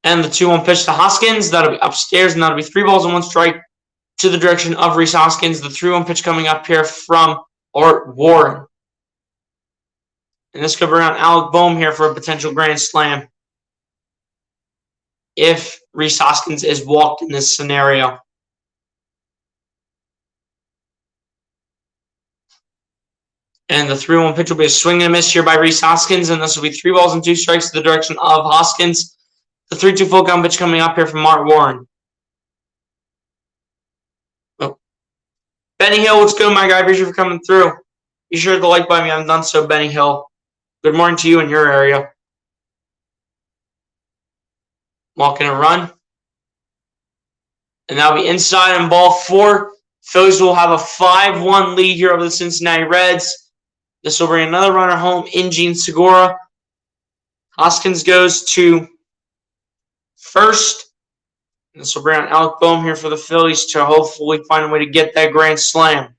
A: And the 2-1 pitch to Hoskins. That'll be upstairs, and that'll be 3 balls and 1 strike to the direction of Rhys Hoskins. The 3-1 pitch coming up here from Art Warren. And this could bring on Alec Boehm here for a potential grand slam if Rhys Hoskins is walked in this scenario. And the 3-1 pitch will be a swing and a miss here by Rhys Hoskins, and this will be 3 balls and 2 strikes to the direction of Hoskins. The 3-2 full count pitch coming up here from Art Warren. Oh. Benny Hill, what's good, my guy? Appreciate you for coming through. Be sure to like button if you haven't done so, Benny Hill. Good morning to you in your area. Walking a run. And that'll be inside on ball 4. Phillies will have a 5-1 lead here over the Cincinnati Reds. This will bring another runner home in Gene Segura. Hoskins goes to first. And this will bring on Alec Boehm here for the Phillies to hopefully find a way to get that grand slam.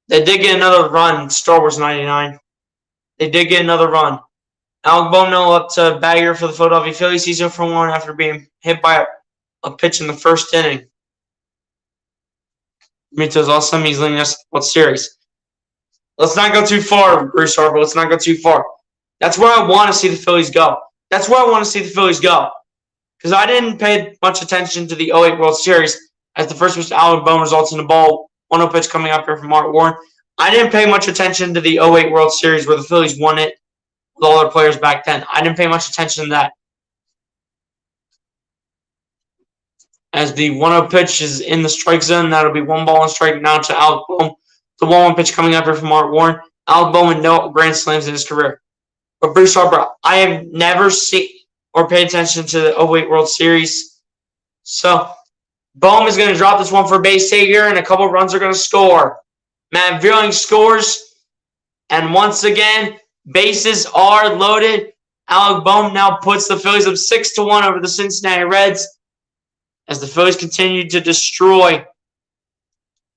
A: They did get another run, Star Wars 99. They did get another run. Alec Boehm now up to bat here for the Philadelphia Phillies. He's 0 for 1 after being hit by a pitch in the first inning. Mito's awesome. He's leading us World Series. Let's not go too far, Bruce Harper. Let's not go too far. That's where I want to see the Phillies go. Because I didn't pay much attention to the 08 World Series as the first pitch to Alec Boehm results in the ball. 1-0 pitch coming up here from Art Warren. I didn't pay much attention to the 08 World Series where the Phillies won it with all their players back then. I didn't pay much attention to that. As the 1-0 pitch is in the strike zone, that'll be 1 ball and strike now to Alec Boehm. The 1-1 pitch coming up here from Art Warren. Alec Boehm with no grand slams in his career. But Bruce Harper, I have never seen or paid attention to the 08 World Series. So, Boehm is going to drop this one for base hit here, and a couple runs are going to score. Matt Vierling scores, and once again, bases are loaded. Alec Boehm now puts the Phillies up 6-1 over the Cincinnati Reds as the Phillies continue to destroy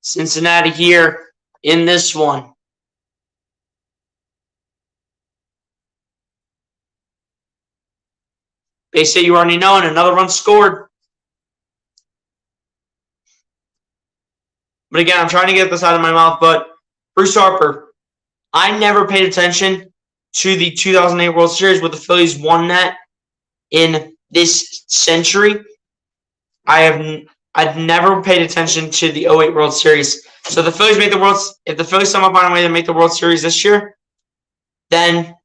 A: Cincinnati here in this one. Base hit you already know, and another run scored. But again, I'm trying to get this out of my mouth, but Bruce Harper, I never paid attention to the 2008 World Series where the Phillies won that in this century. I've never paid attention to the 08 World Series. So the Phillies make the World. If the Phillies somehow find a way to make the World Series this year, then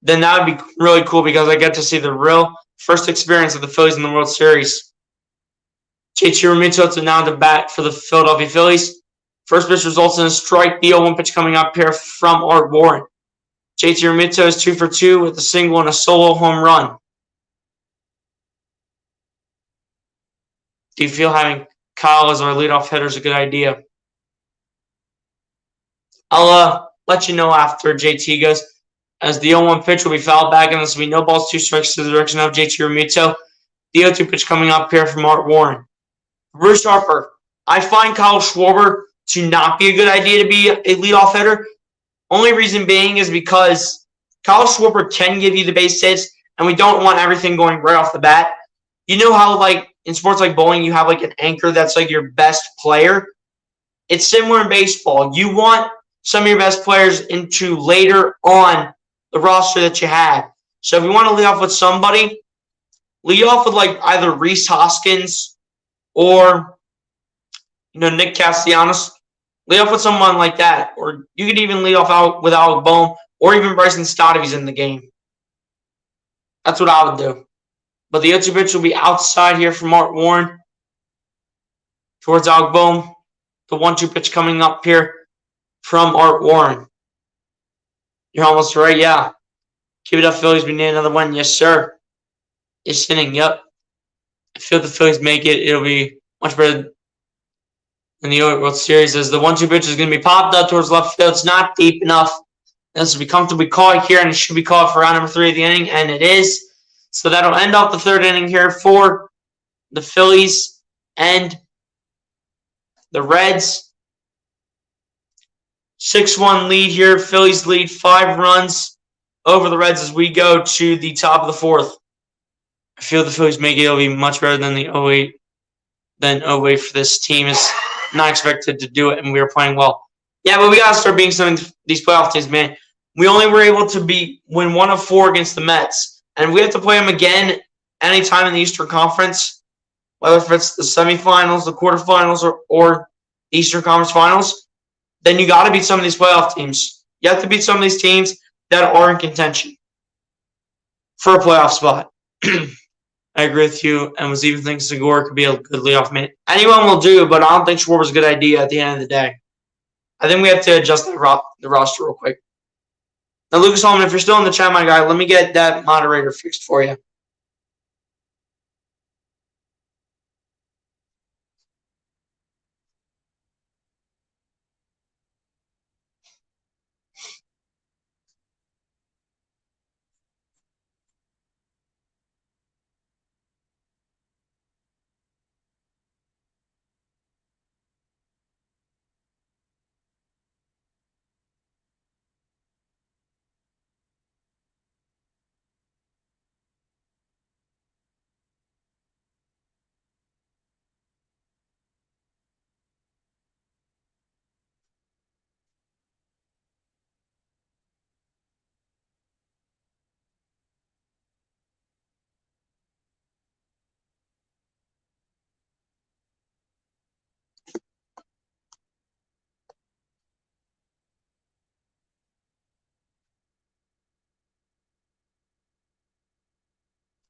A: that would be really cool because I get to see the real first experience of the Phillies in the World Series. JT Realmuto to now to bat for the Philadelphia Phillies. First pitch results in a strike. The 0-1 pitch coming up here from Art Warren. JT Realmuto is 2 for 2 with a single and a solo home run. Do you feel having Kyle as our leadoff hitter is a good idea? I'll let you know after JT goes. As the 0-1 pitch will be fouled back, and this will be no balls, 2 strikes to the direction of JT Realmuto. The 0-2 pitch coming up here from Art Warren. Bruce Harper. I find Kyle Schwarber to not be a good idea to be a leadoff hitter. Only reason being is because Kyle Schwarber can give you the base hits, and we don't want everything going right off the bat. You know how, like, in sports like bowling, you have, like, an anchor that's, like, your best player? It's similar in baseball. You want some of your best players into later on the roster that you have. So if you want to lead off with somebody, lead off with, like, either Rhys Hoskins or, Nick Castellanos. Lead off with someone like that. Or you could even lead off out with Alec Bohm or even Bryson Stott if he's in the game. That's what I would do. But the 0-2 pitch will be outside here from Art Warren towards Alec Bohm. The 1-2 pitch coming up here from Art Warren. You're almost right, yeah. Keep it up, Phillies. We need another one. Yes, sir. This inning, yep. I feel the Phillies make it. It'll be much better than the World Series. As the 1-2 pitch is going to be popped up towards left field. It's not deep enough. This will be comfortably caught here, and it should be caught for round number 3 of the inning, and it is. So that'll end off the 3rd inning here for the Phillies and the Reds. 6-1 lead here. Phillies lead 5 runs over the Reds as we go to the top of the 4th. I feel the Phillies make it. It'll be much better than the 0-8. Then 0-8 for this team is not expected to do it, and we were playing well. Yeah, but we got to start being some of these playoff teams, man. We only were able to win 1 of 4 against the Mets, and we have to play them again anytime in the Eastern Conference, whether it's the semifinals, the quarterfinals, or the Eastern Conference Finals. Then you got to beat some of these playoff teams. You have to beat some of these teams that are in contention for a playoff spot. I agree with you, and was even thinking Segura could be a good leadoff man. Anyone will do, but I don't think Schwarber's a good idea at the end of the day. I think we have to adjust the roster real quick. Now, Lucas Holman, if you're still in the chat, my guy, let me get that moderator fixed for you.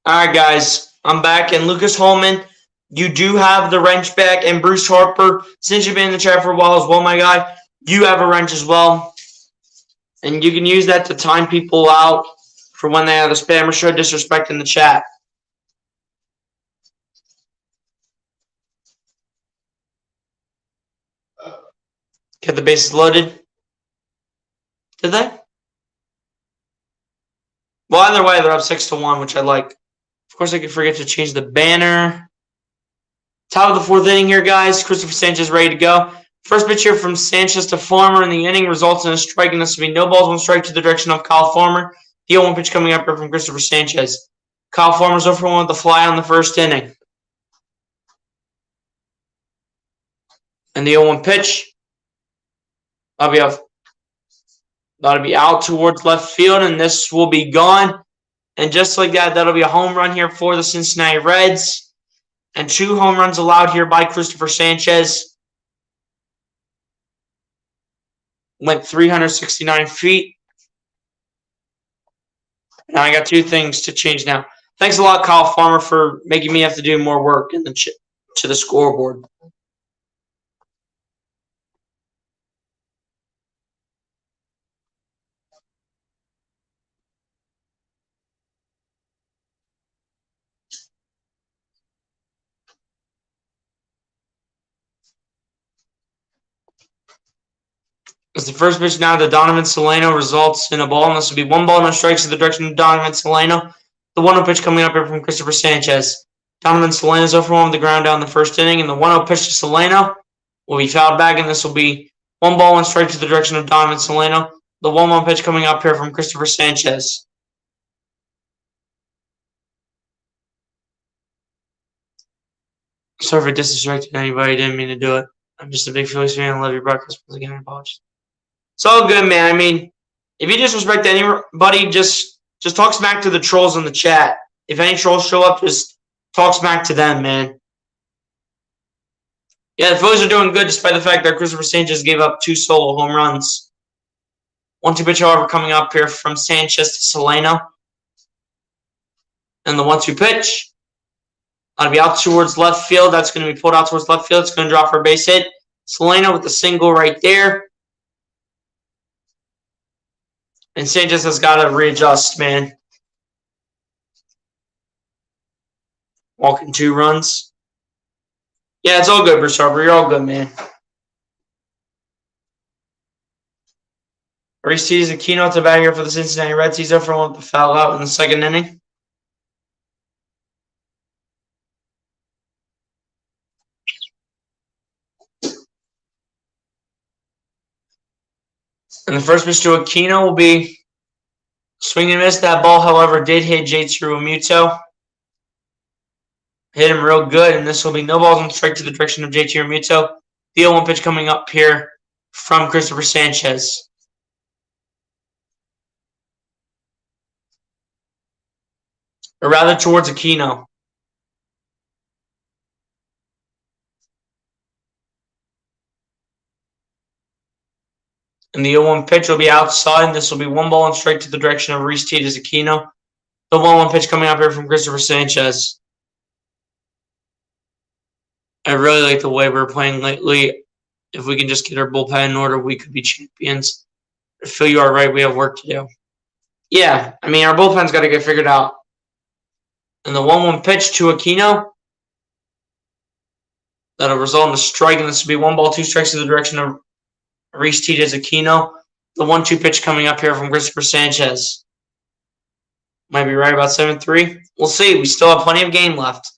A: All right, guys, I'm back, and Lucas Holman, you do have the wrench back, and Bruce Harper, since you've been in the chat for a while as well, my guy, you have a wrench as well, and you can use that to time people out for when they have a spam or show disrespect in the chat. Get the bases loaded. Did they? Well, either way, they're up 6-1, which I like. Of course, I could forget to change the banner. Top of the 4th inning here, guys. Christopher Sanchez ready to go. First pitch here from Sanchez to Farmer in the inning results in a strike, and this will be no balls, 1 strike to the direction of Kyle Farmer. The 0-1 pitch coming up here from Christopher Sanchez. Kyle Farmer's 0-for-1 with the fly on the 1st inning. And the 0-1 pitch. That'll be out towards left field, and this will be gone. And just like that, that'll be a home run here for the Cincinnati Reds. And 2 home runs allowed here by Christopher Sanchez. Went 369 feet. Now I got 2 things to change now. Thanks a lot, Kyle Farmer, for making me have to do more work in to the scoreboard. As the first pitch now to Donovan Solano results in a ball, and this will be 1 ball, no strikes to the direction of Donovan Solano. The 1-0 pitch coming up here from Christopher Sanchez. Donovan Solano's 0 for 1 with the ground down in the first inning, and the 1-0 pitch to Solano will be fouled back, and this will be 1 ball, 1 strike to the direction of Donovan Solano. The 1-1 pitch coming up here from Christopher Sanchez. Sorry for disrespecting anybody. Didn't mean to do it. I'm just a big Phillies fan. I love your broadcast. Once again, I apologize. It's all good, man. I mean, if you disrespect anybody, just talk smack to the trolls in the chat. If any trolls show up, just talk smack to them, man. Yeah, the Phillies are doing good despite the fact that Christopher Sanchez gave up 2 solo home runs. 1-2 pitch, however, coming up here from Sanchez to Solano. And the 1-2 pitch. That'll be out towards left field. That's going to be pulled out towards left field. It's going to drop for a base hit. Solano with the single right there. And Sanchez has got to readjust, man. Walking 2 runs. Yeah, it's all good, Bruce Harper. You're all good, man. Aristides Aquino to bat here for the Cincinnati Reds. He's 0 for 1 with the foul out in the second inning. And the first pitch to Aquino will be swing and miss. That ball, however, did hit JT Realmuto. Hit him real good, and this will be no balls on strike to the direction of JT Realmuto. The 0-1 pitch coming up here from Christopher Sanchez. Or rather towards Aquino. And the 0-1 pitch will be outside, and this will be 1 ball and strike to the direction of Aristides Aquino. The 1-1 pitch coming up here from Christopher Sanchez. I really like the way we're playing lately. If we can just get our bullpen in order, we could be champions. I feel you are right. We have work to do. Yeah, I mean, our bullpen's got to get figured out. And the 1-1 pitch to Aquino. That'll result in a strike, and this will be 1 ball, 2 strikes to the direction of Aristides Aquino. The 1-2 pitch coming up here from Christopher Sanchez. Might be right about 7-3. We'll see. We still have plenty of game left.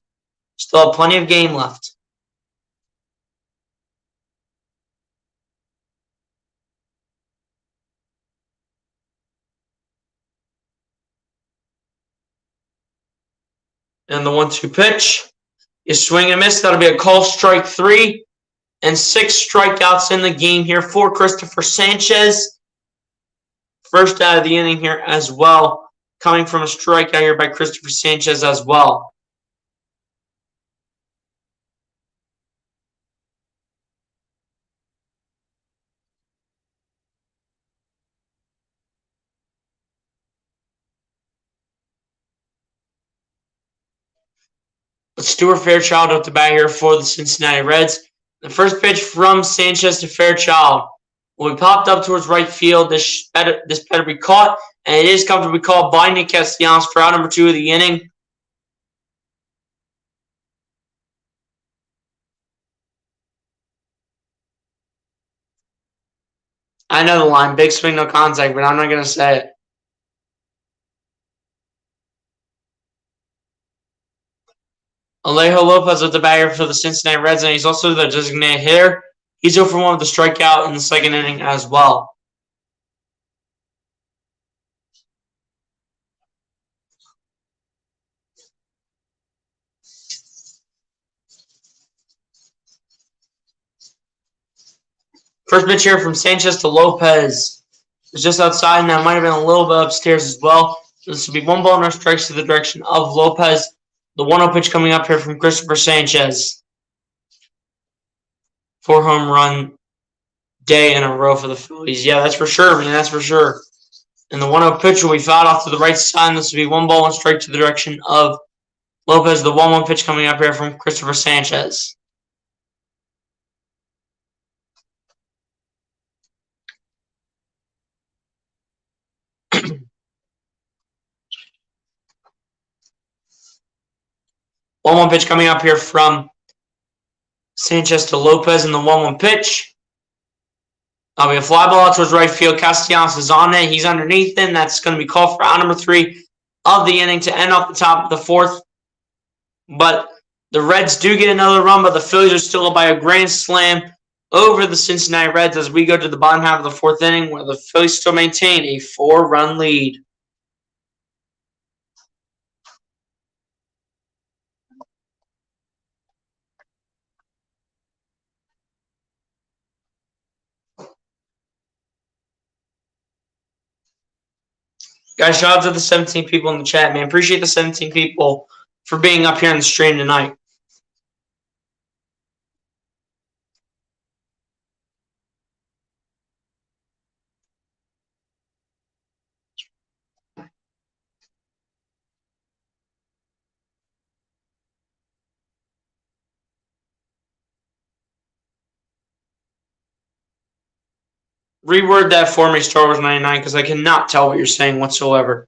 A: And the 1-2 pitch is swing and miss. That'll be a call strike 3. And 6 strikeouts in the game here for Christopher Sanchez. First out of the inning here as well. Coming from a strikeout here by Christopher Sanchez as well. Stuart Fairchild up to bat here for the Cincinnati Reds. The first pitch from Sanchez to Fairchild will be popped up towards right field. This better be caught, and it is comfortably caught by Nick Castellanos for out number 2 of the inning. I know the line, big swing, no contact, but I'm not going to say it. Alejo Lopez with the batter for the Cincinnati Reds, and he's also the designated hitter. He's 0 for 1 with the strikeout in the second inning as well. First pitch here from Sanchez to Lopez. It's just outside, and that might have been a little bit upstairs as well. This will be 1 ball, no strikes to the direction of Lopez. The 1-0 pitch coming up here from Christopher Sanchez. 4 home run day in a row for the Phillies. Yeah, that's for sure, man. That's for sure. And the 1-0 pitch will be fouled off to the right side. This will be 1 ball, 1 strike to the direction of Lopez. The 1-1 pitch coming up here from Christopher Sanchez. One pitch coming up here from Sanchez to Lopez in the 1-1 pitch. That'll be a fly ball out towards right field. Castellanos is on it. He's underneath it. That's going to be called for out number 3 of the inning to end off the top of the 4th. But the Reds do get another run, but the Phillies are still up by a grand slam over the Cincinnati Reds as we go to the bottom half of the 4th inning, where the Phillies still maintain a 4-run lead. Guys, shout out to the 17 people in the chat, man. Appreciate the 17 people for being up here on the stream tonight. Reword that for me, Star Wars 99, because I cannot tell what you're saying whatsoever.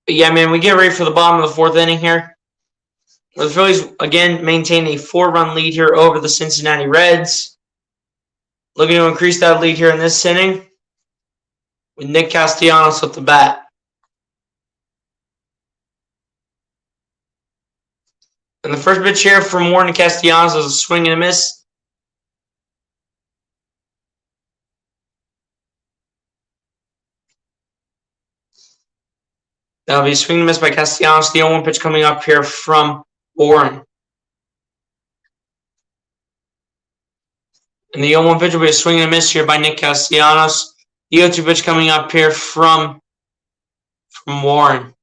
A: But yeah, man, we get ready for the bottom of the 4th inning here. The Phillies, again, maintain a 4-run lead here over the Cincinnati Reds. Looking to increase that lead here in this inning with Nick Castellanos with the bat. And the first pitch here from Warren Castellanos is a swing and a miss. That'll be a swing and a miss by Castellanos. The 0-1 pitch coming up here from Warren. And the 0-1 pitch will be a swing and a miss here by Nick Castellanos. The 0-2 pitch coming up here from Warren.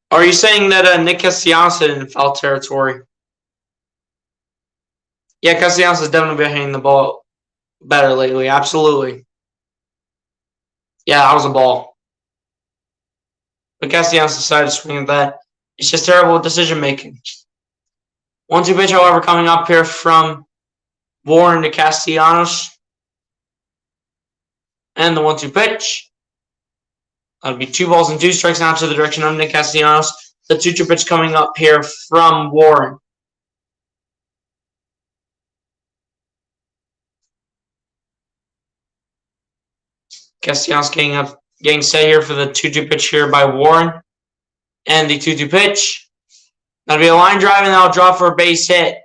A: Are you saying that Nick Castellanos is in foul territory? Yeah, Castellanos has definitely been hitting the ball better lately. Absolutely. Yeah, that was a ball. But Castellanos decided to swing at that. It's just terrible decision making. 1-2 pitch, however, coming up here from Warren to Castellanos. And the 1-2 pitch. That'll be 2 balls and 2 strikes now to the direction of Nick Castellanos. The 2-2 pitch coming up here from Warren. Castellanos getting set here for the 2-2 pitch here by Warren. And the 2-2 pitch. That'll be a line drive, and that'll drop for a base hit.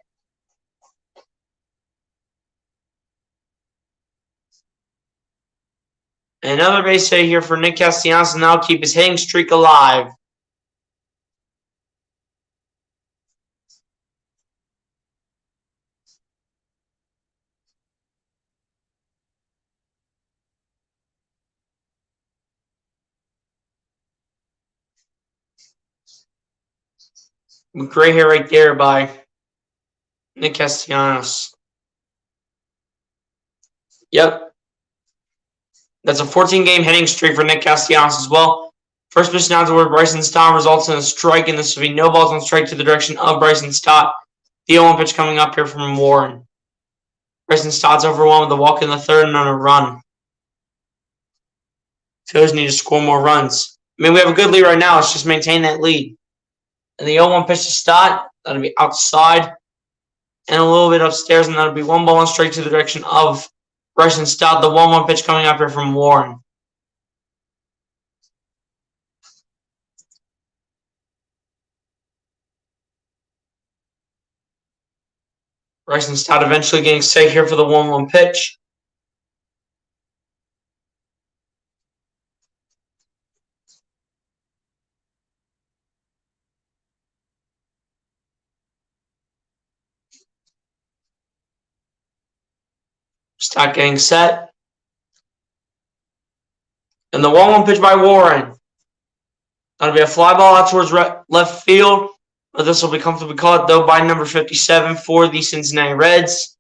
A: Another base hit here for Nick Castellanos, and that'll keep his hitting streak alive. Great hit right there by Nick Castellanos. Yep. That's a 14-game hitting streak for Nick Castellanos as well. First pitch down toward Bryson Stott results in a strike, and this will be no balls on strike to the direction of Bryson Stott. The 0-1 pitch coming up here from Warren. Bryson Stott's overwhelmed with a walk in the 3rd and on a run. Phillies need to score more runs. I mean, we have a good lead right now. Let's just maintain that lead. And the 0-1 pitch to Stott. That'll be outside and a little bit upstairs, and that'll be 1 ball and straight to the direction of Bryson Stott. The 1-1 pitch coming up here from Warren. Bryson Stott eventually getting set here for the 1-1 pitch. Stott getting set. And the 1-1 pitch by Warren. That'll be a fly ball out towards left field. But this will be comfortably caught, though, by number 57 for the Cincinnati Reds.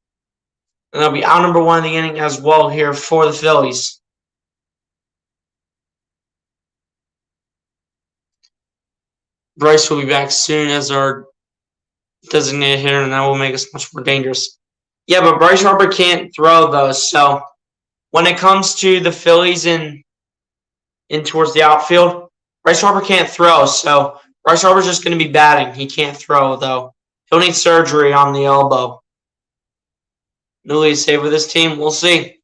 A: And that'll be out number 1 of the inning as well here for the Phillies. Bryce will be back soon as our designated hitter, and that will make us much more dangerous. Yeah, but Bryce Harper can't throw, though. So when it comes to the Phillies in towards the outfield, Bryce Harper can't throw. So Bryce Harper's just going to be batting. He can't throw, though. He'll need surgery on the elbow. Newly saved with this team. We'll see.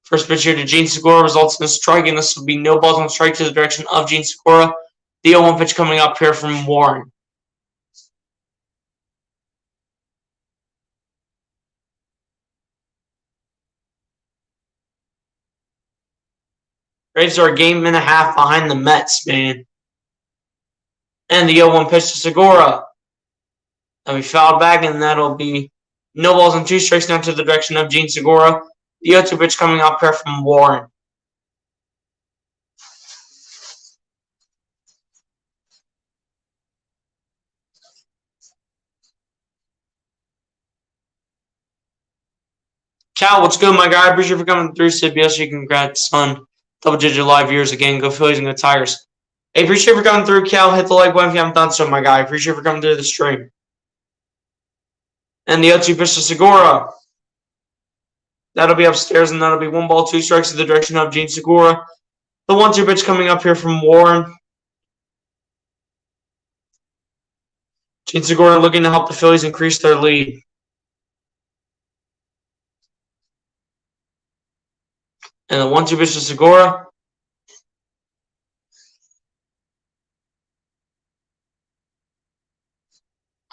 A: First pitch here to Gene Segura results in a strike, and this will be no balls on strike to the direction of Gene Segura. The 0-1 pitch coming up here from Warren. Braves are a game and a half behind the Mets, man. And the 0-1 pitch to Segura. That'll be fouled back, and that'll be no balls and 2 strikes down to the direction of Gene Segura. The 0-2 pitch coming up here from Warren. Cal, what's good, my guy? I appreciate you for coming through. CBS, congrats on double-digit live viewers again. Go Phillies and go Tigers. Hey, appreciate you for coming through, Cal. Hit the like button if you haven't done so, my guy. Appreciate you for coming through the stream. And the 0-2 pitch to Segura. That'll be upstairs, and that'll be 1 ball, 2 strikes in the direction of Gene Segura. The 1-2 pitch coming up here from Warren. Gene Segura looking to help the Phillies increase their lead. And the 1-2 pitch to Segura.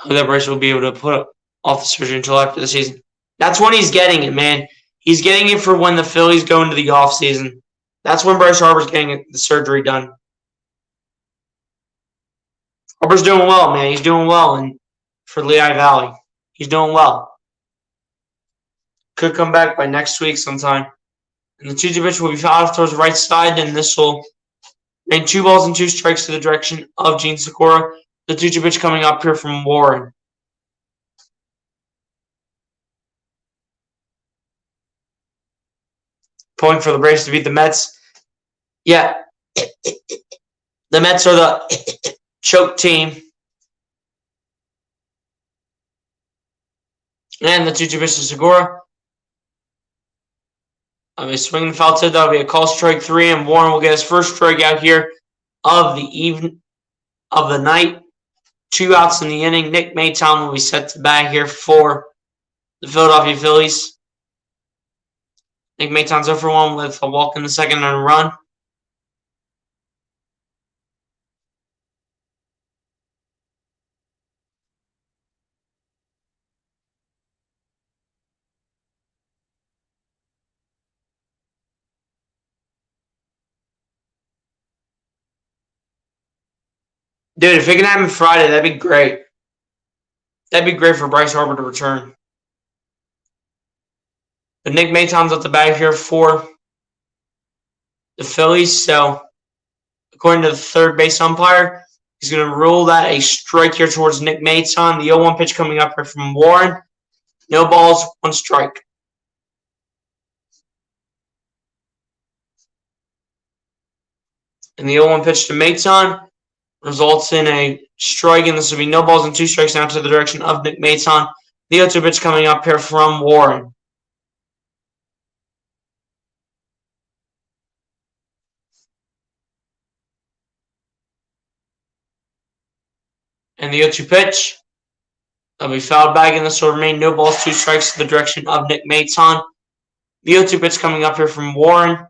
A: That Bryce will be able to put off the surgery until after the season. That's when he's getting it, man. He's getting it for when the Phillies go into the offseason. That's when Bryce Harper's getting the surgery done. Harper's doing well, man. He's doing well for Lehigh Valley. He's doing well. Could come back by next week sometime. And the 2-2 pitch will be fouled off towards the right side, and this will make 2 balls and 2 strikes to the direction of Gene Segura. The 2-2 pitch coming up here from Warren. Point for the Braves to beat the Mets. Yeah. The Mets are the choke team. And the 2-2 pitch to Segura. I'll be swinging foul tip. That'll be a call strike 3, and Warren will get his first strikeout here of the night. 2 outs in the inning. Nick Maytown will be set to bat here for the Philadelphia Phillies. Nick Maytown's 0 for 1 with a walk in the second and a run. Dude, if it can happen Friday, that'd be great. That'd be great for Bryce Harper to return. But Nick Maytown's at the bat here for the Phillies. So, according to the third base umpire, he's going to rule that a strike here towards Nick Maytown. The 0-1 pitch coming up here from Warren. No balls, 1 strike. And the 0-1 pitch to Maytown results in a strike, and this will be no balls and 2 strikes down to the direction of Nick Maytown. The 0-2 pitch coming up here from Warren. And the 0-2 pitch. That'll be fouled back, and this will remain no balls, 2 strikes to the direction of Nick Maton. The 0-2 pitch coming up here from Warren.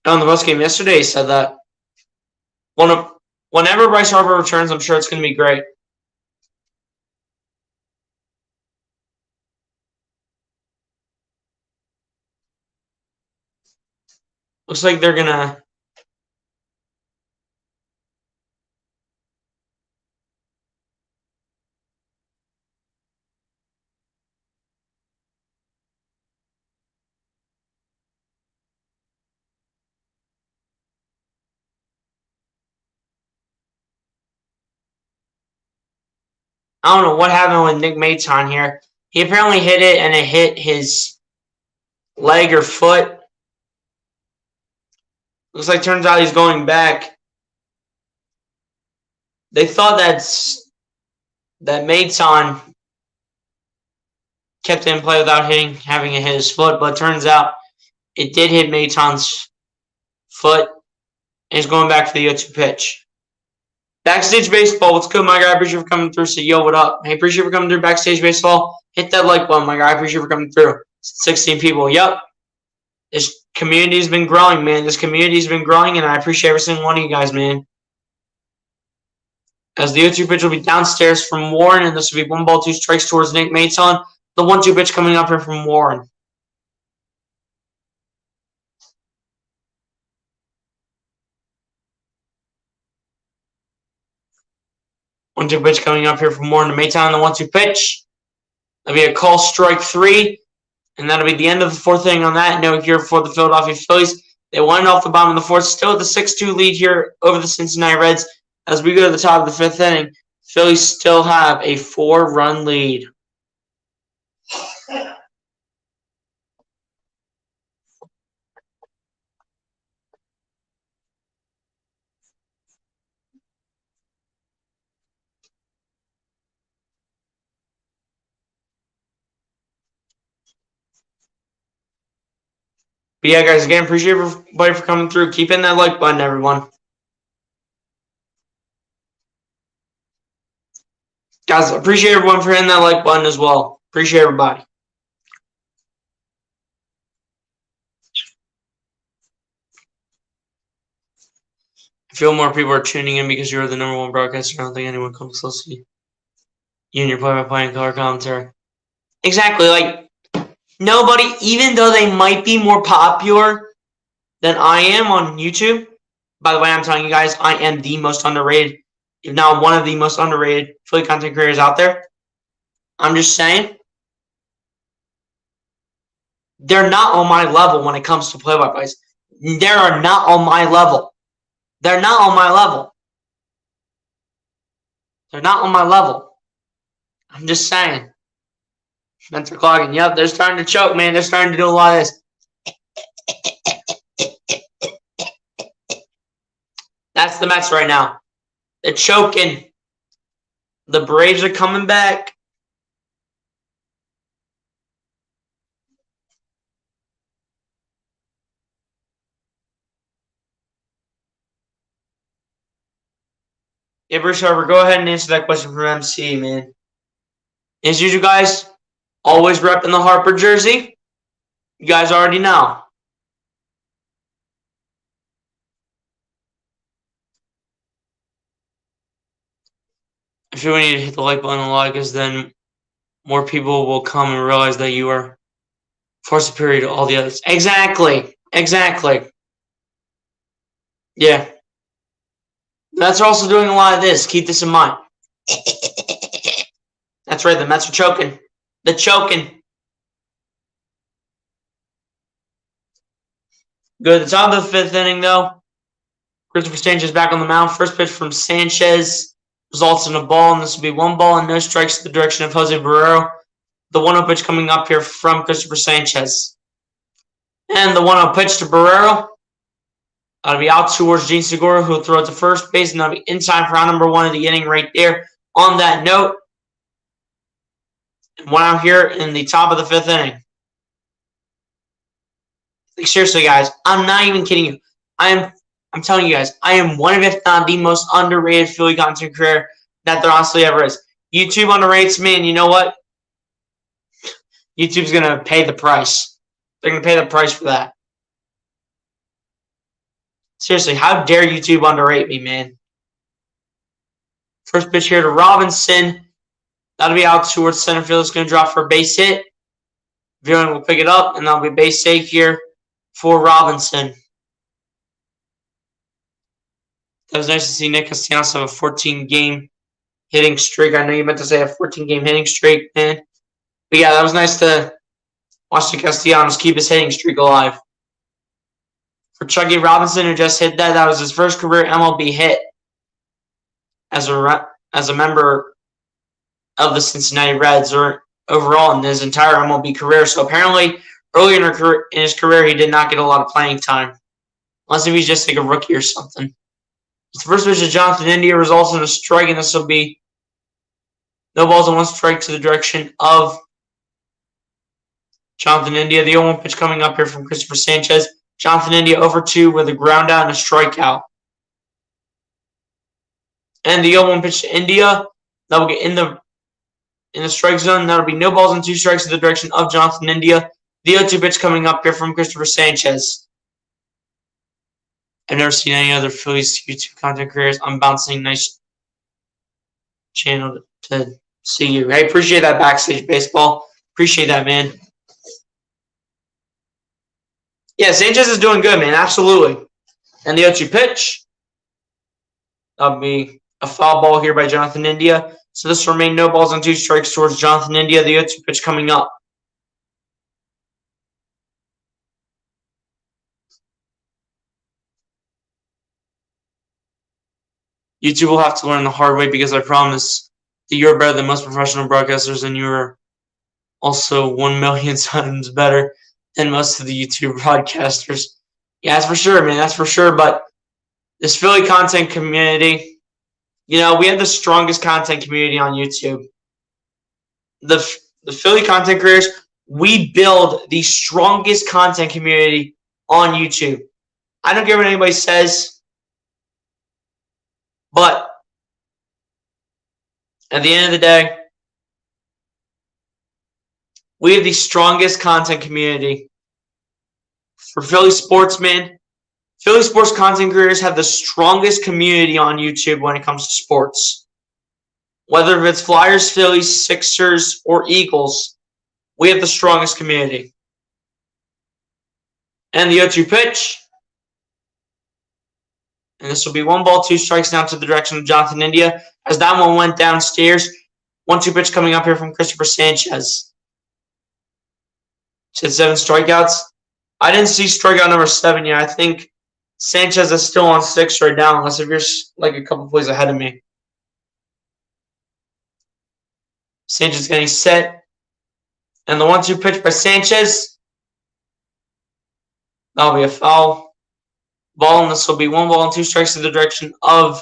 A: On the post game yesterday, he said that whenever Bryce Harper returns, I'm sure it's going to be great. Looks like they're going to... I don't know what happened with Nick Maton here. He apparently hit it, and it hit his leg or foot. Looks like turns out he's going back. They thought that Maton kept it in play without having it hit his foot, but it turns out it did hit Maton's foot, and he's going back for the 0-2 pitch. Backstage Baseball, what's good, my guy? I appreciate you for coming through. So, yo, what up? Hey, appreciate you for coming through Backstage Baseball. Hit that like button, my guy. I appreciate you for coming through. 16 people. Yep. This community's been growing, man. This community's been growing, and I appreciate every single one of you guys, man. As the 0-2 pitch will be downstairs from Warren, and this will be 1 ball, 2 strikes towards Nick Maton. The 1-2 pitch coming up here from Warren. One-two pitch coming up here from Warren to Maton. The 1-2 pitch. That'll be a call, strike 3. And that'll be the end of the 4th inning on that note here for the Philadelphia Phillies. They won off the bottom of the 4th. Still with the 6-2 lead here over the Cincinnati Reds. As we go to the top of the 5th inning, Phillies still have a 4-run lead. But yeah, guys, again, appreciate everybody for coming through. Keep in that like button, everyone. Guys, appreciate everyone for hitting that like button as well. Appreciate everybody. I feel more people are tuning in because you're the #1 broadcaster. I don't think anyone comes close to you. You and your play-by-play and color commentary. Exactly. Like, nobody, even though they might be more popular than I am on YouTube. By the way, I'm telling you guys, I am the most underrated, if not one of the most underrated Philly content creators out there. I'm just saying, they're not on my level when it comes to play-by-plays. They are not on my level. They're not on my level. They're not on my level. I'm just saying. Spencer clogging. Yep, they're starting to choke, man. They're starting to do a lot of this. That's the Mets right now. They're choking. The Braves are coming back. Yeah, Bruce Harper, go ahead and answer that question from MC, man. As usual, guys, always repping the Harper jersey. You guys already know. I feel we need to hit the like button a lot because then more people will come and realize that you are far superior to all the others. Exactly. Exactly. Yeah. Mets are also doing a lot of this. Keep this in mind. That's right. The Mets are choking. They're choking. Go to the top of the 5th inning, though. Christopher Sanchez back on the mound. First pitch from Sanchez results in a ball, and this will be 1 ball and no strikes to the direction of Jose Barrero. The 1-0 pitch coming up here from Christopher Sanchez. And the 1-0 pitch to Barrero. That'll be out towards Gene Segura, who will throw it to first base, and that'll be in time for round number 1 of the inning right there. on that note, and went out here in the top of the 5th inning. Like, seriously, guys, I'm not even kidding you. I'm telling you guys, I am one of, if not the most underrated Philly content creator that there honestly ever is. YouTube underrates me, and you know what? YouTube's going to pay the price. They're going to pay the price for that. Seriously, how dare YouTube underrate me, man? First pitch here to Robinson. That'll be out towards center field. It's going to drop for a base hit. Villain will pick it up, and that'll be a base save here for Robinson. That was nice to see Nick Castellanos have a 14-game hitting streak. I know you meant to say a 14-game hitting streak, man. But yeah, that was nice to watch Nick Castellanos keep his hitting streak alive. For Chucky Robinson, who just hit that was his first career MLB hit as a member of the Cincinnati Reds, or overall in his entire MLB career. So apparently, early in his career, he did not get a lot of playing time, unless if he's just like a rookie or something. The first pitch of Jonathan India results in a strike, and this will be no balls and 1 strike to the direction of Jonathan India. The 0-1 pitch coming up here from Christopher Sanchez. Jonathan India over 2 with a ground out and a strikeout. And the 0-1 pitch to India. That will get in the strike zone. That'll be no balls and 2 strikes to the direction of Jonathan India. The 0-2 pitch coming up here from Christopher Sanchez. I've never seen any other Phillies YouTube content creators. I'm bouncing nice channel to see you. I appreciate that, Backstage Baseball. Appreciate that, man. Yeah, Sanchez is doing good, man. Absolutely. And the 0-2 pitch. That'll be a foul ball here by Jonathan India. So this will remain no balls and 2 strikes towards Jonathan India. The 0-2 pitch coming up. YouTube will have to learn the hard way, because I promise that you're better than most professional broadcasters, and you're also 1 million times better than most of the YouTube broadcasters. Yeah, that's for sure, man. That's for sure. But this Philly content community, we have the strongest content community on YouTube. The Philly content creators, we build the strongest content community on YouTube. I don't care what anybody says. But at the end of the day, we have the strongest content community for Philly sports, man. Philly sports content creators have the strongest community on YouTube when it comes to sports. Whether it's Flyers, Phillies, Sixers, or Eagles, we have the strongest community. And the 0-2 pitch. And this will be 1 ball, 2 strikes now to the direction of Jonathan India, as that one went downstairs. 1-2 pitch coming up here from Christopher Sanchez. Said 7 strikeouts. I didn't see strikeout number 7 yet. I think Sanchez is still on 6 right now, unless if you're like a couple plays ahead of me. Sanchez getting set. And the 1-2 pitch by Sanchez. That'll be a foul ball, and this will be 1 ball and 2 strikes to the direction of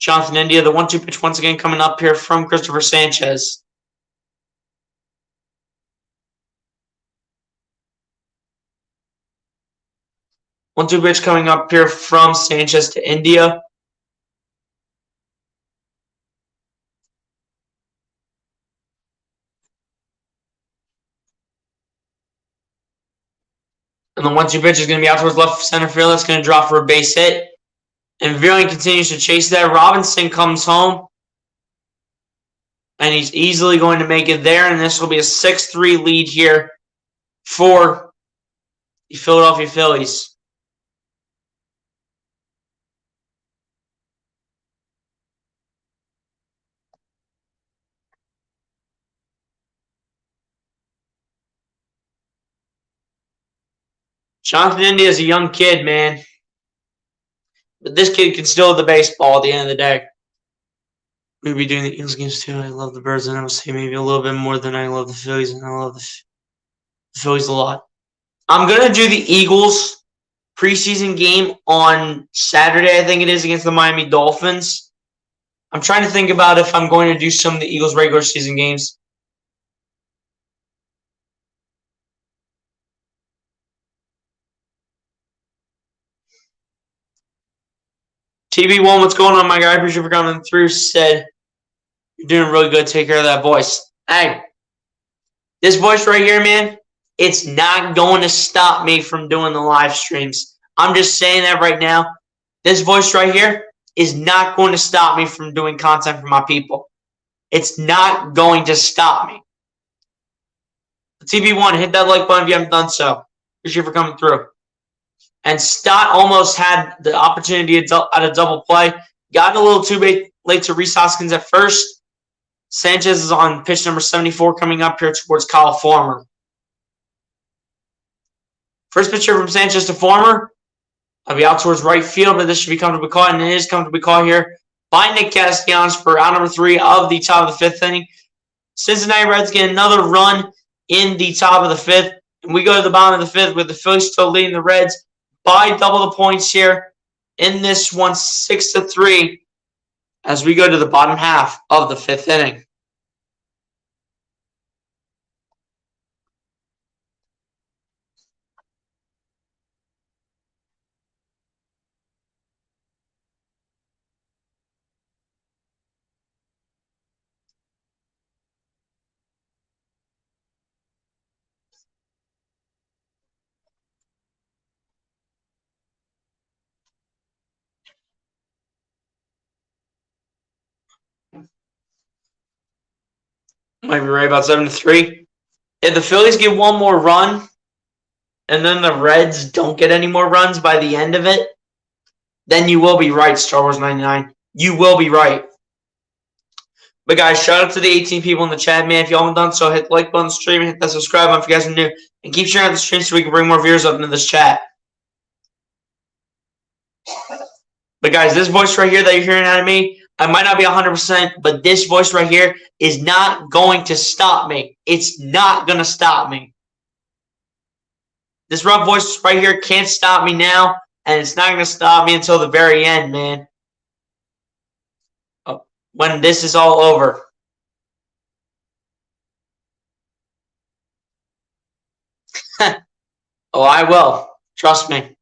A: Jonathan India. The 1-2 pitch once again coming up here from Christopher Sanchez. One-two pitch coming up here from Sanchez to India. And the 1-2 pitch is going to be out towards left center field. It's going to drop for a base hit. And Villain continues to chase that. Robinson comes home. And he's easily going to make it there. And this will be a 6-3 lead here for the Philadelphia Phillies. Jonathan India is a young kid, man. But this kid can still hit the baseball at the end of the day. We'll be doing the Eagles games too. I love the Birds, and I would say maybe a little bit more than I love the Phillies, and I love the Phillies a lot. I'm going to do the Eagles preseason game on Saturday, I think it is, against the Miami Dolphins. I'm trying to think about if I'm going to do some of the Eagles regular season games. TB1, what's going on, my guy? I appreciate you for coming through. Said, you're doing really good. Take care of that voice. Hey, this voice right here, man, it's not going to stop me from doing the live streams. I'm just saying that right now. This voice right here is not going to stop me from doing content for my people. It's not going to stop me. TB1, hit that like button if you haven't done so. Appreciate you for coming through. And Stott almost had the opportunity at a double play. Got a little too late to Reese Hoskins at first. Sanchez is on pitch number 74 coming up here towards Kyle Farmer. First pitch here from Sanchez to Farmer. I'll be out towards right field, but this should be comfortably caught, and it is comfortably caught here by Nick Castellanos for out number 3 of the top of the 5th inning. Cincinnati Reds get another run in the top of the 5th, and we go to the bottom of the 5th with the Phillies still leading the Reds by double the points here in this one, 6-3, as we go to the bottom half of the 5th inning. Might be right about 7-3. If the Phillies get one more run, and then the Reds don't get any more runs by the end of it, then you will be right, Star Wars 99. You will be right. But guys, shout out to the 18 people in the chat, man. If you haven't done so, hit the like button on the stream, hit that subscribe button if you guys are new, and keep sharing out the stream so we can bring more viewers up into this chat. But guys, this voice right here that you're hearing out of me, I might not be 100%, but this voice right here is not going to stop me. It's not going to stop me. This rough voice right here can't stop me now, and it's not going to stop me until the very end, man. When this is all over. Oh, I will. Trust me.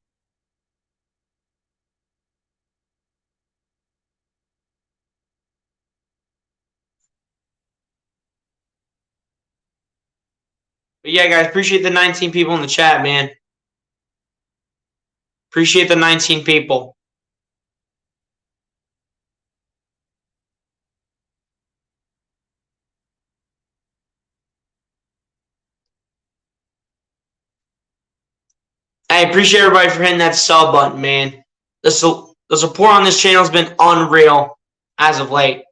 A: But yeah, guys, appreciate the 19 people in the chat, man. Appreciate the 19 people. I appreciate everybody for hitting that sub button, man. The support on this channel has been unreal as of late.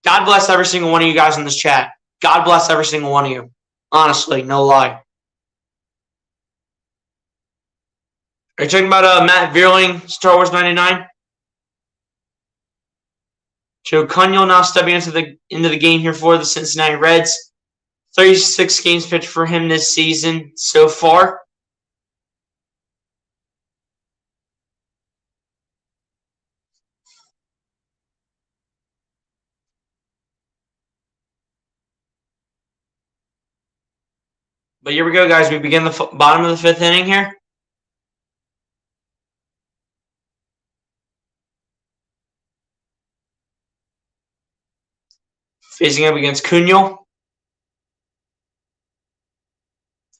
A: God bless every single one of you guys in this chat. God bless every single one of you. Honestly, no lie. Are you talking about Matt Vierling, Star Wars 99? Joe Cunyo now stepping into the game here for the Cincinnati Reds. 36 games pitched for him this season so far. But here we go, guys. We begin the bottom of the 5th inning here. Facing up against Cunyo.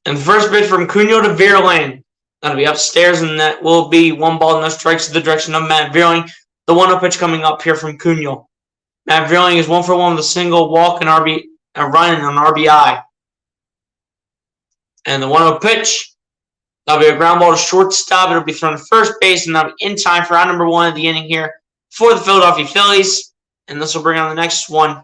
A: And the first pitch from Cunyo to Vierling. That'll be upstairs, and that will be 1 ball, no strikes to the direction of Matt Vierling. The 1-0 pitch coming up here from Cunyo. Matt Vierling is 1 for 1 with a single walk and run and an RBI. And the 1-0 pitch, that'll be a ground ball to shortstop. It'll be thrown to first base, and that'll be in time for out number 1 of the inning here for the Philadelphia Phillies. And this will bring on the next one.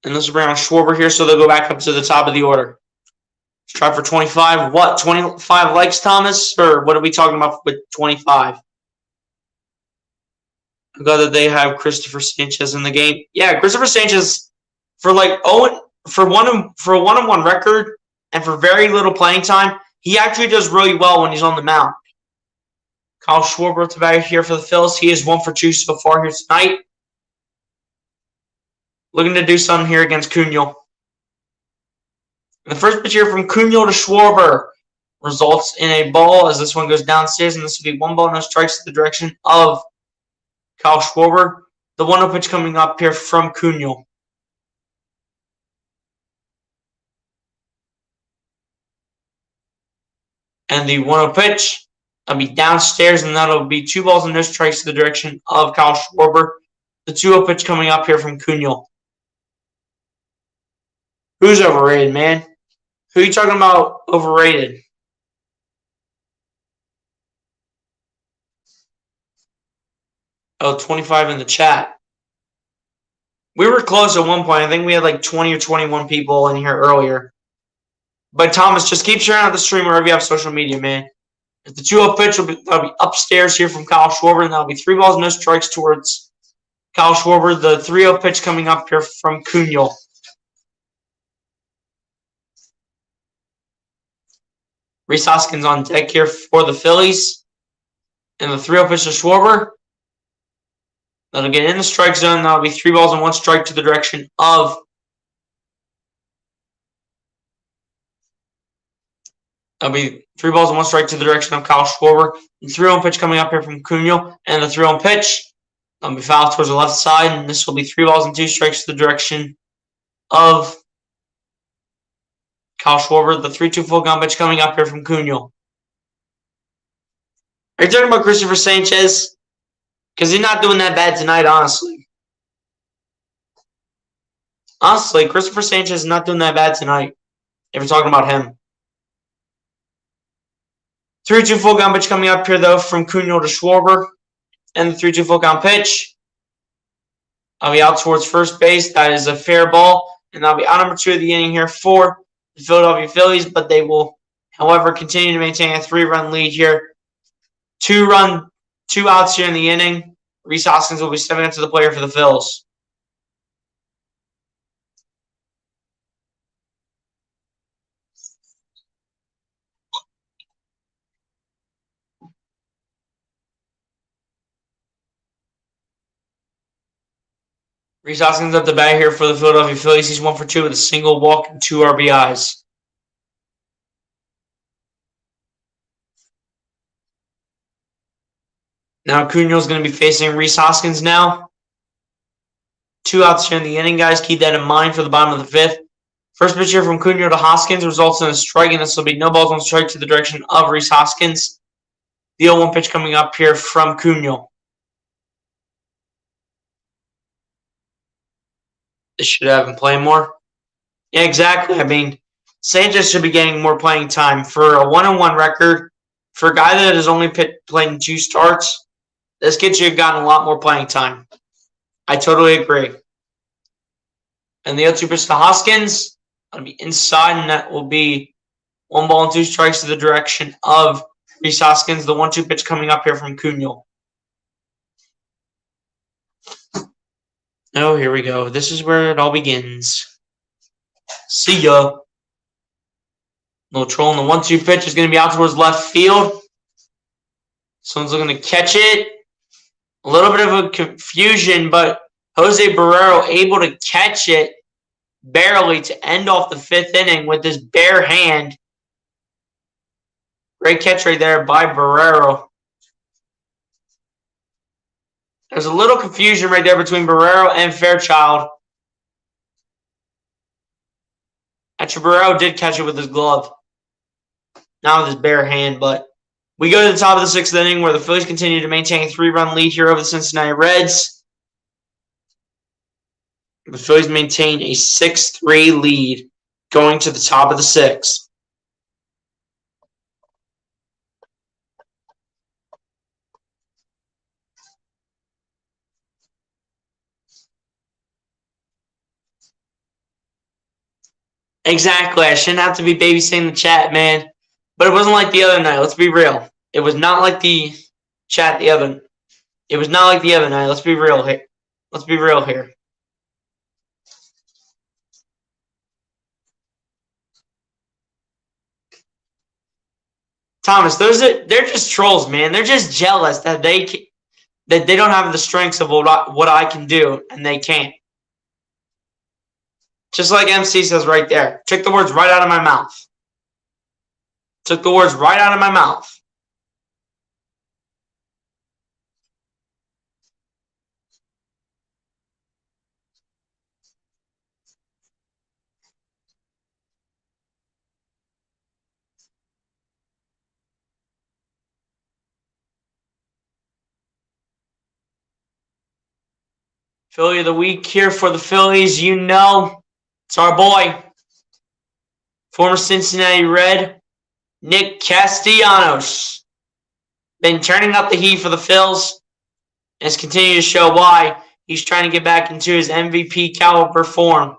A: And this will bring on Schwarber here, so they'll go back up to the top of the order. Let's try for 25. What? 25 likes, Thomas? Or what are we talking about with 25? I'm glad that they have Christopher Sanchez in the game. Yeah, Christopher Sanchez, for like for a 1-1 record and for very little playing time, he actually does really well when he's on the mound. Kyle Schwarber to bat here for the Phillies. He is 1 for 2 so far here tonight. Looking to do something here against Cunio. And the first pitch here from Cunio to Schwarber results in a ball as this one goes downstairs, and this will be 1 ball, no strikes to the direction of Kyle Schwarber. The 1-0 pitch coming up here from Cunio. And the 1-0 pitch will be downstairs, and that'll be 2 balls and no strikes to the direction of Kyle Schwarber. The 2-0 pitch coming up here from Cunio. Who's overrated, man? Who are you talking about overrated? Oh, 25 in the chat. We were close at one point. I think we had like 20 or 21 people in here earlier. But Thomas, just keep sharing out the stream wherever you have social media, man. The 2-0 pitch that'll be upstairs here from Kyle Schwarber, and that'll be 3 balls, no strikes towards Kyle Schwarber. The 3-0 pitch coming up here from Cunio. Rhys Hoskins on deck here for the Phillies. And the 3-0 pitch to Schwarber. That'll get in the strike zone. That'll be 3 balls and 1 strike to the direction of That'll be 3 balls and 1 strike to the direction of Kyle Schwarber. The 3-0 pitch coming up here from Cunio. And the 3-0 pitch that'll be fouled towards the left side. And this will be 3 balls and 2 strikes to the direction of Kyle Schwarber. The 3-2 full count pitch coming up here from Cunio. Are you talking about Christopher Sanchez? Because he's not doing that bad tonight, honestly. Honestly, Christopher Sanchez is not doing that bad tonight, if you're talking about him. 3-2 full count pitch coming up here, though, from Cunio to Schwarber. And the 3-2 full count pitch. I'll be out towards first base. That is a fair ball. And that'll be out number 2 of the inning here for the Philadelphia Phillies. But they will, however, continue to maintain a 3-run lead here. 2 outs here in the inning. Rhys Hoskins will be stepping up to the player for the Phils. Rhys Hoskins up the bat here for the Philadelphia Phillies. He's 1 for 2 with a single walk and 2 RBIs. Now Cunio's going to be facing Rhys Hoskins now. 2 outs here in the inning, guys. Keep that in mind for the bottom of the 5th. First pitch here from Cunio to Hoskins results in a strike, and this will be no balls, 1 strike to the direction of Rhys Hoskins. The 0-1 pitch coming up here from Cunio. This should have him playing more. Yeah, exactly. I mean, Sanchez should be getting more playing time. For a 1-1 record, for a guy that has only played 2 starts, this kid should have gotten a lot more playing time. I totally agree. And the 0-2 pitch to Hoskins. That'll be inside, and that will be 1 ball and 2 strikes to the direction of Rhys Hoskins. The 1-2 pitch coming up here from Cunio. Oh, here we go. This is where it all begins. See ya. Little troll, and the 1-2 pitch is going to be out towards left field. Someone's looking to catch it. A little bit of a confusion, but Jose Barrero able to catch it barely to end off the 5th inning with his bare hand. Great catch right there by Barrero. There's a little confusion right there between Barrero and Fairchild. Actually, Barrero did catch it with his glove. Not with his bare hand, but we go to the top of the 6th inning where the Phillies continue to maintain a 3-run lead here over the Cincinnati Reds. The Phillies maintain a 6-3 lead going to the top of the 6th. Exactly. I shouldn't have to be babysitting the chat, man. But it wasn't like the other night. Let's be real. It was not like the chat the other. It was not like the other night. Let's be real here. Let's be real here. Thomas, they're just trolls, man. They're just jealous that they don't have the strengths of what I can do, and they can't. Just like MC says right there. Took the words right out of my mouth. Took the words right out of my mouth. Philly of the week here for the Phillies. You know, it's our boy, former Cincinnati Red, Nick Castellanos. Been turning up the heat for the Phils and has continued to show why he's trying to get back into his MVP caliber form.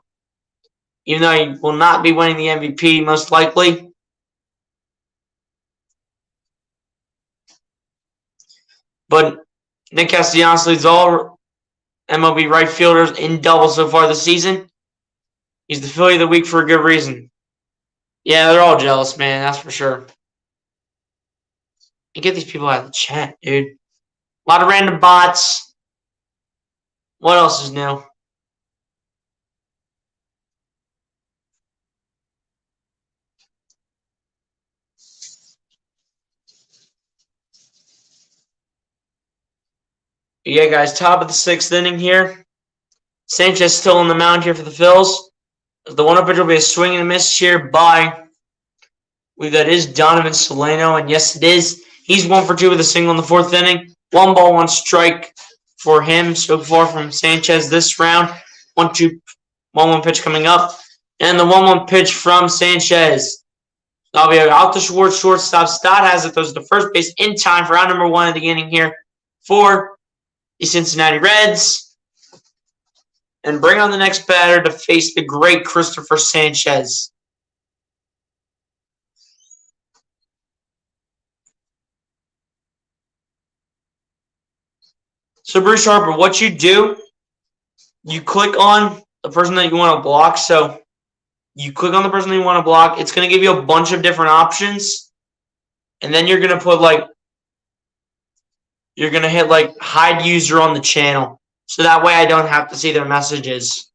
A: Even though he will not be winning the MVP most likely. But Nick Castellanos leads all MLB right fielders in doubles so far this season. He's the Philly of the week for a good reason. Yeah, they're all jealous, man. That's for sure. And get these people out of the chat, dude. A lot of random bots. What else is new? Yeah, guys, top of the sixth inning here. Sanchez still on the mound here for the Phils. The 1-0 pitch will be a swing and a miss here by, that is Donovan Solano, and yes, it is. He's 1 for 2 with a single in the fourth inning. 1 ball, 1 strike for him so far from Sanchez this round. 1-2, 1-1 pitch coming up. And the 1-1 pitch from Sanchez. That'll be out the shortstop. Stott has it, throws to first base in time for round number 1 of the inning here for the Cincinnati Reds. And bring on the next batter to face the great Christopher Sanchez. So, Bruce Harper, what you do, you click on the person that you want to block. So, you click on the person that you want to block. It's going to give you a bunch of different options. And then you're going to put, you're going to hit, hide user on the channel. So that way I don't have to see their messages.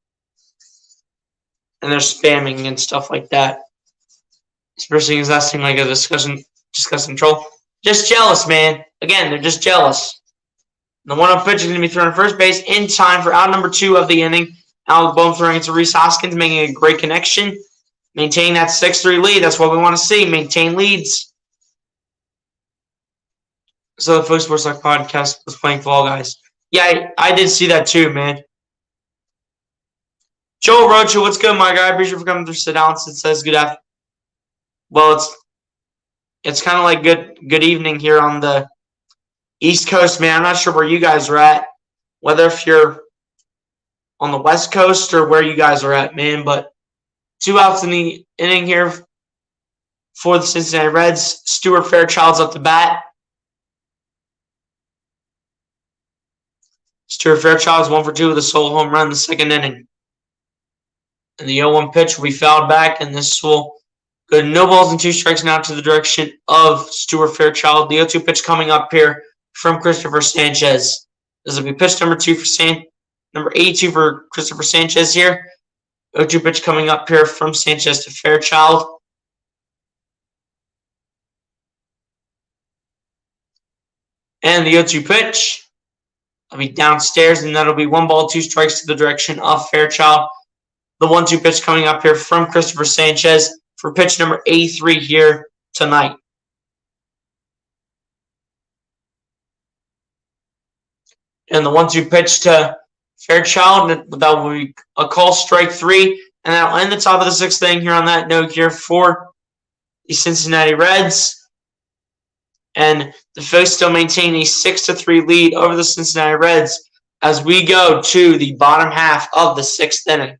A: And they're spamming and stuff like that. This person is asking like a discussion troll. Just jealous, man. Again, they're just jealous. The 1-0 pitch is going to be thrown to first base in time for out number 2 of the inning. Alec Bohm throwing it to Rhys Hoskins, making a great connection. Maintain that 6-3 lead. That's what we want to see. Maintain leads. So the Philly Sports Talk podcast was playing Fall Guys. Yeah, I did see that too, man. Joel Rocha, what's good, my guy? I appreciate you for coming through. Sit down. It says good afternoon. Well, it's kind of like good evening here on the East Coast, man. I'm not sure where you guys are at, whether if you're on the West Coast or where you guys are at, man. But 2 outs in the inning here for the Cincinnati Reds. Stuart Fairchild's up the bat. Stuart Fairchild's 1 for 2 with a solo home run in the second inning. And the 0-1 pitch will be fouled back, and this will go to no balls and 2 strikes now to the direction of Stuart Fairchild. The 0-2 pitch coming up here from Christopher Sanchez. This will be pitch number 2 for number 82 for Christopher Sanchez here. 0-2 pitch coming up here from Sanchez to Fairchild. And the 0-2 pitch will be downstairs, and that'll be 1 ball, 2 strikes to the direction of Fairchild. The 1-2 pitch coming up here from Christopher Sanchez for pitch number 83 here tonight. And the 1-2 pitch to Fairchild, that will be a call strike 3. And that'll end the top of the 6th inning here on that note here for the Cincinnati Reds. And the Phillies still maintain a 6-3 lead over the Cincinnati Reds as we go to the bottom half of the 6th inning.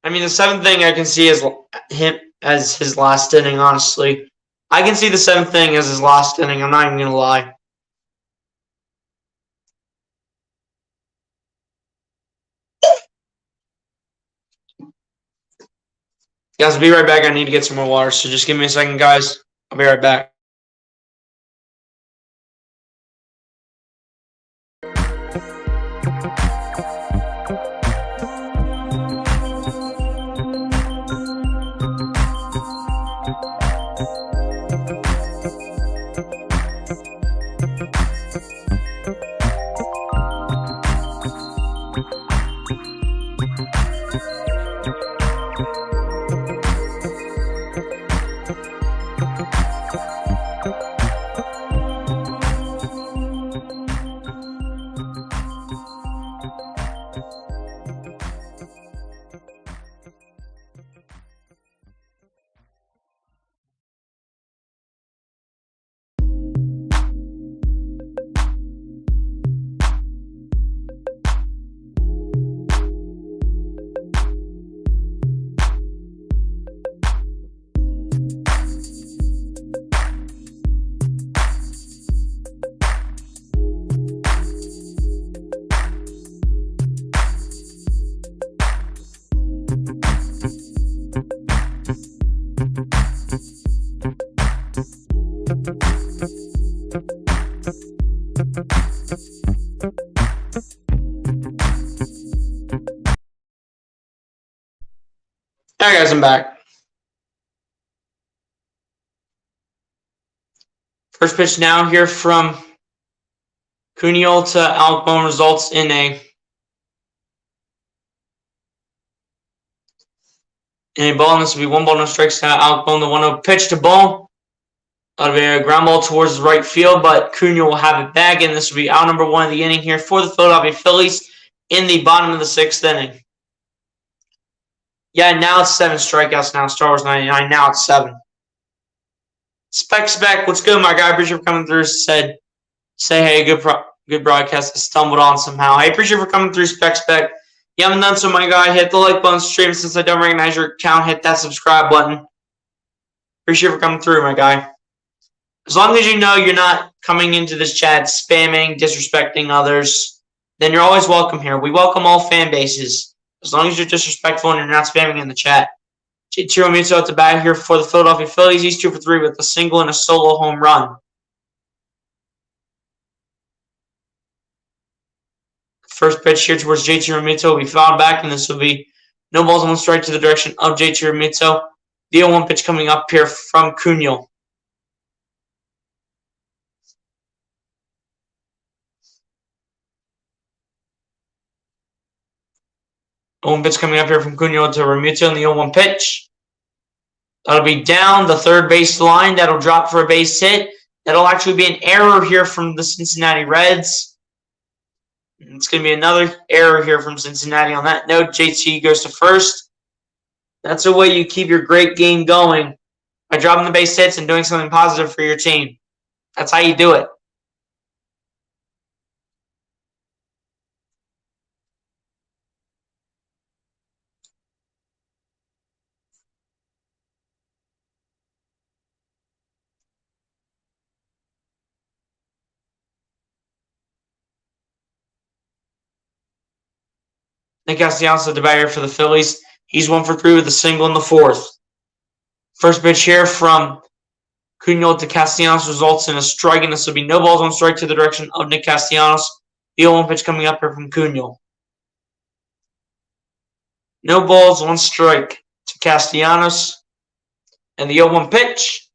A: I mean, the seventh thing I can see as him as his last inning. Honestly, I can see the seventh thing as his last inning. I'm not even gonna lie. Guys, I'll be right back. I need to get some more water, so just give me a second, guys. I'll be right back. Alright, guys, I'm back. First pitch now here from Cuneo to Alec Bohm results in a ball, and this will be 1 ball, no strikes to Alec Bohm. The 1-0 pitch to Bohm. That'll be a ground ball towards the right field, but Cuneo will have it back, and this will be out number 1 of the inning here for the Philadelphia Phillies in the bottom of the 6th inning. Yeah, now it's 7 strikeouts now. Star Wars 99. Now it's 7. Spec, what's good, my guy? Appreciate you for coming through. Say hey, good broadcast. I stumbled on somehow. I appreciate you for coming through, Spec. You haven't done so, my guy. Hit the like button, stream since I don't recognize your account. Hit that subscribe button. Appreciate you for coming through, my guy. As long as you know you're not coming into this chat spamming, disrespecting others, then you're always welcome here. We welcome all fan bases. As long as you're disrespectful and you're not spamming in the chat. Ichiro Mito at the bat here for the Philadelphia Phillies. He's 2 for 3 with a single and a solo home run. First pitch here towards JT Realmuto will be fouled back, and this will be no balls, 1 strike to the direction of JT Realmuto. The 0-1 pitch coming up here from Cuneo. One pitch coming up here from Cuneo to Realmuto in the 0-1 pitch. That'll be down the third base line. That'll drop for a base hit. That'll actually be an error here from the Cincinnati Reds. It's going to be another error here from Cincinnati. On that note, JT goes to first. That's the way you keep your great game going, by dropping the base hits and doing something positive for your team. That's how you do it. Nick Castellanos at the batter for the Phillies. He's 1 for 3 with a single in the 4th. First pitch here from Cuneo to Castellanos results in a strike, and this will be no balls, 1 strike to the direction of Nick Castellanos. The 0-1 pitch coming up here from Cuneo. No balls, 1 strike to Castellanos. And the 0-1 pitch.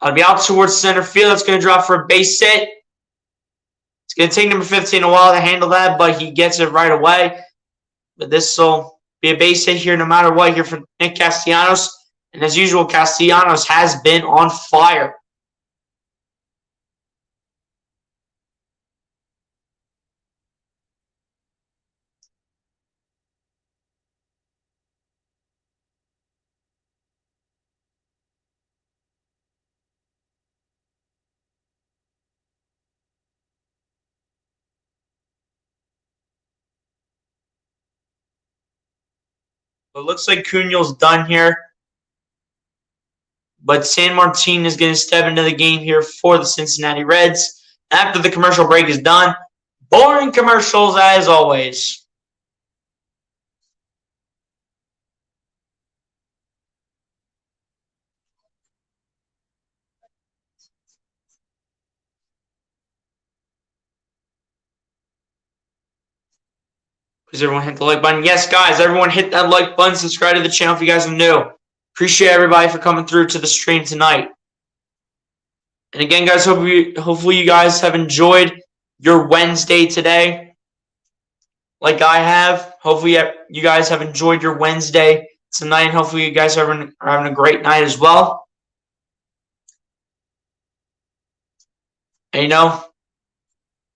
A: That'll be out towards center field. It's going to drop for a base hit. It's going to take number 15 a while to handle that, but he gets it right away. But this will be a base hit here no matter what here for Nick Castellanos. And as usual, Castellanos has been on fire. It looks like Cunio's done here. But San Martin is going to step into the game here for the Cincinnati Reds. After the commercial break is done, boring commercials as always. Please everyone hit the like button. Yes, guys, everyone hit that like button. Subscribe to the channel if you guys are new. Appreciate everybody for coming through to the stream tonight. And again, guys, hopefully you guys have enjoyed your Wednesday today, like I have. Hopefully you guys have enjoyed your Wednesday tonight. Hopefully you guys are having a great night as well. And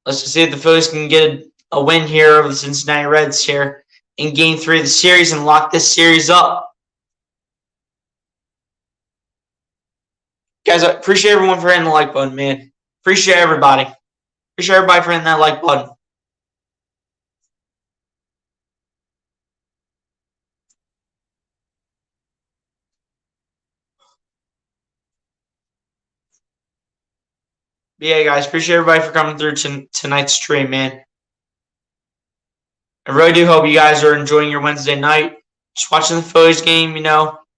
A: let's just see if the Phillies can get a win here over the Cincinnati Reds here in Game 3 of the series and lock this series up. Guys, I appreciate everyone for hitting the like button, man. Appreciate everybody. Appreciate everybody for hitting that like button. But yeah, guys, appreciate everybody for coming through tonight's stream, man. I really do hope you guys are enjoying your Wednesday night. Just watching the Phillies game,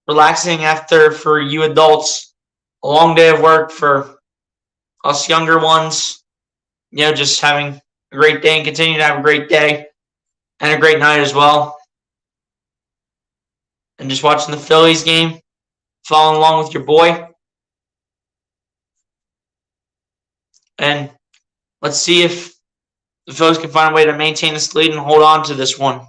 A: relaxing after, for you adults, a long day of work. For us younger ones, just having a great day and continue to have a great day and a great night as well. And just watching the Phillies game, following along with your boy. And let's see if the Phillies can find a way to maintain this lead and hold on to this one.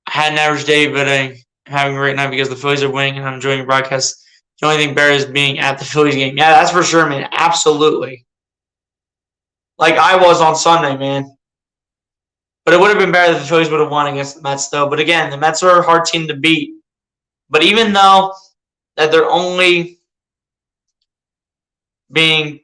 A: I had an average day, but I'm having a great night because the Phillies are winning and I'm enjoying the broadcast. The only thing better is being at the Phillies game. Yeah, that's for sure, man. Absolutely. Like I was on Sunday, man. But it would have been better if the Phillies would have won against the Mets, though. But again, the Mets are a hard team to beat. But even though that they're only being...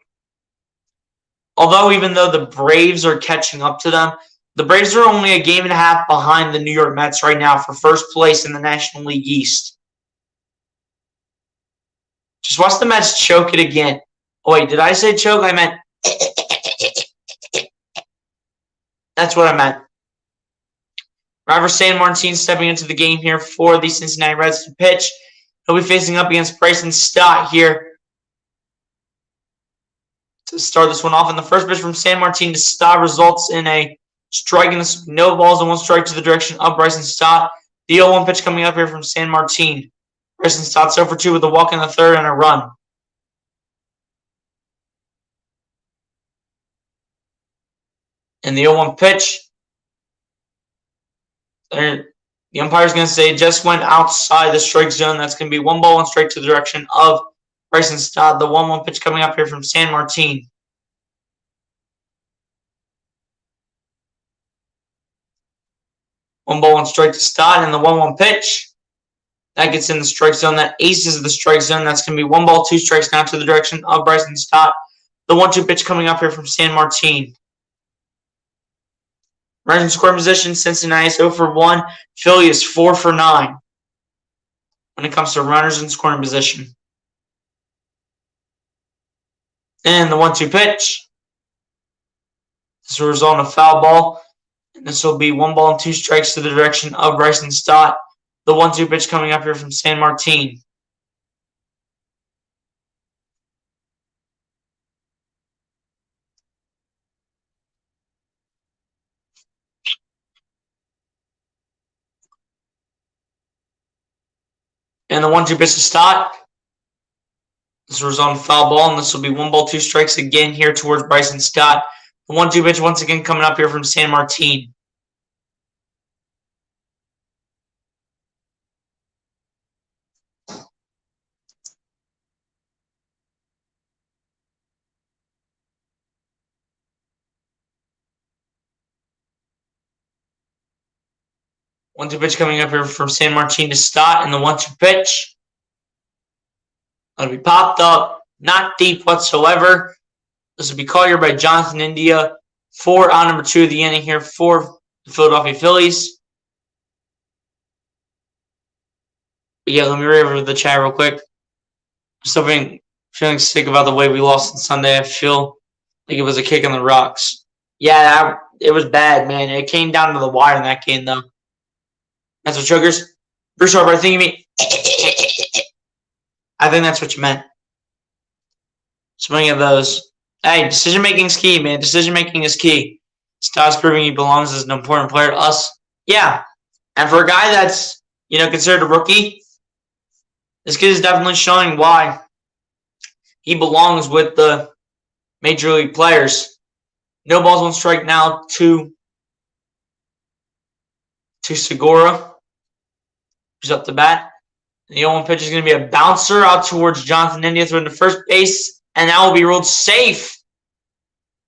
A: even though the Braves are catching up to them, the Braves are only a game and a half behind the New York Mets right now for first place in the National League East. Just watch the Mets choke it again. Oh, wait, did I say choke? I meant... That's what I meant. Robert San Martin stepping into the game here for the Cincinnati Reds to pitch. He'll be facing up against Bryson Stott here to start this one off. And the first pitch from San Martin to Stott results in a strike, and no balls and one strike to the direction of Bryson Stott. The 0-1 pitch coming up here from San Martin. Bryson Stott's 0 for 2 with a walk in the third and a run. And the 0-1 pitch, the umpire's going to say just went outside the strike zone. That's going to be 1 ball, 1 strike to the direction of Bryson Stott. The 1-1 pitch coming up here from San Martin. One ball, 1 strike to Stott, and the 1-1 pitch. That gets in the strike zone. That aces the strike zone. That's going to be 1 ball, 2 strikes now to the direction of Bryson Stott. The 1-2 pitch coming up here from San Martin. Runners in scoring position, Cincinnati is 0 for 1. Philly is 4 for 9 when it comes to runners in scoring position. And the 1-2 pitch. This will result in a foul ball. And this will be 1 ball and 2 strikes to the direction of Bryson Stott. The 1-2 pitch coming up here from San Martin. And the 1-2 pitch to Stott. This will result in a foul ball, and this will be 1 ball, 2 strikes again here towards Bryson Stott. The 1-2 pitch once again coming up here from San Martin. One-two pitch coming up here from San Martin to Stott, and the 1-2 pitch. That'll be popped up, not deep whatsoever. This will be called here by Jonathan India for out number 2 of the inning here for the Philadelphia Phillies. But yeah, let me read over the chat real quick. Still feeling sick about the way we lost on Sunday. I feel like it was a kick in the rocks. Yeah, it was bad, man. It came down to the wire in that game, though. That's what triggers. Bruce Harper, I think you mean. I think that's what you meant. So many of those. Hey, decision making is key, man. Decision making is key. Styles proving he belongs as an important player to us. Yeah, and for a guy that's considered a rookie, this kid is definitely showing why he belongs with the major league players. No balls, one strike now to Segura, who's up to bat. The 0-1 pitch is going to be a bouncer out towards Jonathan India throwing to first base, and that will be ruled safe.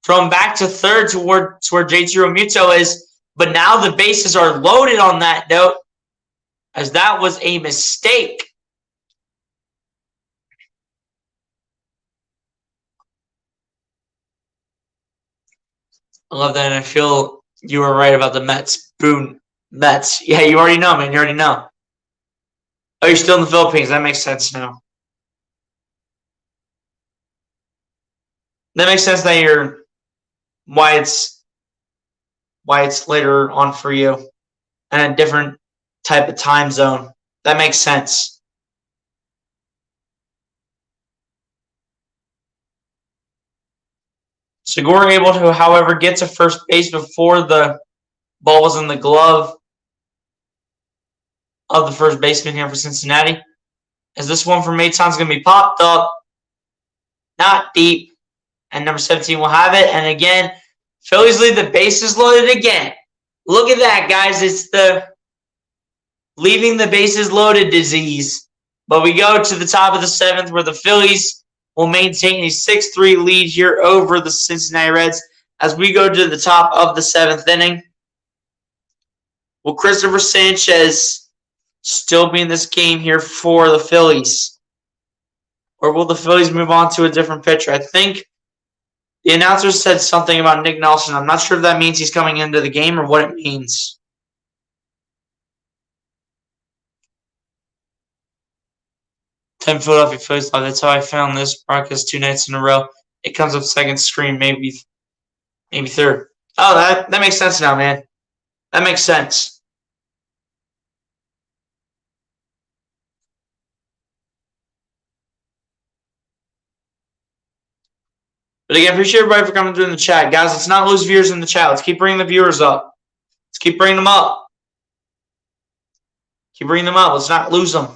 A: Thrown back to third towards where JT Realmuto is, but now the bases are loaded on that note, as that was a mistake. I love that, and I feel you were right about the Mets. Boom, Mets. Yeah, you already know, man. You already know. Oh, you're still in the Philippines. That makes sense now. That makes sense that you're why it's later on for you and a different type of time zone. That makes sense. Segura able to, however, get to first base before the ball was in the glove of the first baseman here for Cincinnati. As this one from Maton's going to be popped up. Not deep. And number 17 will have it. And again, Phillies lead the bases loaded again. Look at that, guys. It's the leaving the bases loaded disease. But we go to the top of the seventh where the Phillies will maintain a 6-3 lead here over the Cincinnati Reds as we go to the top of the seventh inning. Will Christopher Sanchez still be in this game here for the Phillies? Or will the Phillies move on to a different pitcher? I think the announcer said something about Nick Nelson. I'm not sure if that means he's coming into the game or what it means. Ten Philadelphia Phillies live. That's how I found this broadcast 2 nights in a row. It comes up second screen, maybe third. Oh, that makes sense now, man. That makes sense. But again, appreciate everybody for coming through in the chat. Guys, let's not lose viewers in the chat. Let's keep bringing the viewers up. Let's keep bringing them up. Keep bringing them up. Let's not lose them.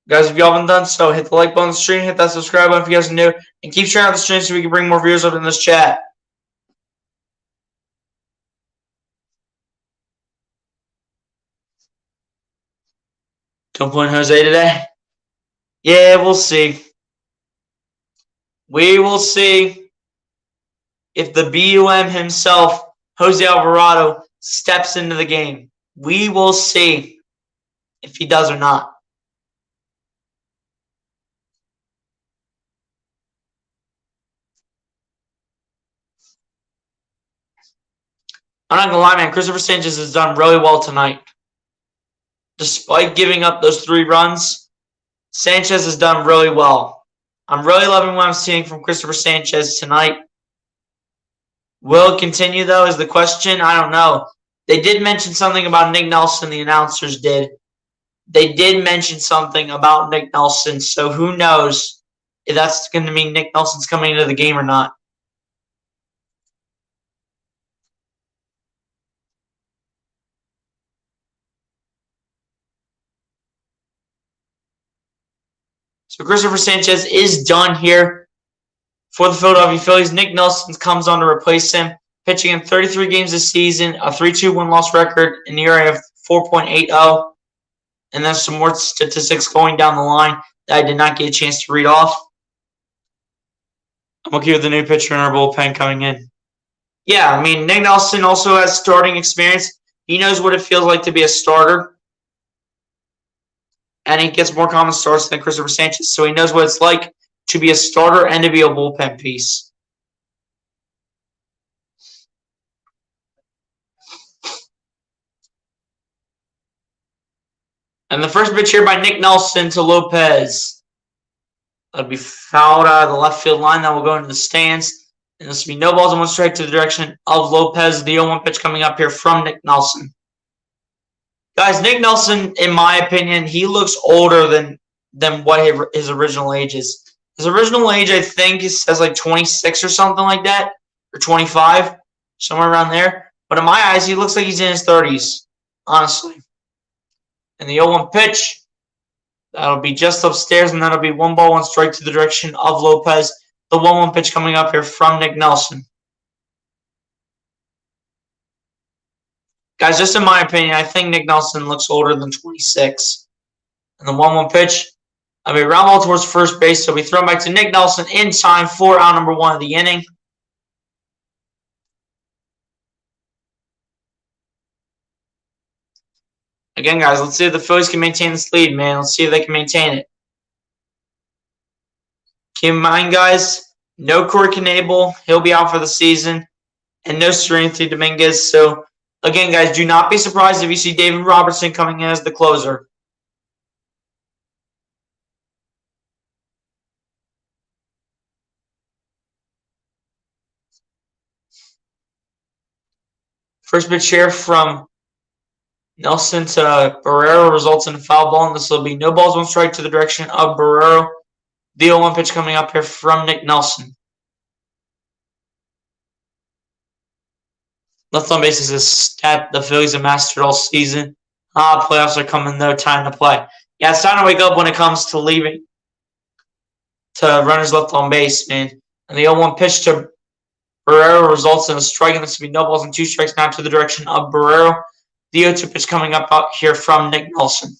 A: Guys, if you haven't done so, hit the like button on the stream, hit that subscribe button if you guys are new, and keep sharing out the stream so we can bring more viewers up in this chat. Don't point Jose today? Yeah, we'll see. We will see if the BUM himself, Jose Alvarado, steps into the game. We will see if he does or not. I'm not going to lie, man. Christopher Sanchez has done really well tonight. Despite giving up those 3 runs, Sanchez has done really well. I'm really loving what I'm seeing from Christopher Sanchez tonight. Will it continue, though, is the question. I don't know. They did mention something about Nick Nelson. The announcers did. They did mention something about Nick Nelson, so who knows if that's going to mean Nick Nelson's coming into the game or not. So Christopher Sanchez is done here for the Philadelphia Phillies. Nick Nelson comes on to replace him, pitching in 33 games this season, a 3.2 win-loss record, an ERA of 4.80, and then some more statistics going down the line that I did not get a chance to read off. I'm okay with the new pitcher in our bullpen coming in. Yeah, I mean, Nick Nelson also has starting experience. He knows what it feels like to be a starter. And he gets more common starts than Christopher Sanchez, so he knows what it's like to be a starter and to be a bullpen piece. And the first pitch here by Nick Nelson to Lopez. That'll be fouled out of the left field line. That will go into the stands. And this will be no balls and one strike to the direction of Lopez. The 0-1 pitch coming up here from Nick Nelson. Guys, Nick Nelson, in my opinion, he looks older than what his original age is. His original age, I think, says like 26 or something like that, or 25, somewhere around there. But in my eyes, he looks like he's in his 30s, honestly. And the 0-1 pitch, that'll be just upstairs, and that'll be 1 ball, 1 strike to the direction of Lopez. The 1-1 pitch coming up here from Nick Nelson. Guys, just in my opinion, I think Nick Nelson looks older than 26. And the 1-1 pitch, I mean, ground ball towards first base. So we throw back to Nick Nelson in time for out number 1 of the inning. Again, guys, let's see if the Phillies can maintain this lead, man. Let's see if they can maintain it. Keep in mind, guys, no Corey Knebel. He'll be out for the season. And no Serenity Dominguez. So, again, guys, do not be surprised if you see David Robertson coming in as the closer. First pitch here from Nelson to Barrero results in a foul ball, and this will be no balls, 1 strike to the direction of Barrero. The 0-1 pitch coming up here from Nick Nelson. Left on base is a stat the Phillies have mastered all season. Playoffs are coming, though. Time to play. Yeah, it's time to wake up when it comes to leaving to runners left on base, man. And the 0-1 pitch to Barrero results in a strike, and this will be no balls and 2 strikes now to the direction of Barrero. The 0-2 pitch coming up out here from Nick Nelson.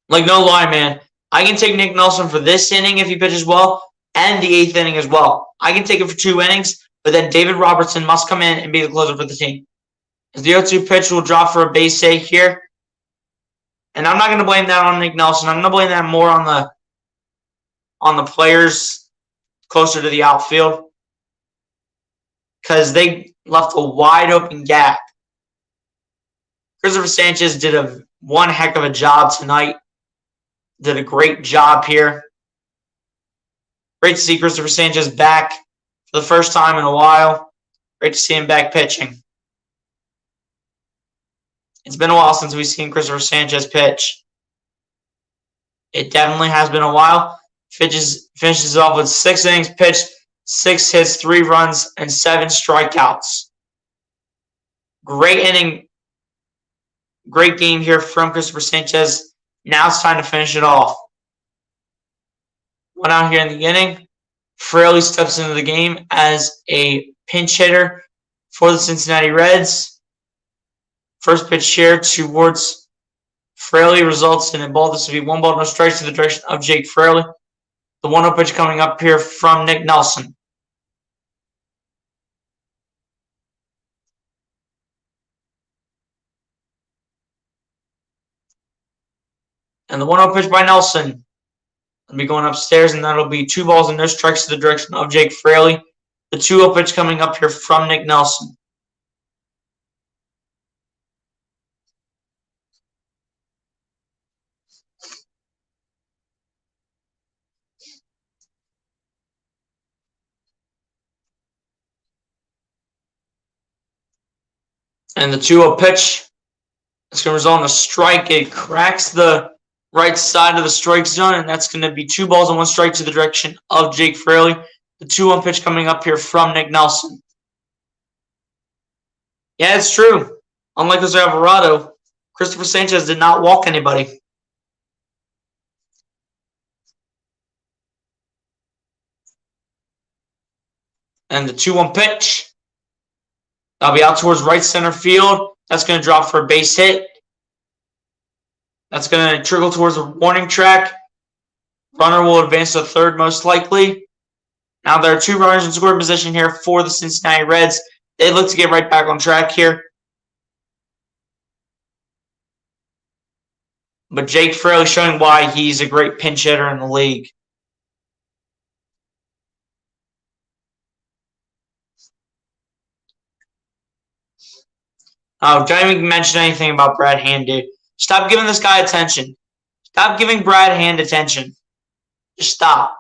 A: Like, no lie, man. I can take Nick Nelson for this inning if he pitches well, and the 8th inning as well. I can take it for 2 innings, but then David Robertson must come in and be the closer for the team. As the 0-2 pitch will drop for a base hit here. And I'm not going to blame that on Nick Nelson. I'm going to blame that more on the players closer to the outfield, because they left a wide open gap. Christopher Sanchez did one heck of a job tonight. Did a great job here. Great to see Christopher Sanchez back for the first time in a while. Great to see him back pitching. It's been a while since we've seen Christopher Sanchez pitch. It definitely has been a while. Finishes off with 6 innings pitched, 6 hits, 3 runs, and 7 strikeouts. Great inning. Great game here from Christopher Sanchez. Now it's time to finish it off. 1 out here in the inning. Fraley steps into the game as a pinch hitter for the Cincinnati Reds. First pitch here towards Fraley results in a ball. This will be 1 ball, no strikes to the direction of Jake Fraley. The 1-0 pitch coming up here from Nick Nelson. And the 1-0 pitch by Nelson will be going upstairs, and that'll be 2 balls and no strikes to the direction of Jake Fraley. The 2-0 pitch coming up here from Nick Nelson. And the 2-0 pitch is going to result in a strike. It cracks the right side of the strike zone, and that's going to be 2 balls and 1 strike to the direction of Jake Fraley. The 2-1 pitch coming up here from Nick Nelson. Yeah, it's true. Unlike Jose Alvarado, Christopher Sanchez did not walk anybody. And the 2-1 pitch. That'll be out towards right center field. That's going to drop for a base hit. That's going to trickle towards the warning track. Runner will advance to third most likely. Now there are 2 runners in scoring position here for the Cincinnati Reds. They look to get right back on track here. But Jake Fraley showing why he's a great pinch hitter in the league. Oh, don't even mention anything about Brad Hand, dude. Stop giving this guy attention. Stop giving Brad Hand attention. Just stop.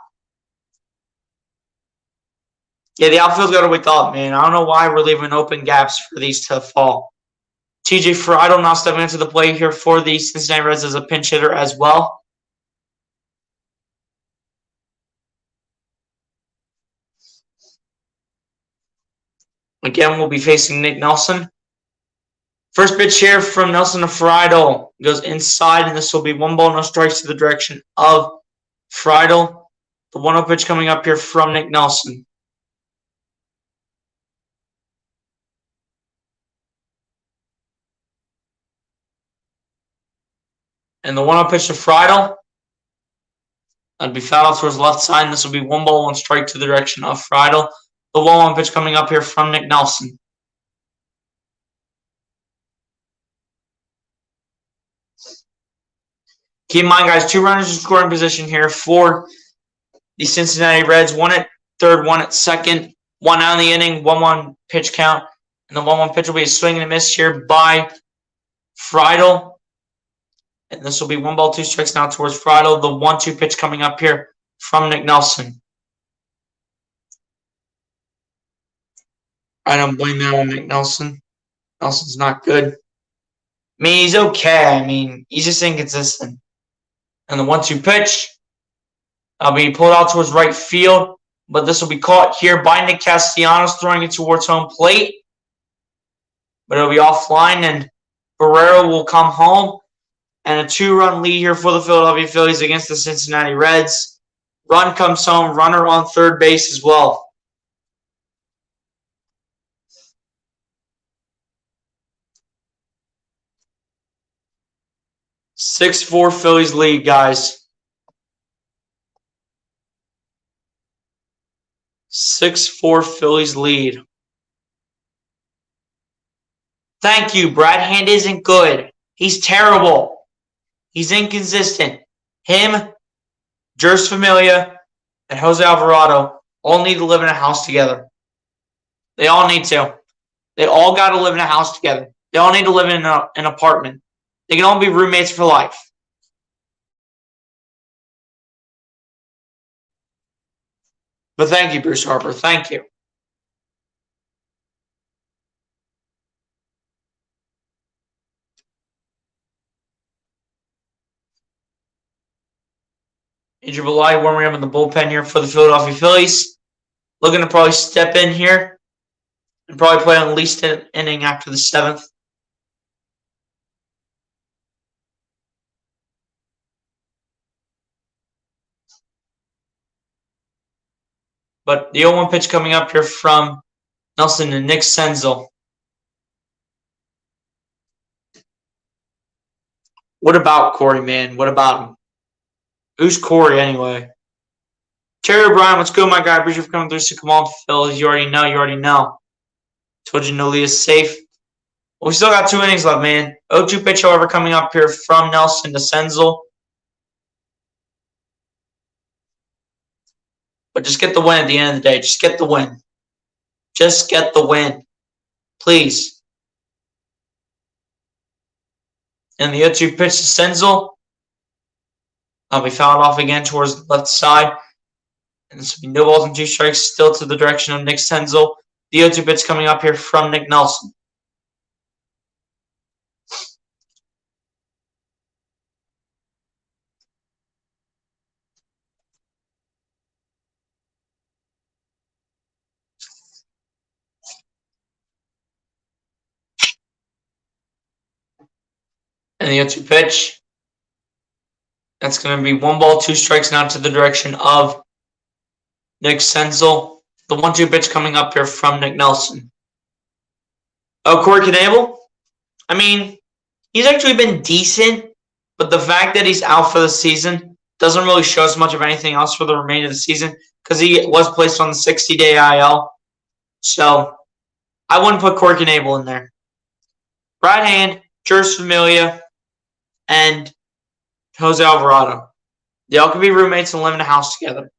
A: Yeah, the outfield's got to wake up, man. I don't know why we're leaving open gaps for these to fall. TJ Friedel now stepping into the play here for the Cincinnati Reds as a pinch hitter as well. Again, we'll be facing Nick Nelson. First pitch here from Nelson to Friedel goes inside, and this will be 1 ball, no strikes to the direction of Friedel. The 1-0 pitch coming up here from Nick Nelson. And the 1-0 pitch to Friedel. That'd be fouled off towards the left side, and this will be 1 ball, 1 strike to the direction of Friedel. The 1-1 pitch coming up here from Nick Nelson. Keep in mind, guys, 2 runners in scoring position here for the Cincinnati Reds. 1 at third, 1 at second. 1 out in the inning, 1-1 pitch count. And the 1-1 pitch will be a swing and a miss here by Friedel. And this will be 1 ball, 2 strikes now towards Friedel. The 1-2 pitch coming up here from Nick Nelson. I don't blame that on Nick Nelson. Nelson's not good. I mean, he's okay. I mean, he's just inconsistent. And the 1-2 pitch will be pulled out towards right field. But this will be caught here by Nick Castellanos, throwing it towards home plate. But it'll be offline, and Barrero will come home. And a 2-run lead here for the Philadelphia Phillies against the Cincinnati Reds. Run comes home, runner on third base as well. "6-4 Phillies lead, guys. 6-4 Phillies lead. Thank you. Brad Hand isn't good. He's terrible. He's inconsistent. Him, Jurs Familia, and Jose Alvarado all need to live in a house together. They all need to. They all got to live in a house together. They all need to live in an apartment. They can all be roommates for life. But thank you, Bruce Harper. Thank you. Adrian Belli warming up in the bullpen here for the Philadelphia Phillies. Looking to probably step in here and probably play at least an inning after the 7th. But the 0-1 pitch coming up here from Nelson and Nick Senzel. What about Corey, man? What about him? Who's Corey anyway? Terry O'Brien, what's good, my guy? Appreciate you for coming through. So come on, Phil. You already know. Told you Nolia's safe. Well, we still got 2 innings left, man. 0-2 pitch, however, coming up here from Nelson to Senzel. But just get the win at the end of the day. Just get the win. Just get the win. Please. And the 0-2 pitch to Senzel. I'll be fouled off again towards the left side. And this will be no balls and 2 strikes, still to the direction of Nick Senzel. The 0-2 pitch coming up here from Nick Nelson. And the 0-2 pitch. That's going to be 1 ball, 2 strikes now to the direction of Nick Senzel. The 1-2 pitch coming up here from Nick Nelson. Oh, Corey Knebel? I mean, he's actually been decent, but the fact that he's out for the season doesn't really show us much of anything else for the remainder of the season because he was placed on the 60-day IL. So I wouldn't put Corey Knebel in there. Brad Hand, Jurs Familia, and Jose Alvarado. They all could be roommates and live in a house together.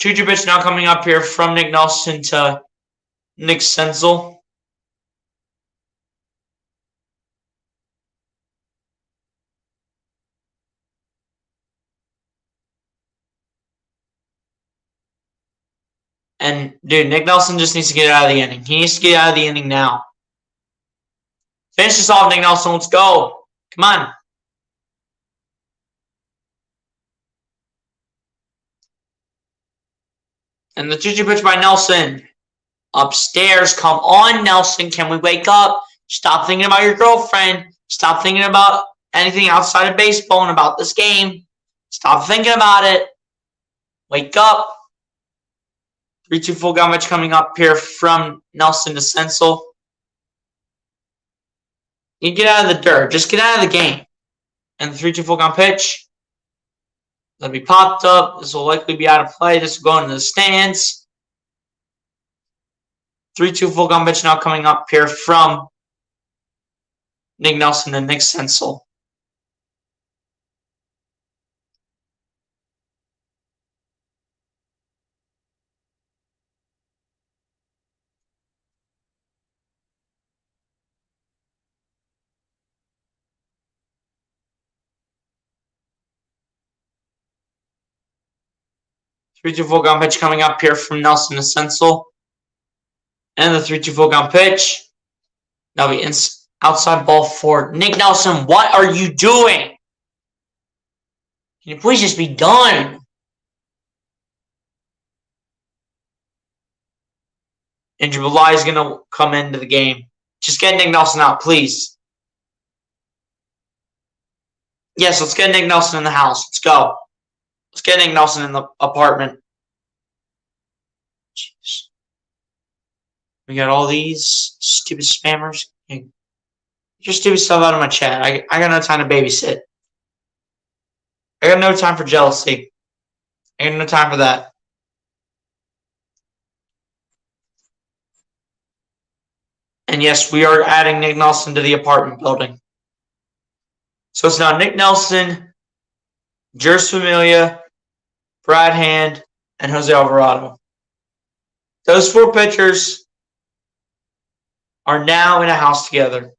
A: 2-2 pitch now coming up here from Nick Nelson to Nick Senzel. And, dude, Nick Nelson just needs to get out of the inning. He needs to get out of the inning now. Finish this off, Nick Nelson. Let's go. Come on. And the 2-2 pitch by Nelson. Upstairs. Come on, Nelson. Can we wake up? Stop thinking about your girlfriend. Stop thinking about anything outside of baseball and about this game. Stop thinking about it. Wake up. 3-2 full count pitch coming up here from Nelson to Senzel. You get out of the dirt. Just get out of the game. And the 3-2 full count pitch. That'll be popped up. This will likely be out of play. This will go into the stands. 3-2 full count pitch now coming up here from Nick Nelson and Nick Senzel. Three-two full count pitch coming up here from Nelson to Senzel. And the 3-2 full count pitch. That'll be outside ball for Nick Nelson. What are you doing? Can you please just be done? Andrew Belli is going to come into the game. Just get Nick Nelson out, please. Yes, let's get Nick Nelson in the house. Let's go. Let's get Nick Nelson in the apartment. Jeez. We got all these stupid spammers. Get your stupid stuff out of my chat. I got no time to babysit. I got no time for jealousy. I got no time for that. And yes, we are adding Nick Nelson to the apartment building. So it's now Nick Nelson, Jers Familia, Brad Hand, and Jose Alvarado. Those four pitchers are now in a house together.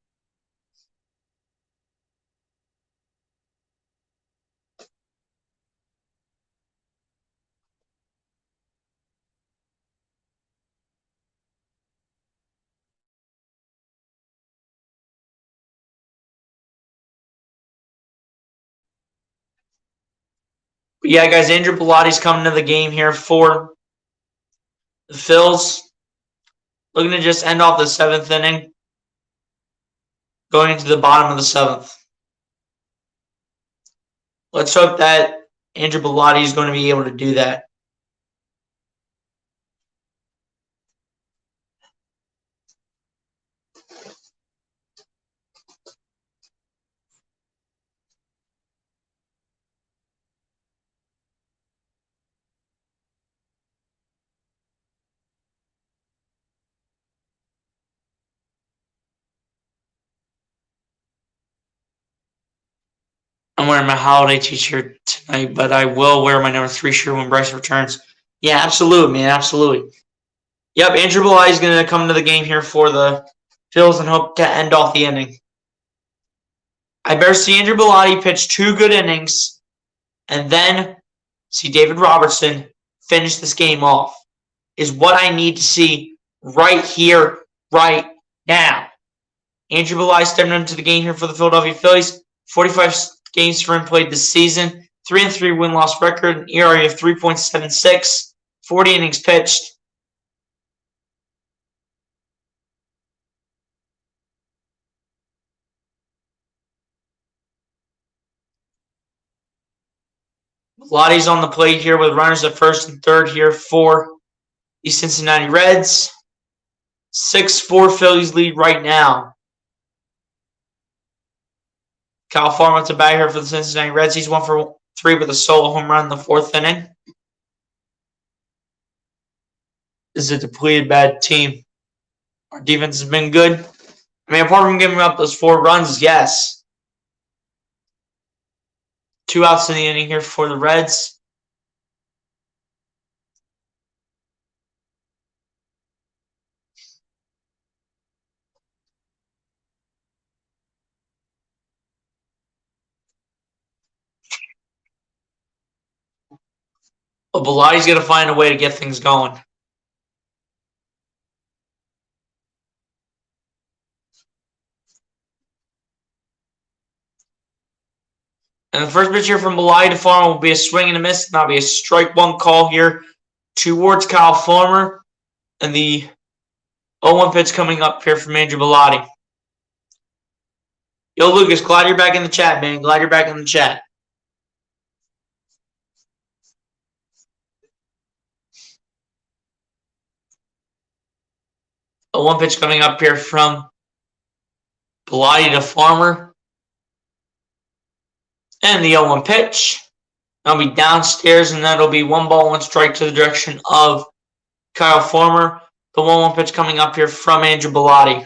A: But yeah, guys, Andrew Belli's coming to the game here for the Phils. Looking to just end off the 7th inning. Going into the bottom of the 7th. Let's hope that Andrew Belli is going to be able to do that. I'm wearing my holiday t-shirt tonight, but I will wear my number 3 shirt when Bryce returns. Yeah, absolutely, man. Absolutely. Yep, Andrew Belli is going to come to the game here for the Phils and hope to end off the inning. I better see Andrew Belli pitch 2 good innings and then see David Robertson finish this game off. Is what I need to see right here, right now. Andrew Belli stepping into the game here for the Philadelphia Phillies. 45 games for him played this season. 3-3 win-loss record. An ERA of 3.76. 40 innings pitched. Belli's on the plate here with runners at first and third here for the Cincinnati Reds. 6-4 Phillies lead right now. Kyle Farmer to bat here for the Cincinnati Reds. He's 1 for 3 with a solo home run in the 4th inning. This is a depleted bad team. Our defense has been good. I mean, apart from giving up those 4 runs, yes. 2 outs in the inning here for the Reds. But Belotti's going to find a way to get things going. And the first pitch here from Belotti to Farmer will be a swing and a miss. And that'll be a strike one call here towards Kyle Farmer. And the 0-1 pitch coming up here from Andrew Belotti. Yo, Lucas, glad you're back in the chat, man. Glad you're back in the chat. A 1 pitch coming up here from Belotti to Farmer. And the 0-1 pitch. That'll be downstairs, and that'll be 1 ball, 1 strike to the direction of Kyle Farmer. The 1-1 pitch coming up here from Andrew Belotti.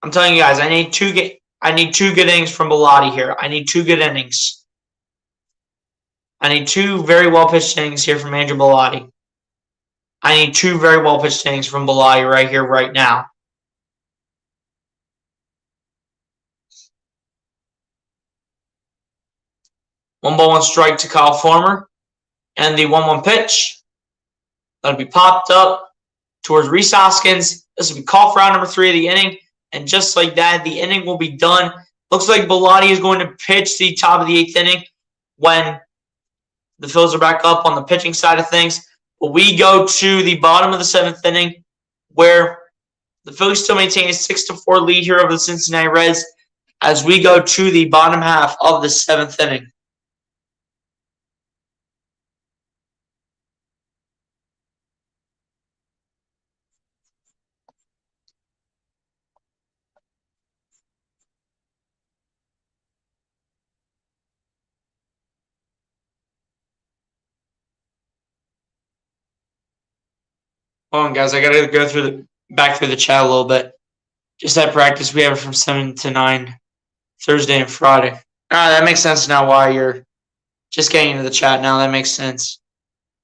A: I'm telling you guys, I need two good innings from Belotti here. I need 2 good innings. I need 2 very well-pitched innings here from Andrew Belotti. I need 2 very well-pitched innings from Belotti right here, right now. One ball, 1 strike to Kyle Farmer. And the 1-1 pitch. That'll be popped up towards Rhys Hoskins. This will be called for round number 3 of the inning. And just like that, the inning will be done. Looks like Belotti is going to pitch the top of the 8th inning when the Phillies are back up on the pitching side of things. But we go to the bottom of the 7th inning where the Phillies still maintain a 6-4 lead here over the Cincinnati Reds as we go to the bottom half of the 7th inning. Hold on, guys. I gotta go back through the chat a little bit. Just at practice, we have it from 7 to 9, Thursday and Friday. All right, that makes sense now. Why you're just getting into the chat now? That makes sense.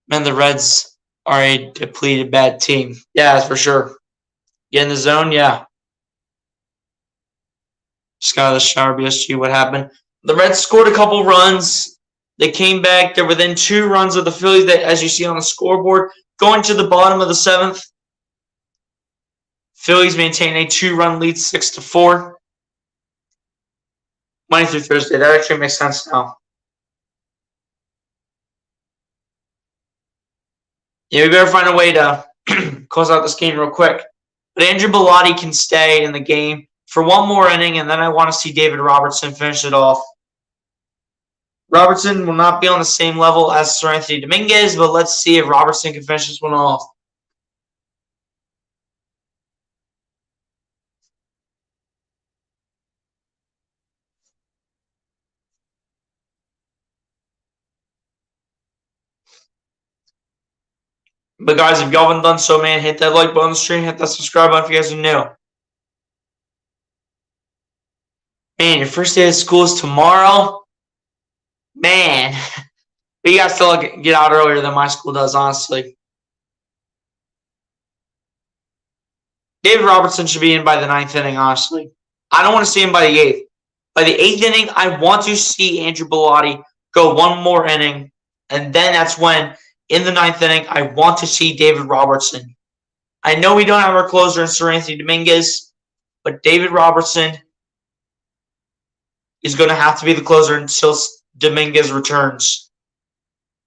A: Man, the Reds are a depleted, bad team. Yeah, that's for sure. Get in the zone, yeah. Just got out of the shower, BSG. What happened? The Reds scored a couple runs. They came back. They're within 2 runs of the Phillies, that, as you see on the scoreboard. Going to the bottom of the 7th, Phillies maintain a 2-run lead, 6-4. Monday through Thursday. That actually makes sense now. Yeah, we better find a way to close out this game real quick. But Andrew Belotti can stay in the game for 1 more inning, and then I want to see David Robertson finish it off. Robertson will not be on the same level as Sir Anthony Dominguez, but let's see if Robertson can finish this one off. But guys, if y'all haven't done so, man, hit that like button on the stream, hit that subscribe button if you guys are new. Man, your first day of school is tomorrow. Man, but you guys still get out earlier than my school does, honestly. David Robertson should be in by the 9th inning, honestly. I don't want to see him by the 8th. By the 8th inning, I want to see Andrew Belotti go 1 more inning, and then that's when, in the 9th inning, I want to see David Robertson. I know we don't have our closer in Sir Anthony Dominguez, but David Robertson is going to have to be the closer until Dominguez returns.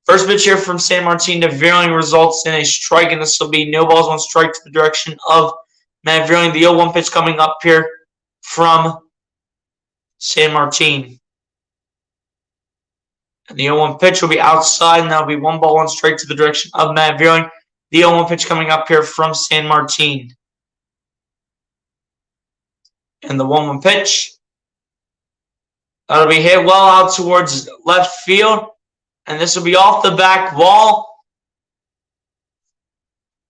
A: First pitch here from San Martin to Veerling results in a strike, and this will be no balls, 1 strike to the direction of Matt Veerling. The 0-1 pitch coming up here from San Martin. And the 0-1 pitch will be outside, and that'll be 1 ball, 1 strike to the direction of Matt Veerling. The 0-1 pitch coming up here from San Martin. And the 1-1 pitch. That'll be hit well out towards left field. And this will be off the back wall.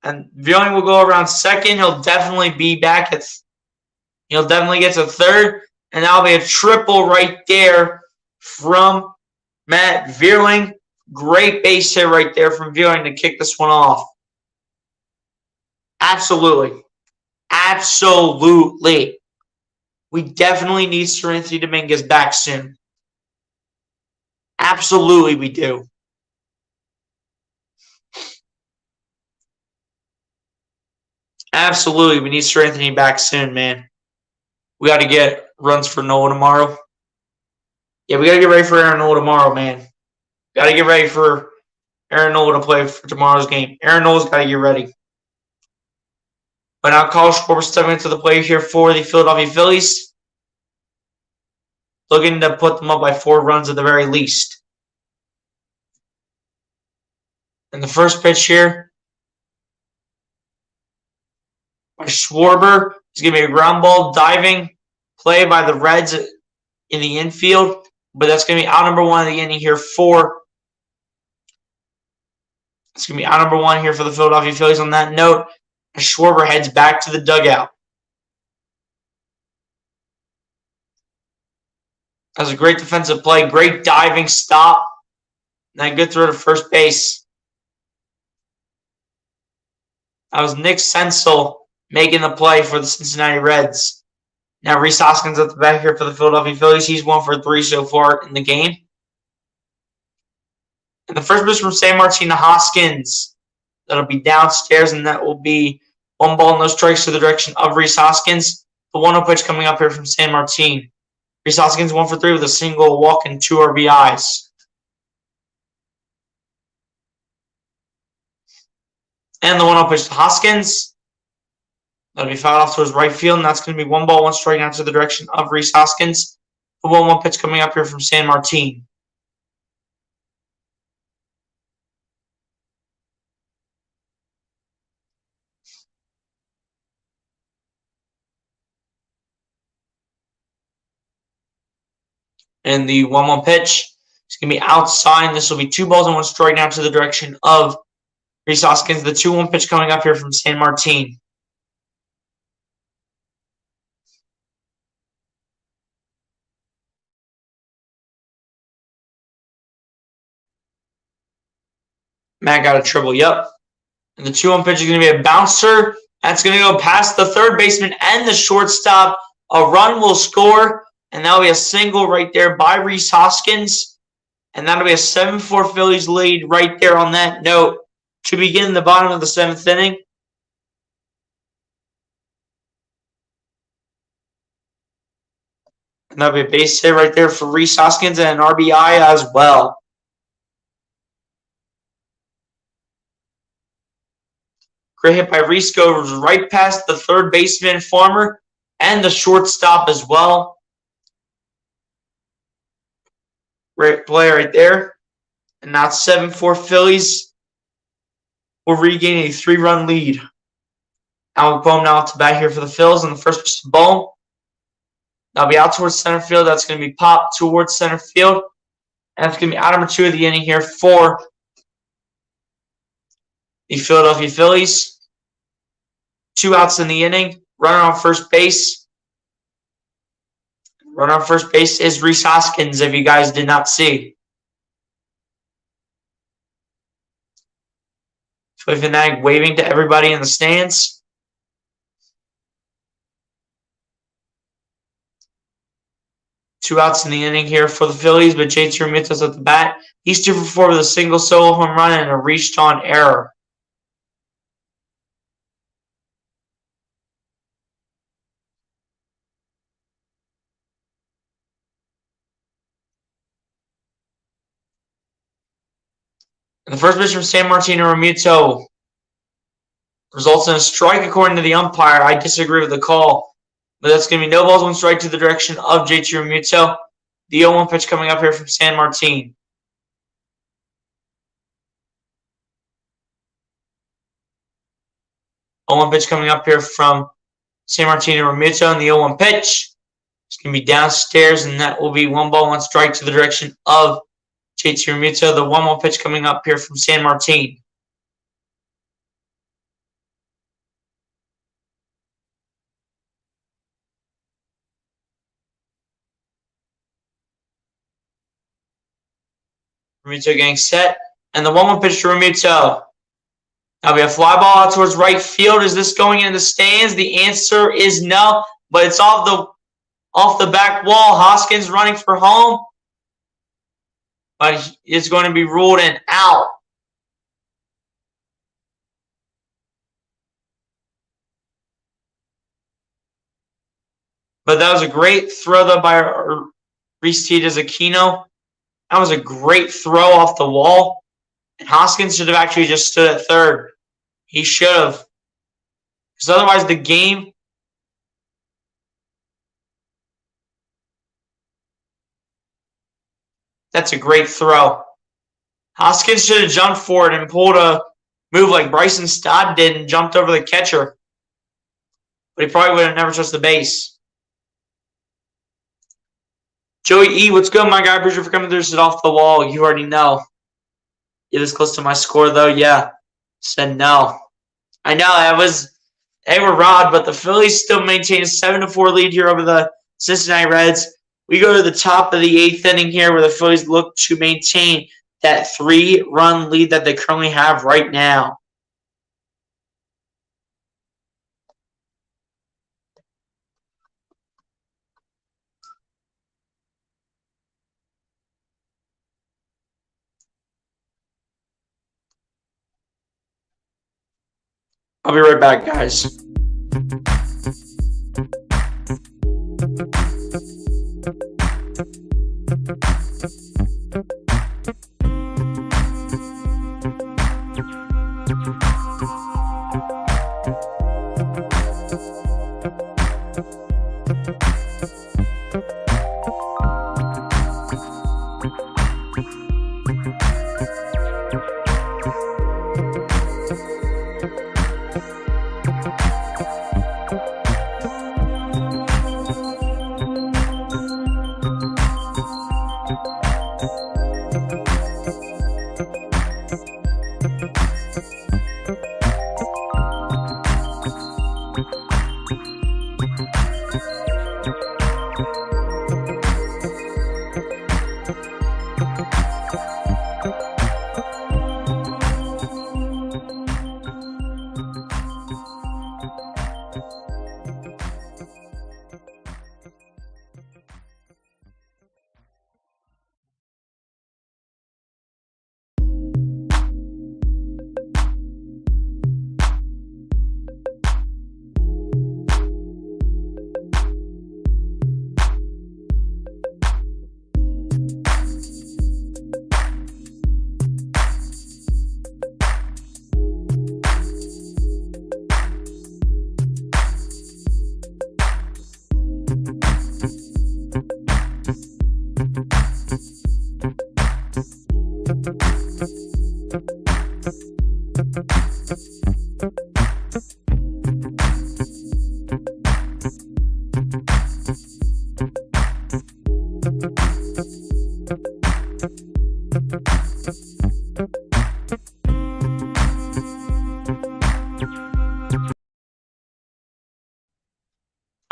A: And Veerling will go around second. He'll definitely be back at. He'll definitely get to third. And that'll be a triple right there from Matt Veerling. Great base hit right there from Veerling to kick this one off. Absolutely. Absolutely. We definitely need Sir Anthony Dominguez back soon. Absolutely we do. Absolutely. We need Sir Anthony back soon, man. We got to get runs for Noah tomorrow. Yeah, we got to get ready for Aaron Nola tomorrow, man. Got to get ready for Aaron Nola to play for tomorrow's game. Aaron Nola's got to get ready. But now Kyle Schwarber stepping into the play here for the Philadelphia Phillies. Looking to put them up by 4 runs at the very least. And the first pitch here by Schwarber is going to be a ground ball diving play by the Reds in the infield. But that's going to be out number 1 of the inning here for. It's going to be out number 1 here for the Philadelphia Phillies on that note. As Schwarber heads back to the dugout. That was a great defensive play. Great diving stop. And a good throw to first base. That was Nick Senzel making the play for the Cincinnati Reds. Now Rhys Hoskins at the back here for the Philadelphia Phillies. He's 1 for 3 so far in the game. And the first pitch from San Martin to Hoskins. That'll be downstairs, and that will be 1 ball, no strikes to the direction of Rhys Hoskins. The 1-0 pitch coming up here from San Martin. Rhys Hoskins 1 for 3 with a single, walk, and 2 RBIs. And the 1-0 pitch to Hoskins. That'll be fouled off towards right field, and that's going to be 1 ball, 1 strike out to the direction of Rhys Hoskins. The 1-1 pitch coming up here from San Martin. And the 1-1 pitch is going to be outside. This will be 2 balls and 1 strike now to the direction of Rhys Hoskins. The 2-1 pitch coming up here from San Martin. Matt got a triple, yep. And the 2-1 pitch is going to be a bouncer. That's going to go past the third baseman and the shortstop. A run will score, and that'll be a single right there by Rhys Hoskins. And that'll be a 7-4 Phillies lead right there on that note to begin the bottom of the 7th inning. And that'll be a base hit right there for Rhys Hoskins and an RBI as well. Great hit by Rhys, goes right past the third baseman, Farmer, and the shortstop as well. Great play right there. And now 7-4 Phillies will regain a 3-run lead. Alec Boehm now to bat here for the Phillies on the first pitch to Boehm. That'll be out towards center field. That's going to be popped towards center field. And that's going to be out number 2 of the inning here for the Philadelphia Phillies. 2 outs in the inning. Runner on first base. Runner on first base is Rhys Hoskins, if you guys did not see. Joey Vanag waving to everybody in the stands. Two outs in the inning here for the Phillies, but JT Realmuto's at the bat. He's 2 for 4 with a single solo home run and a reached-on error. And the first pitch from San Martin Realmuto results in a strike according to the umpire. I disagree with the call. But that's going to be no balls, 1 strike to the direction of JT Realmuto. The 0-1 pitch coming up here from San Martin. The 0-1 pitch coming up here from San Martin Realmuto. And the 0-1 pitch is going to be downstairs, and that will be 1 ball, 1 strike to the direction of JT Realmuto. The 1-1 pitch coming up here from San Martin. Realmuto getting set. And the 1-1 pitch to Realmuto. That'll be a fly ball out towards right field. Is this going into the stands? The answer is no, but it's off the back wall. Hoskins running for home. But it's going to be ruled an out. But that was a great throw, though, by Aristides Aquino. That was a great throw off the wall. And Hoskins should have actually just stood at third. He should have. Because otherwise the game... That's a great throw. Hoskins should have jumped forward and pulled a move like Bryson Stott did and jumped over the catcher. But he probably would have never touched the base. Joey E., what's good, my guy? Appreciate for coming through. Sit off the wall. You already know. You're this close to my score, though. Yeah. Said no. I know. They were robbed, but the Phillies still maintain a 7-4 lead here over the Cincinnati Reds. We go to the top of the 8th inning here where the Phillies look to maintain that 3-run lead that they currently have right now. I'll be right back, guys.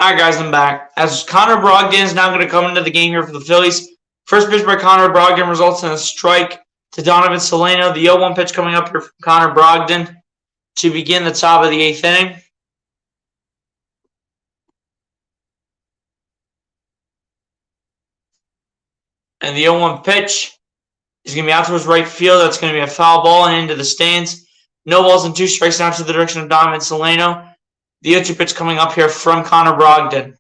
A: Alright, guys, I'm back. As Connor Brogdon is now going to come into the game here for the Phillies. First pitch by Connor Brogdon results in a strike to Donovan Solano. The 0-1 pitch coming up here from Connor Brogdon to begin the top of the 8th inning. And the 0-1 pitch is going to be out towards right field. That's going to be a foul ball and into the stands. No balls and 2 strikes now to the direction of Donovan Solano. The 0-2 pitch coming up here from Connor Brogdon.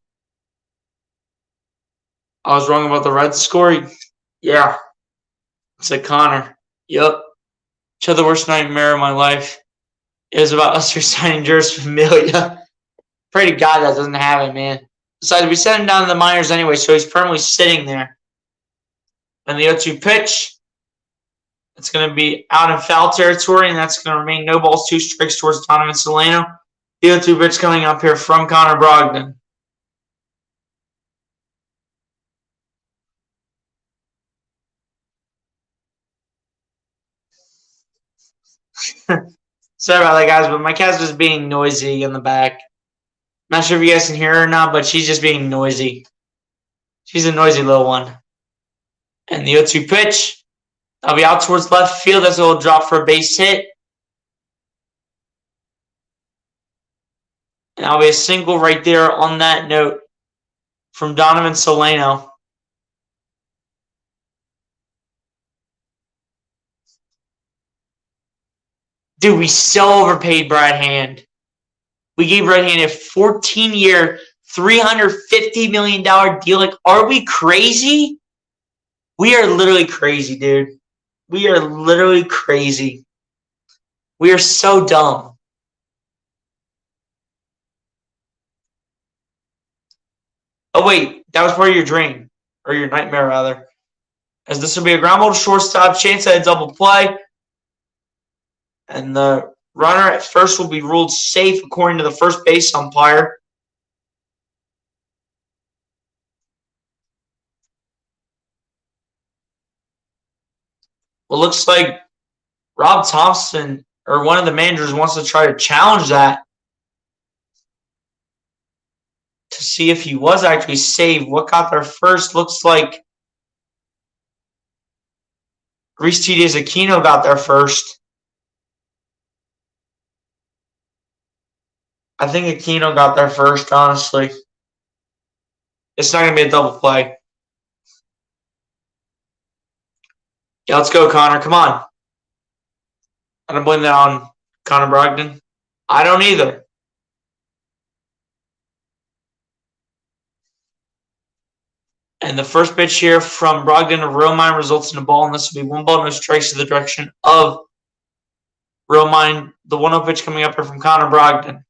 A: I was wrong about the Reds score. Yeah. It's like Connor. Yep. To the worst nightmare of my life. It was about us resigning Juris Familia. Pray to God that doesn't happen, man. Besides, we sent him down to the minors anyway, so he's permanently sitting there. And the 0-2 pitch, it's going to be out in foul territory, and that's going to remain no balls, 2 strikes towards Donovan Solano. The 0-2 pitch coming up here from Connor Brogdon. Sorry about that, guys, but my cat's just being noisy in the back. Not sure if you guys can hear her or not, but she's just being noisy. She's a noisy little one. And the 0-2 pitch, that'll be out towards left field. That's a little drop for a base hit. And that'll be a single right there on that note from Donovan Solano. Dude, we so overpaid Brad Hand. We gave Brad Hand a 14-year, $350 million deal. Like, are we crazy? We are literally crazy, dude. We are literally crazy. We are so dumb. Oh, wait. That was part of your dream. Or your nightmare, rather. As this will be a ground ball to shortstop. Chance at a double play. And the runner at first will be ruled safe according to the first base umpire. Well, looks like Rob Thompson or one of the managers wants to try to challenge that to see if he was actually saved. What got there first? Looks like Aristides Aquino got there first. I think Aquino got there first, honestly. It's not going to be a double play. Yeah, let's go, Connor. Come on. I don't blame that on Connor Brogdon. I don't either. And the first pitch here from Brogdon to Romine results in a ball, and this will be one ball, no strikes to the direction of Romine. The 1-0 pitch coming up here from Connor Brogdon.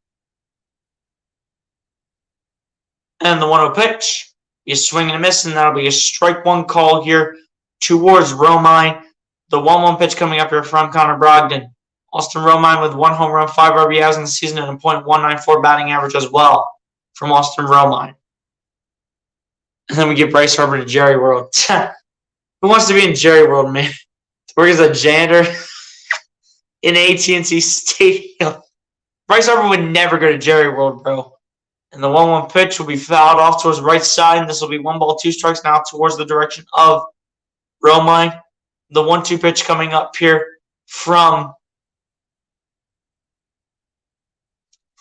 A: And the 1-0 pitch, be a swing and a miss, and that'll be a strike one call here towards Romine. The 1-1 pitch coming up here from Connor Brogdon. Austin Romine with 1 home run, 5 RBIs in the season, and a .194 batting average as well from Austin Romine. And then we get Bryce Harper to Jerry World. Who wants to be in Jerry World, man? Work as a janitor in AT&T Stadium. Bryce Harper would never go to Jerry World, bro. And the 1-1 pitch will be fouled off towards the right side. And this will be 1 ball, 2 strikes now towards the direction of Romine. The 1-2 pitch coming up here from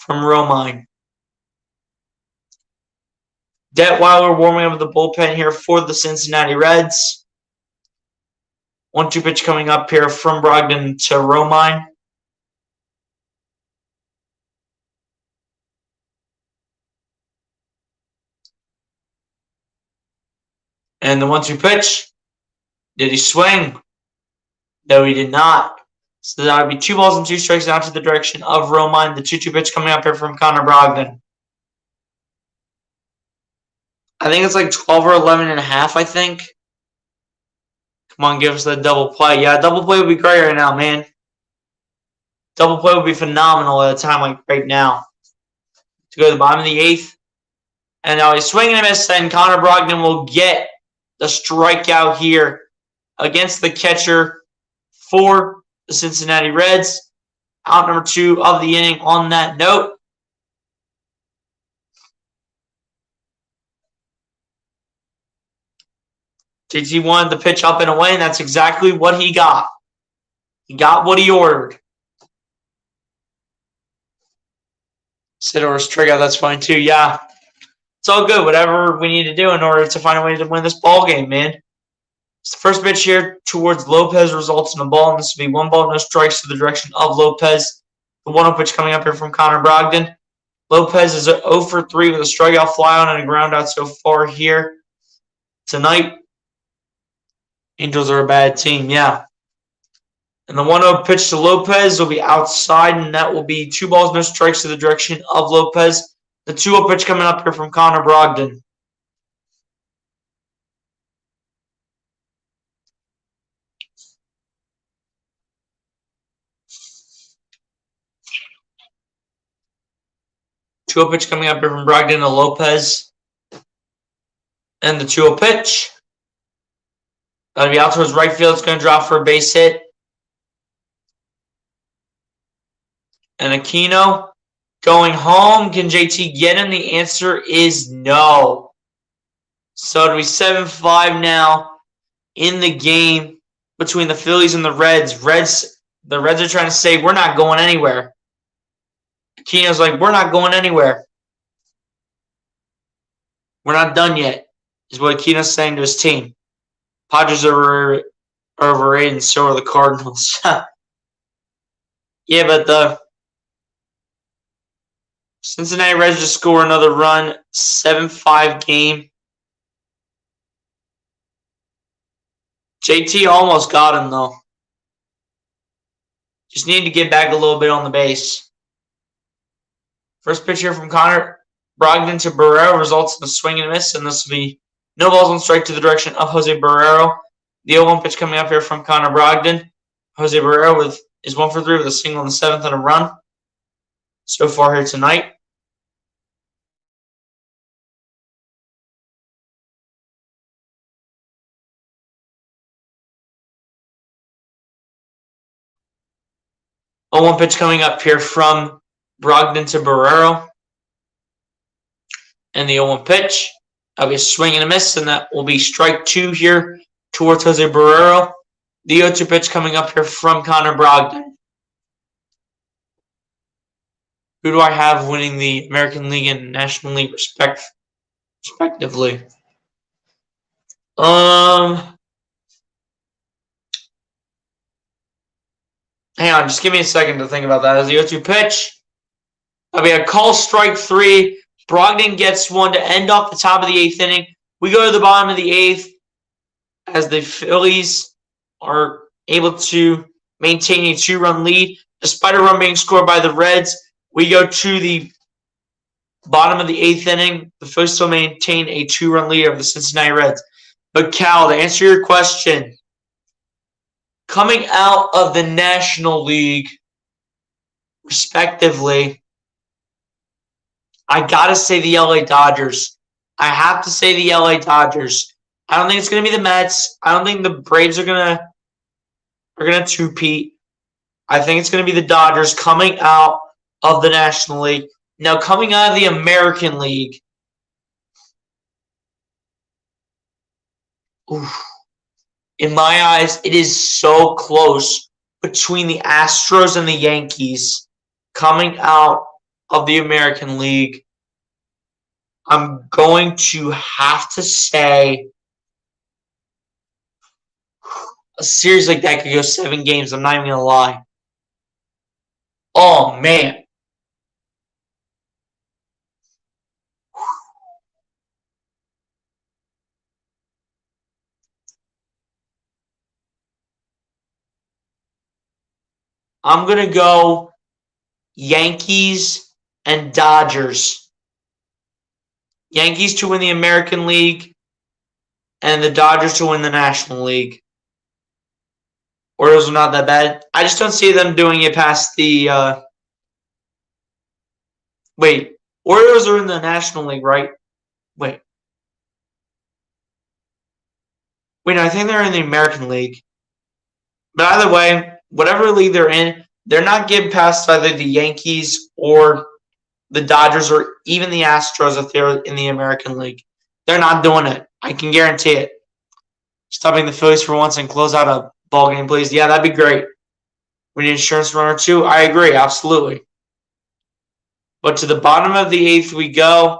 A: Romine. Detweiler warming up the bullpen here for the Cincinnati Reds. 1-2 pitch coming up here from Brogdon to Romine. And the 1-2 pitch. Did he swing? No, he did not. So that would be 2 balls and 2 strikes down to the direction of Romine. The 2-2 pitch coming up here from Connor Brogdon. I think it's like 12 or 11 and a half, I think. Come on, give us that double play. Yeah, double play would be great right now, man. Double play would be phenomenal at a time like right now. To go to the bottom of the 8th. And now he's swinging and a miss, and Connor Brogdon will get the strikeout here against the catcher for the Cincinnati Reds. Out number 2 of the inning on that note. JT wanted the pitch up and away, and that's exactly what he got. He got what he ordered. Sit or strikeout, that's fine too. Yeah. It's all good. Whatever we need to do in order to find a way to win this ball game, man. So the first pitch here towards Lopez results in a ball, and this will be 1 ball, no strikes to the direction of Lopez. The 1-0 pitch coming up here from Connor Brogdon. Lopez is 0 for 3 with a strikeout, fly out, and a ground out so far here tonight. Angels are a bad team, yeah. And the 1-0 pitch to Lopez will be outside, and that will be 2 balls, no strikes to the direction of Lopez. The 2-0 pitch coming up here from Connor Brogdon. Two-0 pitch coming up here from Brogdon to Lopez. And the 2-0 pitch. That'll be out towards right field. It's going to drop for a base hit. And Aquino going home. Can JT get him? The answer is no. So it'll be 7-5 now in the game between the Phillies and the Reds. The Reds are trying to say, we're not going anywhere. Aquino's like, we're not going anywhere. We're not done yet, is what Aquino's saying to his team. Padres are overrated, and so are the Cardinals. Yeah, but Cincinnati Reds just score another run. 7-5 game. JT almost got him, though. Just needed to get back a little bit on the base. First pitch here from Connor Brogdon to Barrero results in a swing and a miss, and this will be no balls on strike to the direction of Jose Barrero. The 0-1 pitch coming up here from Connor Brogdon. Jose Barrero is 1 for 3 with a single in the 7th and a run so far here tonight. A 1 pitch coming up here from Brogdon to Barrero. And the 0-1 pitch. That'll be a swing and a miss, and that will be strike 2 here towards Jose Barrero. The 0-2 pitch coming up here from Connor Brogdon. Who do I have winning the American League and National League respectively? Hang on, just give me a second to think about that. As the 0-2 pitch, that'll be a call strike 3. Brogdon gets one to end off the top of the 8th inning. We go to the bottom of the 8th as the Phillies are able to maintain a 2-run lead. Despite a run being scored by the Reds, we go to the bottom of the 8th inning. The Phillies still maintain a 2-run lead over the Cincinnati Reds. But Cal, to answer your question, coming out of the National League, respectively, I gotta say the LA Dodgers. I have to say the LA Dodgers. I don't think it's gonna be the Mets. I don't think the Braves are gonna two-peat. I think it's gonna be the Dodgers coming out of the National League. Now, coming out of the American League, in my eyes, it is so close between the Astros and the Yankees coming out of the American League. I'm going to have to say a series like that could go 7 games. I'm not even going to lie. Oh, man. I'm going to go Yankees and Dodgers. Yankees to win the American League and the Dodgers to win the National League. Orioles are not that bad. I just don't see them doing it past the... Wait, Orioles are in the National League, right? Wait, no, I think they're in the American League. But either way, whatever league they're in, they're not getting past either the Yankees or the Dodgers or even the Astros if they're in the American League. They're not doing it. I can guarantee it. Stopping the Phillies for once and close out a ball game, please. Yeah, that'd be great. We need insurance runner too. I agree, absolutely. But to the bottom of the 8th we go.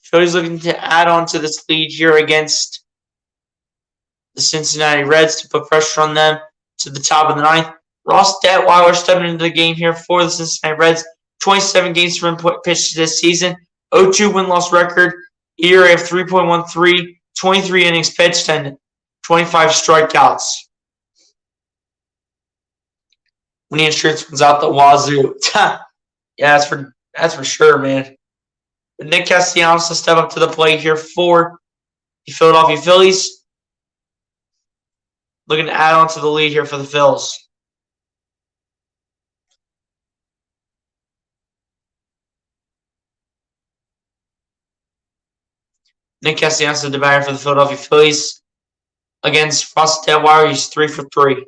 A: Phillies looking to add on to this lead here against the Cincinnati Reds to put pressure on them to the top of the 9th. Ross Detweiler stepping into the game here for the Cincinnati Reds. 27 games for him pitched this season. 0-2 win-loss record. ERA of 3.13. 23 innings pitched and 25 strikeouts. Winning insurance comes out the wazoo. Yeah, that's for sure, man. But Nick Castellanos to step up to the plate here for the Philadelphia Phillies. Looking to add on to the lead here for the Phils. Nick Castellanos the batter for the Philadelphia Phillies. Against Ross Detweiler, he's 3 for 3.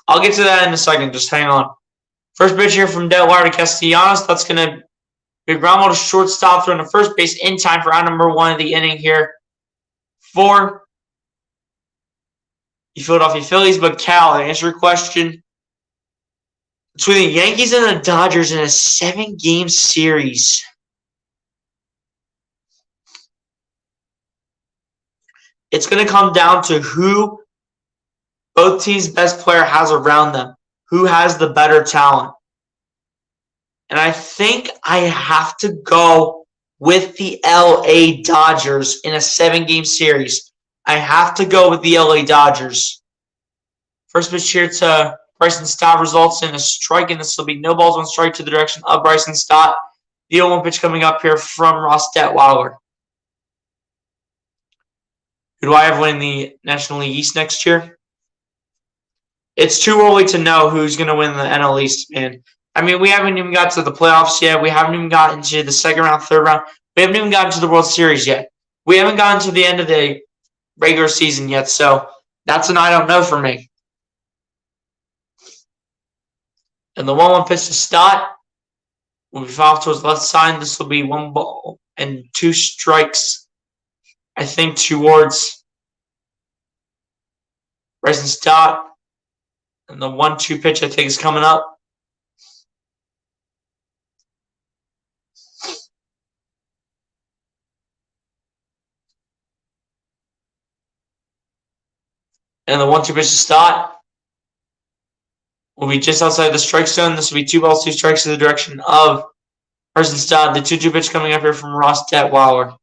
A: I'll get to that in a second. Just hang on. First pitch here from Detweiler to Castellanos. That's going to be a ground ball to shortstop, throwing to first base in time for out number 1 of the inning here for the Philadelphia Phillies. But Cal, to answer your question, between the Yankees and the Dodgers in a 7-game series, it's going to come down to who both teams' best player has around them. Who has the better talent? And I think I have to go with the LA Dodgers in a 7-game series. I have to go with the LA Dodgers. First pitch here to Bryson Stott results in a strike, and this will be no balls, one strike to the direction of Bryson Stott. The 0-1 pitch coming up here from Ross Detweiler. Who do I have winning the National League East next year? It's too early to know who's going to win the NL East, man. I mean, we haven't even got to the playoffs yet. We haven't even gotten to the second round, third round. We haven't even gotten to the World Series yet. We haven't gotten to the end of the regular season yet, so that's an I don't know for me. And the 1-1 pitch to Stott will be fouled towards the left side. This will be 1 ball and 2 strikes, I think, towards Bryson Stott. And the 1-2 pitch, I think, is coming up. And the 1-2 pitch to Stott will be just outside the strike zone. This will be 2 balls, 2 strikes to the direction of Bryson Stott. The 2-2 pitch coming up here from Ross Detweiler.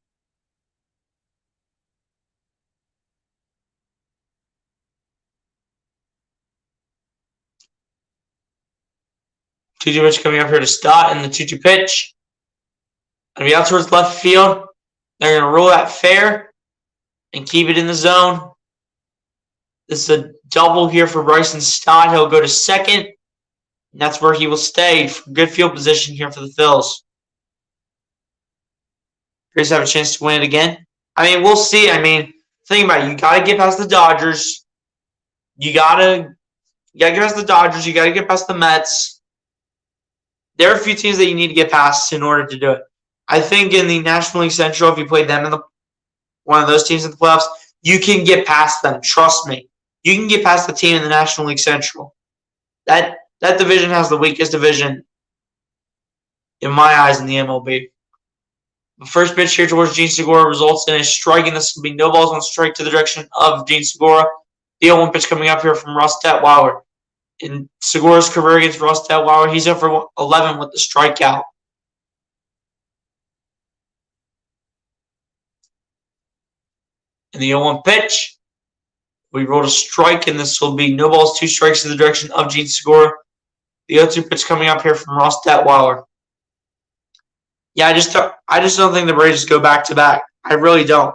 A: Two-two pitch coming up here to Stott, and the 2-2 pitch going to be out towards left field. They're going to rule that fair and keep it in the zone. This is a double here for Bryson Stott. He'll go to second, and that's where he will stay for good field position here for the Phillies. Phillies have a chance to win it again. I mean, we'll see. I mean, think about it. You got to get past the Dodgers. You got to get past the Dodgers. You got to get past the Mets. There are a few teams that you need to get past in order to do it. I think in the National League Central, if you play them in one of those teams in the playoffs, you can get past them. Trust me. You can get past the team in the National League Central. That division has the weakest division, in my eyes, in the MLB. The first pitch here towards Gene Segura results in a strike, and this will be no balls, one strike to the direction of Gene Segura. The 0-1 pitch coming up here from Ross Detweiler. In Segura's career against Ross Detweiler, he's up for 11 with the strikeout. In the 0-1 pitch, we rolled a strike, and this will be no balls, 2 strikes to the direction of Gene Segura. The 0-2 pitch coming up here from Ross Detweiler. Yeah, I just don't think the Braves go back to back. I really don't.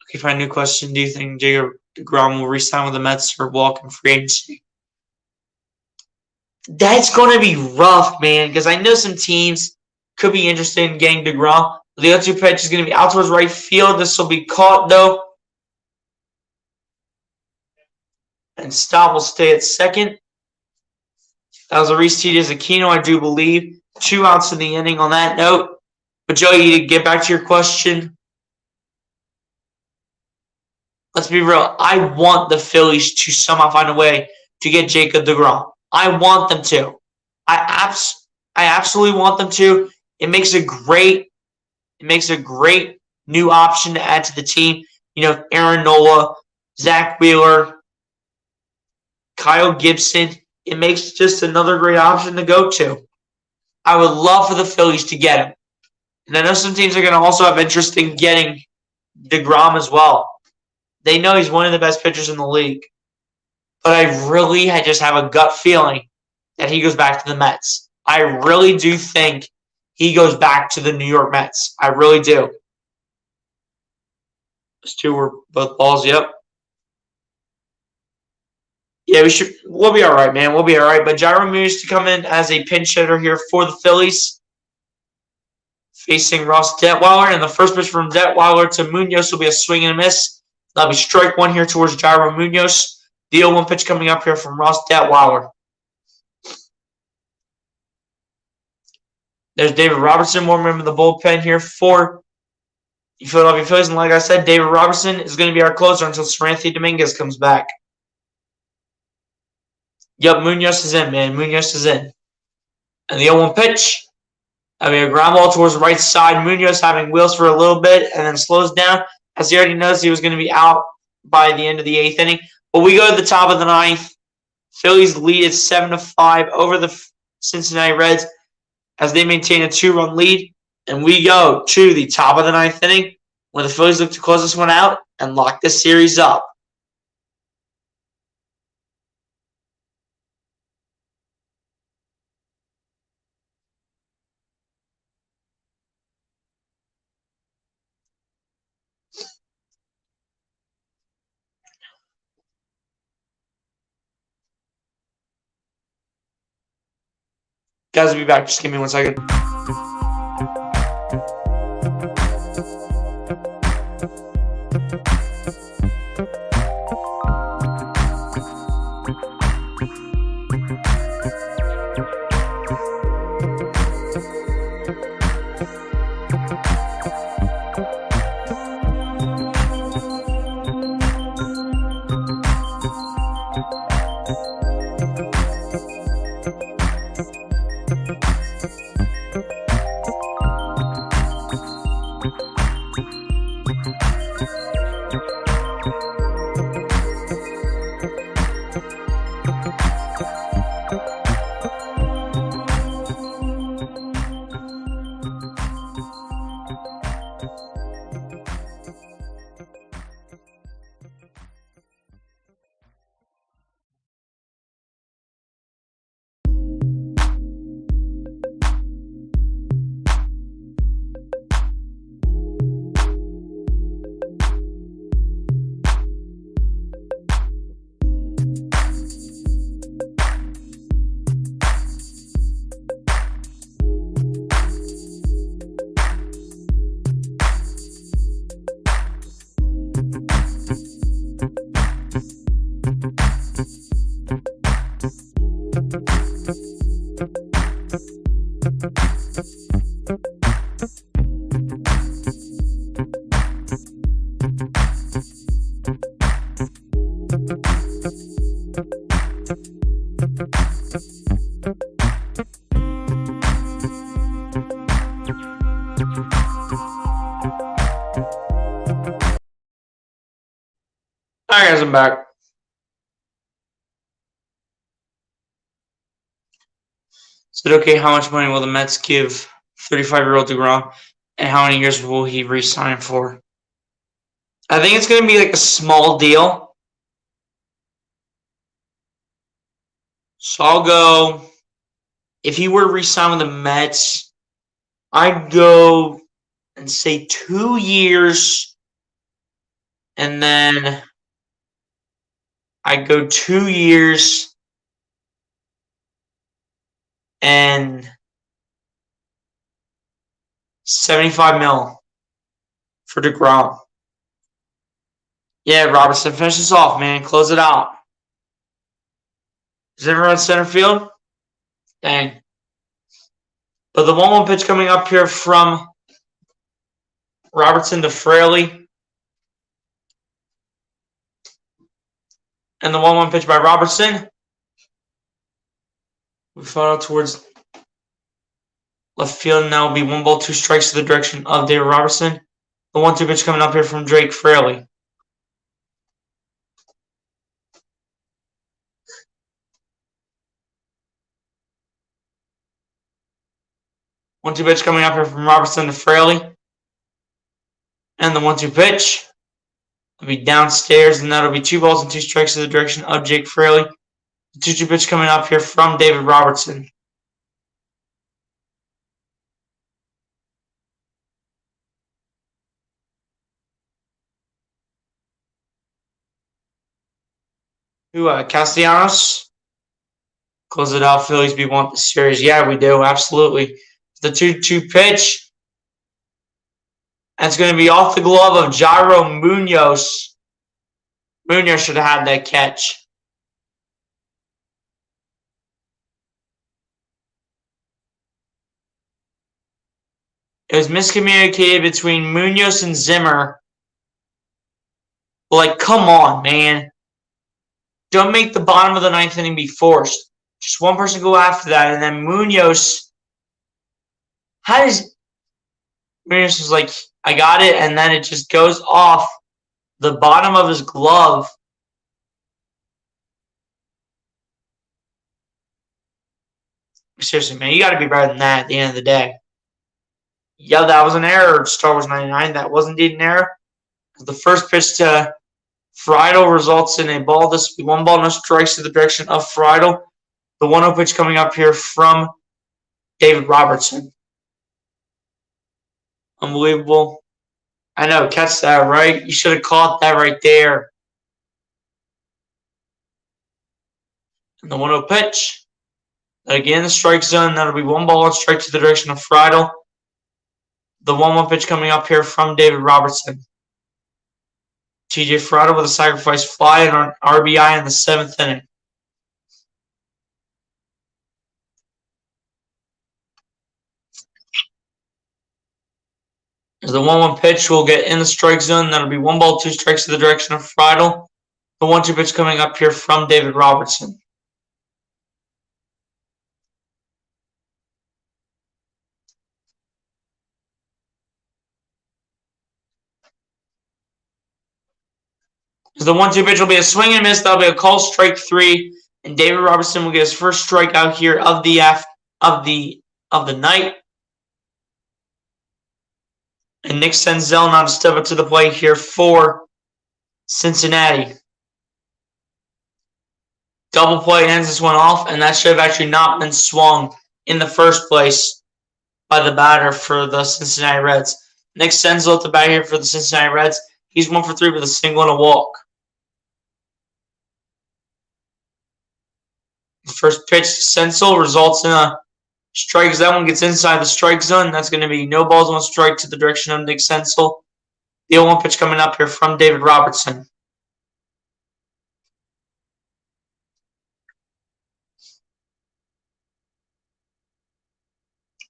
A: Okay, fine. New question: do you think Jacob deGrom will re-sign with the Mets or walk in free agency? That's going to be rough, man, because I know some teams could be interested in getting deGrom. The 0-2 pitch is going to be out towards right field. This will be caught, though. And Stott will stay at second. That was Aristides Aquino, I do believe. 2 outs in the inning on that note. But, Joey, to get back to your question, let's be real. I want the Phillies to somehow find a way to get Jacob deGrom. I want them to. I absolutely want them to. It makes a great new option to add to the team. You know, Aaron Nola, Zach Wheeler, Kyle Gibson. It makes just another great option to go to. I would love for the Phillies to get him. And I know some teams are going to also have interest in getting deGrom as well. They know he's one of the best pitchers in the league. But I just have a gut feeling that he goes back to the Mets. I really do think he goes back to the New York Mets. I really do. Those 2 were both balls, yep. Yeah, we'll be all right, man. We'll be all right. But Jairo Munoz to come in as a pinch hitter here for the Phillies, facing Ross Detweiler. And the first pitch from Detweiler to Munoz will be a swing and a miss. That'll be strike 1 here towards Jairo Munoz. The 0-1 pitch coming up here from Ross Detweiler. There's David Robertson, one member of the bullpen here for the Philadelphia Phillies. And like I said, David Robertson is going to be our closer until Seranthony Dominguez comes back. Yep, Munoz is in, man. Munoz is in. And the 0-1 pitch. That'll be a ground ball towards the right side. Munoz having wheels for a little bit and then slows down. As he already knows, he was going to be out by the end of the 8th inning. But we go to the top of the 9th. Phillies lead at 7-5 over the Cincinnati Reds. as they maintain a 2-run lead. And we go to the top of the 9th inning, where the Phillies look to close this one out and lock this series up. Guys, will be back. Just give me 1 second. Alright, guys, I'm back. Said, okay, how much money will the Mets give 35-year-old DeGrom, and how many years will he re-sign for? I think it's going to be like a small deal. So I'll go, if he were to re-sign with the Mets, I'd go and say 2 years, and then I'd go 2 years and $75 million for DeGrom. Yeah, Robertson, finish this off, man. Close it out. Is everyone in center field? Dang. But the 1-1 pitch coming up here from Robertson to Fraley. And the 1-1 pitch by Robertson. We fought out towards left field, and now will be 1 ball, 2 strikes to the direction of David Robertson. The 1-2 pitch coming up here from Drake Fraley. One-two pitch coming up here from Robertson to Fraley. And the 1-2 pitch will be downstairs, and that'll be 2 balls and 2 strikes to the direction of Jake Fraley. The 2-2 pitch coming up here from David Robertson. Castellanos. Close it out. Phillies, we want the series. Yeah, we do. Absolutely. The 2-2 pitch. That's going to be off the glove of Jairo Munoz. Munoz should have had that catch. It was miscommunicated between Munoz and Zimmer. Like, come on, man. Don't make the bottom of the 9th inning be forced. Just one person go after that, and then Munoz. Munoz is like, I got it, and then it just goes off the bottom of his glove. Seriously, man, you got to be better than that at the end of the day. Yeah, that was an error, Star Wars 99. That was indeed an error. The first pitch to Friedel results in a ball. This will be 1 ball, no strikes to the direction of Friedel. The 1-0 pitch coming up here from David Robertson. Unbelievable. I know, catch that, right? You should have caught that right there. And the 1-0 pitch. Again, the strike zone. That'll be 1 ball, 1 strike to the direction of Friedel. The 1-1 pitch coming up here from David Robertson. TJ Friedel with a sacrifice fly and an RBI in the 7th inning. As the 1-1 pitch will get in the strike zone. That'll be 1 ball, 2 strikes to the direction of Friedel. The 1-2 pitch coming up here from David Robertson. As the 1-2 pitch will be a swing and miss. That'll be a call, strike 3, and David Robertson will get his first strikeout here of the night. And Nick Senzel now to step up to the plate here for Cincinnati. Double play ends this one off, and that should have actually not been swung in the first place by the batter for the Cincinnati Reds. Nick Senzel at the bat here for the Cincinnati Reds. He's 1 for 3 with a single and a walk. The first pitch to Senzel results in a strike. As that one gets inside the strike zone. That's going to be no balls, 1 strike to the direction of Nick Senzel. The 0-1 pitch coming up here from David Robertson.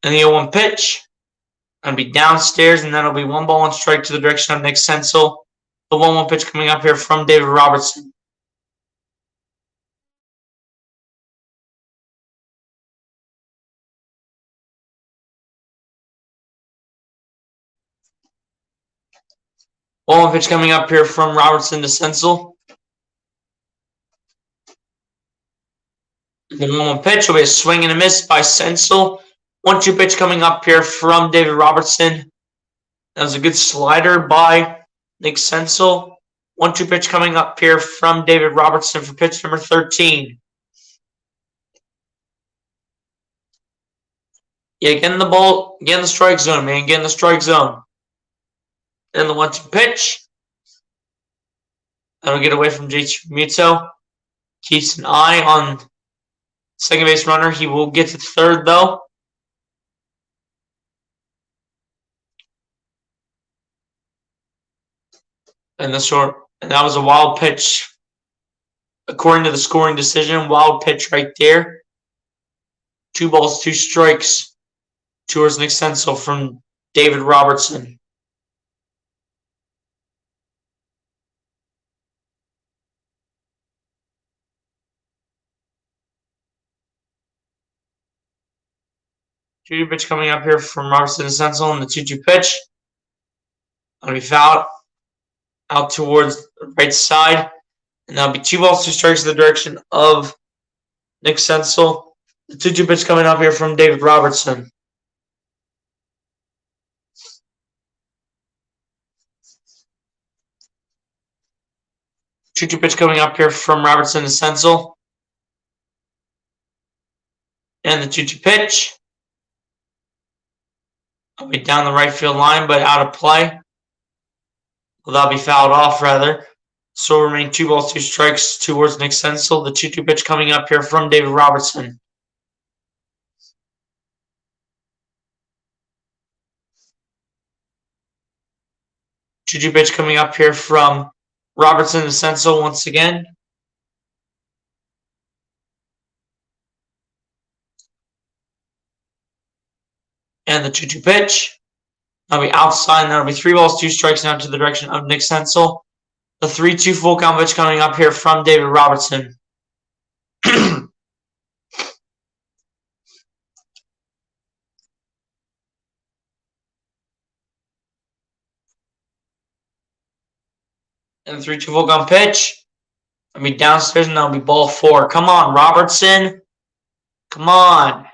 A: And the 0-1 pitch going to be downstairs, and that'll be 1 ball, 1 strike to the direction of Nick Senzel. The 1-1 pitch coming up here from David Robertson. One pitch coming up here from Robertson to Senzel. The 1-1 pitch will be a swing and a miss by Senzel. 1-2 pitch coming up here from David Robertson. That was a good slider by Nick Senzel. 1-2 pitch coming up here from David Robertson for pitch number 13. Yeah, get in the ball, get in the strike zone, man. Get in the strike zone. Then the 1-2 pitch. That'll get away from JT Realmuto. Keeps an eye on second base runner. He will get to third, though. And that was a wild pitch. According to the scoring decision, wild pitch right there. 2 balls, 2 strikes towards Nick Senzel from David Robertson. Two pitch coming up here from Robertson to Senzel, and the 2-2 pitch. That'll be fouled out towards the right side. And that'll be 2 balls, 2 strikes in the direction of Nick Senzel. The 2-2 pitch coming up here from David Robertson. Two-two pitch coming up here from Robertson to Senzel. And the 2-2 pitch. I'll be down the right field line, but out of play. Well, that'll be fouled off, rather. So remain 2 balls, 2 strikes towards Nick Senzel. The 2-2 pitch coming up here from David Robertson. Two-two pitch coming up here from Robertson to Senzel once again. And the 2-2 pitch. That'll be outside, and that'll be 3 balls, 2 strikes now to the direction of Nick Senzel. The 3-2 full count pitch coming up here from David Robertson. And the 3-2 full count pitch. That'll be downstairs, and that'll be ball 4. Come on, Robertson. Come on.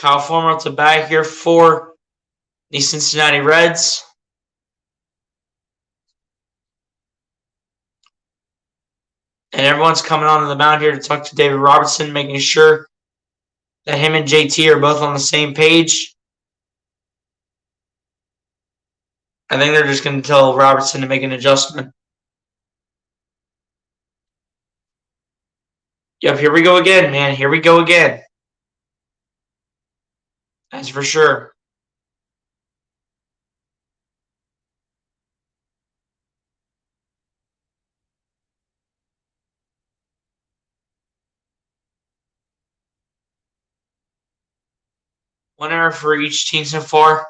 A: Kyle Farmer up to bat here for the Cincinnati Reds. And everyone's coming onto the mound here to talk to David Robertson, making sure that him and JT are both on the same page. I think they're just going to tell Robertson to make an adjustment. Yep, here we go again, man. Here we go again. That's for sure. One error for each team so far.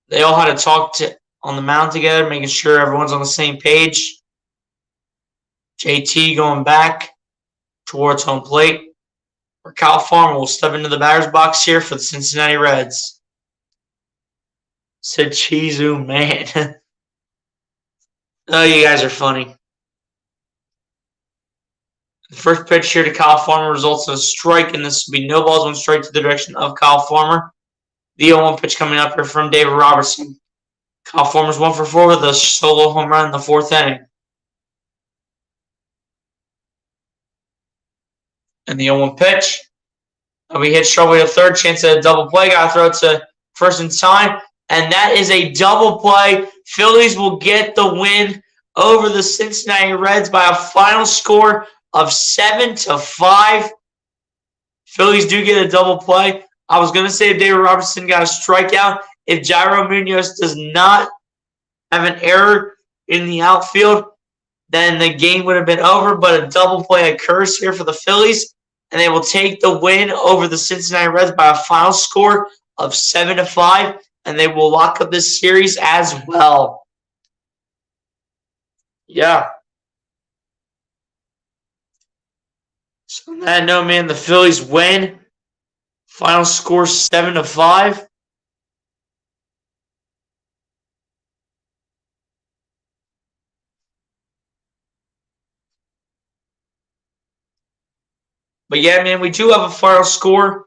A: They all had to talk on the mound together, making sure everyone's on the same page. JT going back towards home plate. Or Kyle Farmer will step into the batter's box here for the Cincinnati Reds. Said Chizu, man. Oh, you guys are funny. The first pitch here to Kyle Farmer results in a strike, and this will be no balls, one strike to the direction of Kyle Farmer. The 0-1 pitch coming up here from David Robertson. Kyle Farmer's 1 for 4 with a solo home run in the 4th inning. And the 0-1 pitch. We hit Strawberry to third, chance at a double play. Got to throw it to first in time. And that is a double play. Phillies will get the win over the Cincinnati Reds by a final score of 7-5. Phillies do get a double play. I was going to say if David Robertson got a strikeout, if Jairo Munoz does not have an error in the outfield, then the game would have been over. But a double play occurs here for the Phillies, and they will take the win over the Cincinnati Reds by a final score of 7-5, and they will lock up this series as well. Yeah. So on that note, man, the Phillies win. Final score 7-5. But yeah, man, we do have a final score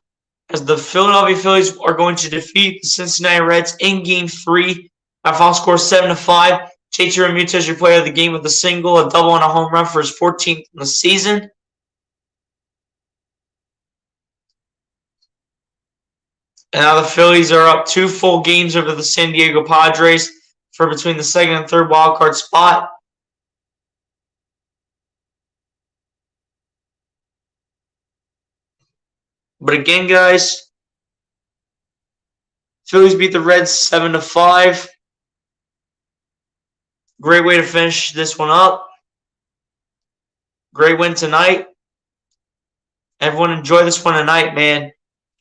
A: as the Philadelphia Phillies are going to defeat the Cincinnati Reds in Game 3. Our final score 7-5. JT Realmuto, your player of the game with a single, a double, and a home run for his 14th in the season. And now the Phillies are up 2 full games over the San Diego Padres for between the second and third wildcard spot. But again, guys, Phillies beat the Reds 7-5. Great way to finish this one up. Great win tonight. Everyone enjoy this one tonight, man.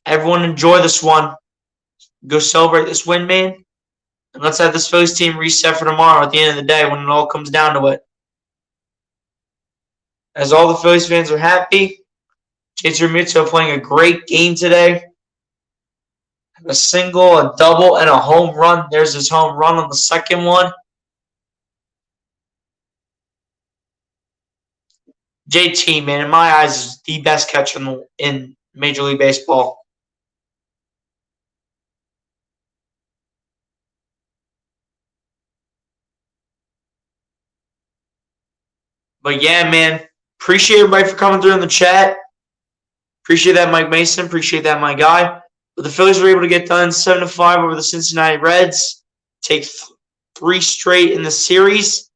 A: Everyone enjoy this one. Go celebrate this win, man. And let's have this Phillies team reset for tomorrow at the end of the day when it all comes down to it. As all the Phillies fans are happy, JT Realmuto playing a great game today. A single, a double, and a home run. There's his home run on the second one. JT, man, in my eyes, is the best catcher in Major League Baseball. But yeah, man, appreciate everybody for coming through in the chat. Appreciate that, Mike Mason. Appreciate that, my guy. But the Phillies were able to get done 7-5 over the Cincinnati Reds. Take 3 straight in the series.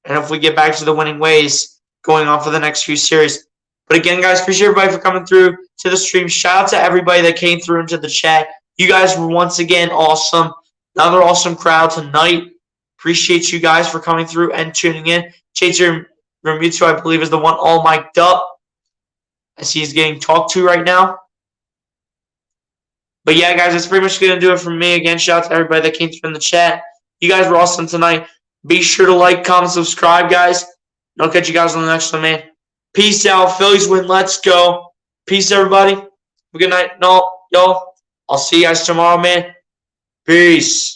A: And hopefully get back to the winning ways going on for the next few series. But again, guys, appreciate everybody for coming through to the stream. Shout out to everybody that came through into the chat. You guys were once again awesome. Another awesome crowd tonight. Appreciate you guys for coming through and tuning in. JT Realmuto, I believe, is the one all mic'd up as he's getting talked to right now. But yeah, guys, that's pretty much going to do it from me. Again, shout out to everybody that came through in the chat. You guys were awesome tonight. Be sure to like, comment, subscribe, guys. And I'll catch you guys on the next one, man. Peace out. Phillies win. Let's go. Peace, everybody. Have a good night. No, y'all. I'll see you guys tomorrow, man. Peace.